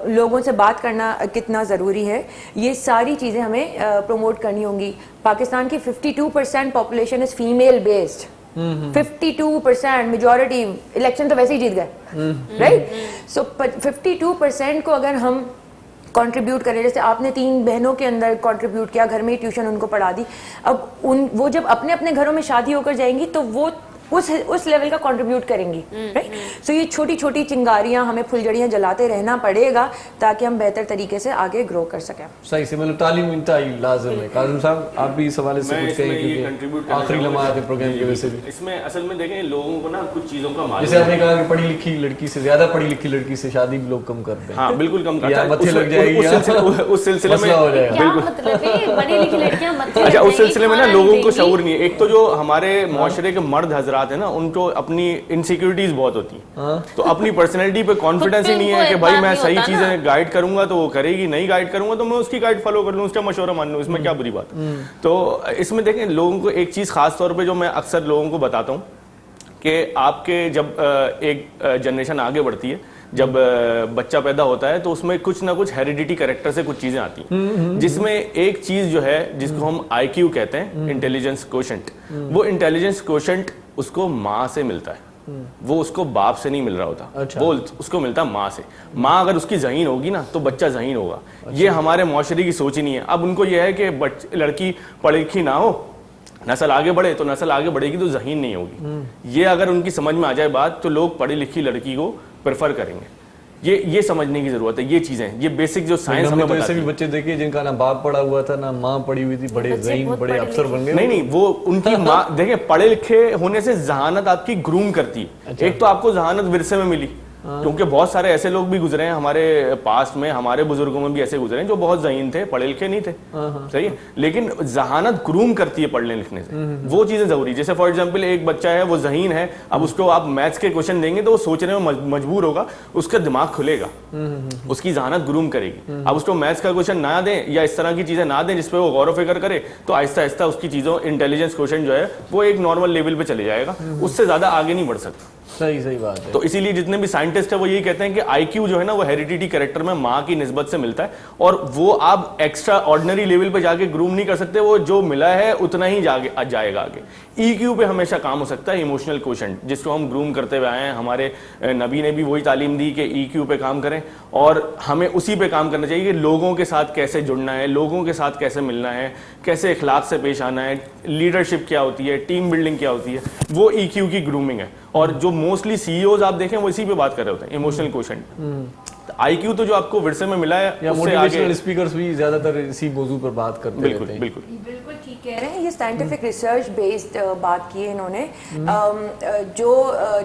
Speaker 3: लोगों से बात करना कितना ज़रूरी है। ये सारी चीज़ें हमें प्रमोट करनी होंगी। पाकिस्तान की 52% population is female based, 52% majority, election तो वैसे ही जीत गए, राइट। सो 52% को अगर हम कंट्रीब्यूट करें, जैसे आपने 3 बहनों के अंदर कंट्रीब्यूट किया, घर में ही ट्यूशन उनको पढ़ा दी, अब वो जब अपने अपने घरों में शादी होकर जाएंगी तो वो उस लेवल का कंट्रीब्यूट करेंगी, राइट। सो ये छोटी छोटी चिंगारियां, हमें फुलझड़ियां जलाते रहना पड़ेगा ताकि हम बेहतर तरीके से आगे ग्रो कर सकें।
Speaker 2: सही से, मतलब तालीम इंतहाई लाजिम है। काजिम साहब, आप भी इस हवाले से कुछ कहें, क्योंकि आखिरी लम्हात है प्रोग्राम की वजह से भी।
Speaker 9: इसमें असल में देखें, लोगों को ना कुछ चीज़ों का मालूम,
Speaker 2: जैसे आपने कहा कि पढ़ी लिखी लड़की से, ज़्यादा पढ़ी लिखी लड़की से शादी भी लोग कम करते हैं।
Speaker 9: हाँ, बिल्कुल कम करते हैं।
Speaker 2: मत्थे लग जाएगी,
Speaker 9: उस सिलसिले में
Speaker 2: हो जाएगा।
Speaker 1: क्या मतलब है बड़ी लिखी लड़कियां मत्थे लग
Speaker 9: अच्छा, उस
Speaker 1: जाएगी,
Speaker 9: सिलसिले में ना
Speaker 1: खाना
Speaker 9: लोगों
Speaker 1: नहीं
Speaker 9: को
Speaker 1: देंगी।
Speaker 9: शऊर नहीं है। एक तो जो हमारे माशरे के मर्द हजरात है ना, उनको अपनी इनसिक्योरिटीज बहुत होती है, तो अपनी पर्सनैलिटी पे कॉन्फिडेंस ही नहीं है कि भाई मैं सही चीजें गाइड करूंगा तो वो करेगी, नहीं गाइड करूंगा तो मैं उसकी गाइड फॉलो कर लूँ, उसका मशवरा मान लूँ, इसमें क्या बुरी बात है। तो इसमें देखें, लोगों को एक चीज खास तौर पे जो मैं अक्सर लोगों को बताता हूँ कि आपके जब एक जनरेशन आगे बढ़ती है, जब बच्चा पैदा होता है तो उसमें कुछ ना कुछ हेरिडिटी कैरेक्टर से कुछ चीजें आती हैं, जिसमें एक चीज जो है जिसको हम IQ कहते हैं, इंटेलिजेंस कोशेंट, वो इंटेलिजेंस कोशेंट उसको माँ से मिलता है, वो उसको बाप से नहीं मिल रहा होता।
Speaker 2: अच्छा।
Speaker 9: वो उसको मिलता माँ से। माँ अगर उसकी ज़हीन होगी ना तो बच्चा ज़हीन होगा। अच्छा। ये हमारे माशरे की सोच ही नहीं है। अब उनको ये है कि लड़की पढ़ी लिखी ना हो, नस्ल आगे बढ़े, तो नस्ल आगे बढ़ेगी तो ज़हीन नहीं होगी। ये अगर उनकी समझ में आ जाए बात तो लोग पढ़ी लिखी लड़की को प्रेफर करेंगे। ये समझने की जरूरत है। ये चीजें, ये बेसिक जो साइंस हमें बताती है।
Speaker 2: ऐसे भी बच्चे देखे जिनका ना बाप पढ़ा हुआ था ना माँ पढ़ी हुई थी, बड़े ज़हीन, बड़े अफसर बन गए।
Speaker 9: नहीं, वो उनकी माँ देखें, पढ़े लिखे होने से जहानत आपकी ग्रूम करती है। अच्छा। एक तो आपको जहानत विरसे में मिली, क्योंकि बहुत सारे ऐसे लोग भी गुजरे हैं हमारे पास्ट में, हमारे बुजुर्गों में भी ऐसे गुजरे हैं जो बहुत ज़हीन थे, पढ़े लिखे नहीं थे, सही है, लेकिन जहानत ग्रूम करती है पढ़ने लिखने से। वो चीजें जरूरी। जैसे फॉर एग्जांपल एक बच्चा है, वो ज़हीन है, अब उसको आप मैथ्स के क्वेश्चन देंगे तो वो सोचने में मजबूर होगा, उसका दिमाग खुलेगा, उसकी जहानत ग्रूम करेगी। अब उसको मैथ्स का क्वेश्चन ना दें या इस तरह की चीजें ना दें जिसपे वो गौर व फिक्र करे, तो आहिस्ता आहिस्ता उसकी चीजों, इंटेलिजेंस क्वेश्चन जो है वो एक नॉर्मल लेवल पे चले जाएगा, उससे ज्यादा आगे नहीं बढ़ सकता।
Speaker 2: सही बात है।
Speaker 9: तो इसीलिए जितने भी साइंटिस्ट है वो यही कहते हैं कि आईक्यू जो है ना वो हेरिडिटी कैरेक्टर में माँ की निस्बत से मिलता है, और वो आप एक्स्ट्रा ऑर्डिनरी लेवल पे जाके ग्रूम नहीं कर सकते, वो जो मिला है उतना ही जाएगा आगे। ईक्यू पे हमेशा काम हो सकता है, इमोशनल क्वोशेंट, जिसको हम ग्रूम करते हुए आए हैं। हमारे नबी ने भी वही तालीम दी कि ईक्यू पे काम करें, और हमें उसी पे काम करना चाहिए कि लोगों के साथ कैसे जुड़ना है, लोगों के साथ कैसे मिलना है, कैसे इखलाक से पेश आना है, लीडरशिप क्या होती है, टीम बिल्डिंग क्या होती है, वो ईक्यू की ग्रूमिंग है। और जो मोस्टली सीईओज आप देखें वो इसी पे बात कर रहे होते हैं, इमोशनल क्वोशेंट। आईक्यू तो जो आपको विरसे में मिला है,
Speaker 2: या
Speaker 9: उससे
Speaker 2: मोटिवेशनल
Speaker 9: आगे
Speaker 2: स्पीकर्स भी ज्यादातर इसी मौजू पर बात करते
Speaker 9: बिल्कुल
Speaker 2: रहते हैं।
Speaker 9: बिल्कुल
Speaker 3: बिल्कुल ठीक कह रहे हैं। ये साइंटिफिक रिसर्च बेस्ड बात की है इन्होंने। जो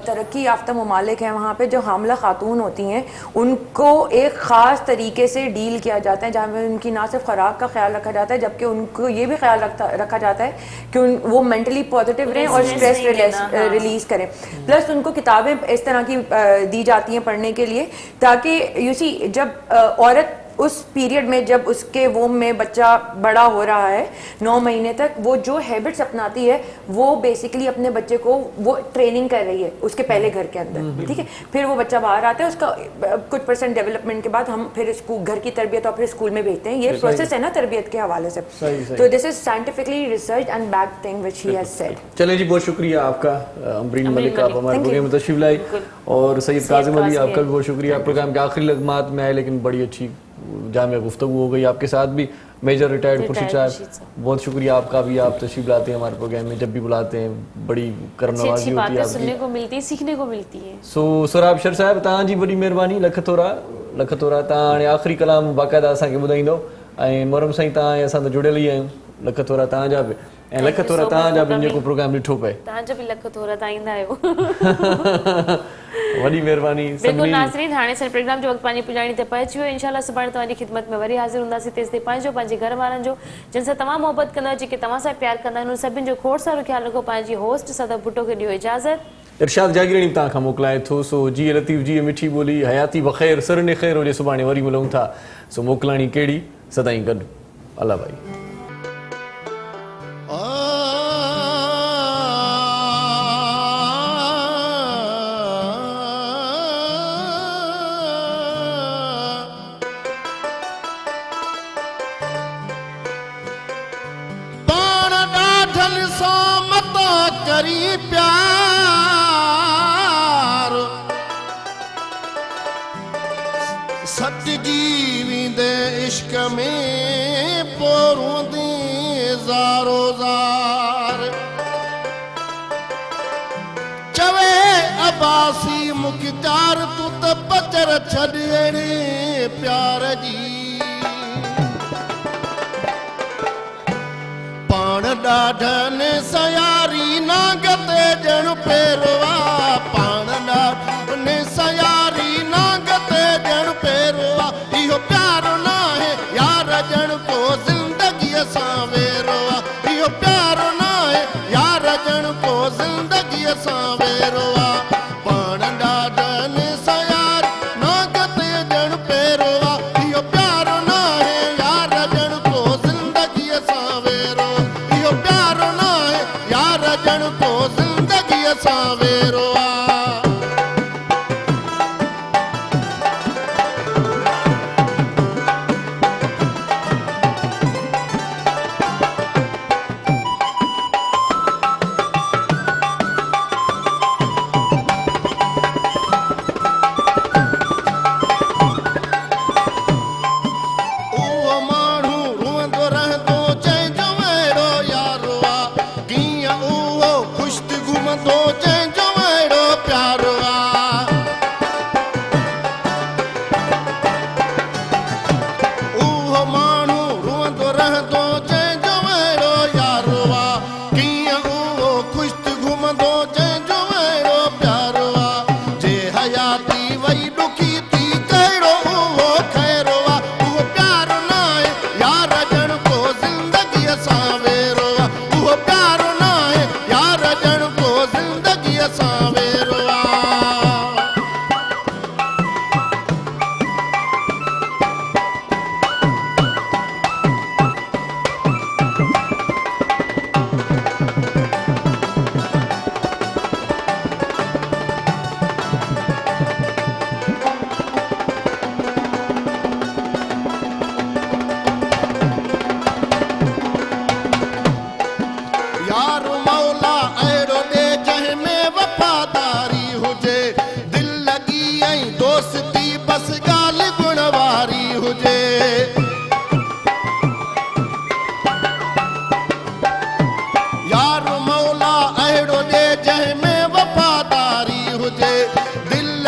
Speaker 3: तरक्की याफ्ता ममालिक हैं वहाँ पे जो हामला खातून होती हैं उनको एक ख़ास तरीके से डील किया जाता है, जहाँ पे उनकी ना सिर्फ खुराक का ख्याल रखा जाता है, जबकि उनको ये भी ख्याल रखा जाता है कि वो मेंटली पॉजिटिव रहें और स्ट्रेस रिलीज करें। प्लस उनको किताबें इस तरह की दी जाती हैं पढ़ने के लिए, ताकि यू सी जब औरत उस पीरियड में जब उसके वोम में बच्चा बड़ा हो रहा है 9 महीने तक, वो जो हैबिट्स अपनाती है वो बेसिकली अपने बच्चे को वो ट्रेनिंग कर रही है उसके पहले घर के अंदर, ठीक है। फिर वो बच्चा बाहर आता है, उसका कुछ % डेवलपमेंट के बाद हम फिर इसको घर की तरबियत और फिर स्कूल में भेजते हैं। ये प्रोसेस है ना तरबियत के हवाले से। तो this is scientifically research and back thing which he has said.
Speaker 2: चले जी, बहुत शुक्रिया आपका अमरीन मलिक, आप हमारे प्रोग्राम में तशरीफ लाई, और सैयद काजिम अली आपका भी बहुत शुक्रिया। प्रोग्राम के आखिरी लगमात में आए, लेकिन बड़ी अच्छी जामिया गुफ्तगू हो गई आपके साथ भी। मेजर रिटायर्ड खुर्शीद साहब, बहुत शुक्रिया आपका भी, आप तशरीफ लाते हैं हमारे प्रोग्राम में, जब भी बुलाते हैं बड़ी करम नवाजी होती है,
Speaker 1: सुनने को मिलती है, सीखने को मिलती है।
Speaker 2: सो सराब शर साहब, तव्हां जी बड़ी महिरबानी, लख थोरा तव्हां हाणे आख़िरी कलाम बाक़ाइदा असांखे ॿुधाईंदो, ऐं मोहरम साईं तव्हां ऐं असां त जुड़ियल ई आहियूं, लख थोरा तव्हांजा बि, ऐं लख थोरा तव्हांजा बि जेको प्रोग्राम ॾिठो पए,
Speaker 1: तव्हांजा बि लख थोरा तव्हां ईंदा आहियो।
Speaker 2: वॾी महिरबानी।
Speaker 1: बिल्कुलु नाज़रीन, हाणे असांजे प्रोग्राम जो वक़्तु पंहिंजी पुॼाणी ते पहुची वियो। इंशाल्लाह सुभाणे तव्हांजी ख़िदमत में वरी हाज़िर हूंदासीं। तेसिताईं पंहिंजो, पंहिंजे घर वारनि जो, जिन सां तव्हां मोहबत कंदा, जेके तव्हां सां प्यार कंदा आहिनि, उन सभिनि जो खोड़ सारो ख़्यालु रखो। पंहिंजी होस्ट सदब भुट्टो खे ॾियो इजाज़त।
Speaker 2: इरशाद जागीरणी तव्हां खां मोकिलाए थो। सो जी लतीफ़ जी मिठी ॿोली, हयाती बख़ैर, सरने ख़ैर हुजे, सुभाणे वरी मिलूं था। सो मोकिलाणी कहिड़ी, सदाईं गॾु। अल्लाह भाई।
Speaker 6: करी प्यार सटजी वेंदे इश्क में पोरूंदी ज़ारो ज़ार, चवे अबासी मुख्तार तू त बचर छॾे प्यार जी, पाण ॾाढनि सयारी नागते ॼण पेरवा, पाण ॾाढनि सयारी नागते ॼण पेरवा, इहो प्यारो नाहे यार ॼण को ज़िंदगीअ सां वेरवा, इहो प्यारो नाहे यार ॼण को ज़िंदगीअ सां वेरवा, पाण ॾाढनि सयारी नागते ॼण पेरवा, इहो प्यारो नाहे यार ॼण को ज़िंदगीअ सां वेरवा, इहो प्यारो नाहे यार ॼण को ज़िंदगीअ सां वेरवा। उहो माण्हू रुअंदो रहंदो जंहिंजो अहिड़ो यारो आ, कीअं उहो ख़ुशि घुमंदो जंहिंजो अहिड़ो प्यारो आ, उहो माण्हू रुअंदो रहंदो जंहिंजो अहिड़ो यारो आ, कीअं उहो ख़ुशि घुमंदो जंहिंजो अहिड़ो प्यारो आ, जे हयाती वई ॾुखी थी कहिड़ो उहो खैरो आ, उहो प्यारो नाहे यार ॼण को ज़िंदगीअ सां वेरो आ, उहो प्यारो नाहे यार ॼण को ज़िंदगीअ सां वेरो आ।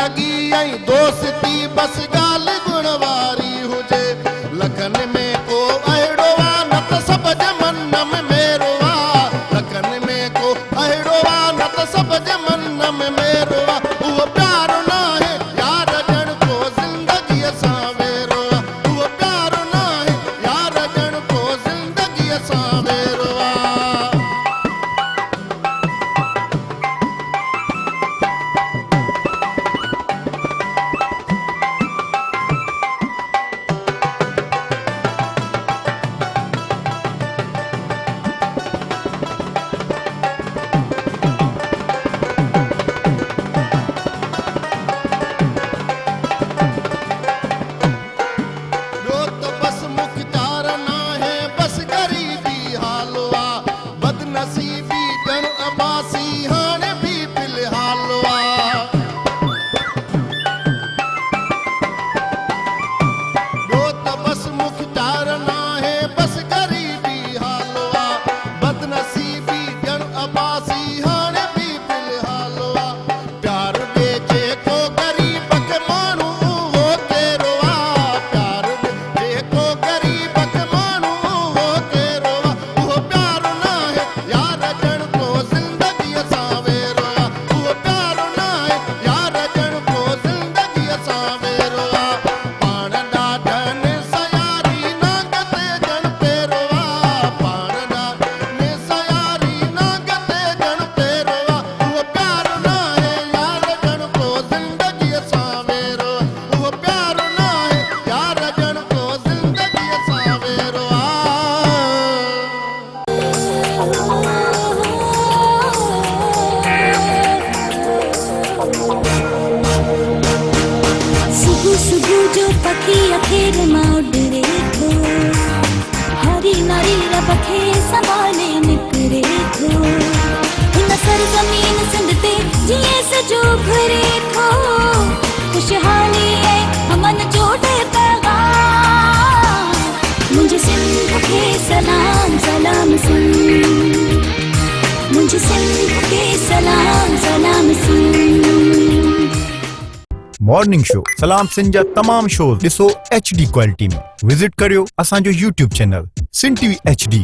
Speaker 6: लॻी ऐं दोस्ती बस ॻाल्हि गुण वारी हुजे लखन में को अहिड़ो आहे न त सभ जे मन में मेरो आहे लखन में को अहिड़ो आहे न त सभ जे मन में मेरो आहे उहो प्यार न आहे यार ॼण को ज़िंदगीअ सां वेरो आहे उहो प्यार न आहे यार ॼण को ज़िंदगीअ सां वेरो आहे ॿियो त बस मुख़्तियार नाहे बस ग़रीबी हाल आहे बदनसीबी ॼण अबासी हाणे बि फ़िलहाल आहे ॿियो त बस मुख़्तियार नाहे बस ग़रीबी हाल आहे बदनसीबी ॼण अबासी हाणे बि फ़िलहाल आहे प्यार ॾे जेको ग़रीब खे माण्हू उहो कहिड़ो आहे प्यार ॾे जेको ग़रीब खे माण्हू उहो कहिड़ो आहे उहो प्यार न आहे यार ॼण को ज़िंदगीअ सां वेरो आहे उहो प्यार न आहे यार ॼण को ज़िंदगीअ सां वेरो आहे पाण ॾाढनि सयारी नांग ते ॼण पहिरो आहे पाण ॾाढनि सयारी नांग ते ॼण पहिरो आहे उहो प्यार न आहे यार ॼण को ज़िंदगीअ सां वेरो आहे उहो प्यार न आहे यार ॼण को ज़िंदगीअ सां वेरो आहे
Speaker 4: सुबह सुबह जो पखी अखेर मां उडरे थो हरी नारी रब खे संभाले निकिरे थो हिन सरज़मीन सिंध ते जीअं सजो घुरे थो खुशहाली ऐं अमन जो ॾे पैगाम मुंहिंजे सिंध खे सलाम सलाम सिंध मुंहिंजे सिंध खे सलाम सलाम सिंध
Speaker 8: मॉर्निंग शो सलाम सिंध जा तमाम शोज ॾिसो HD क्वालिटी में विजिट करियो असांजो YouTube channel Sindh TV HD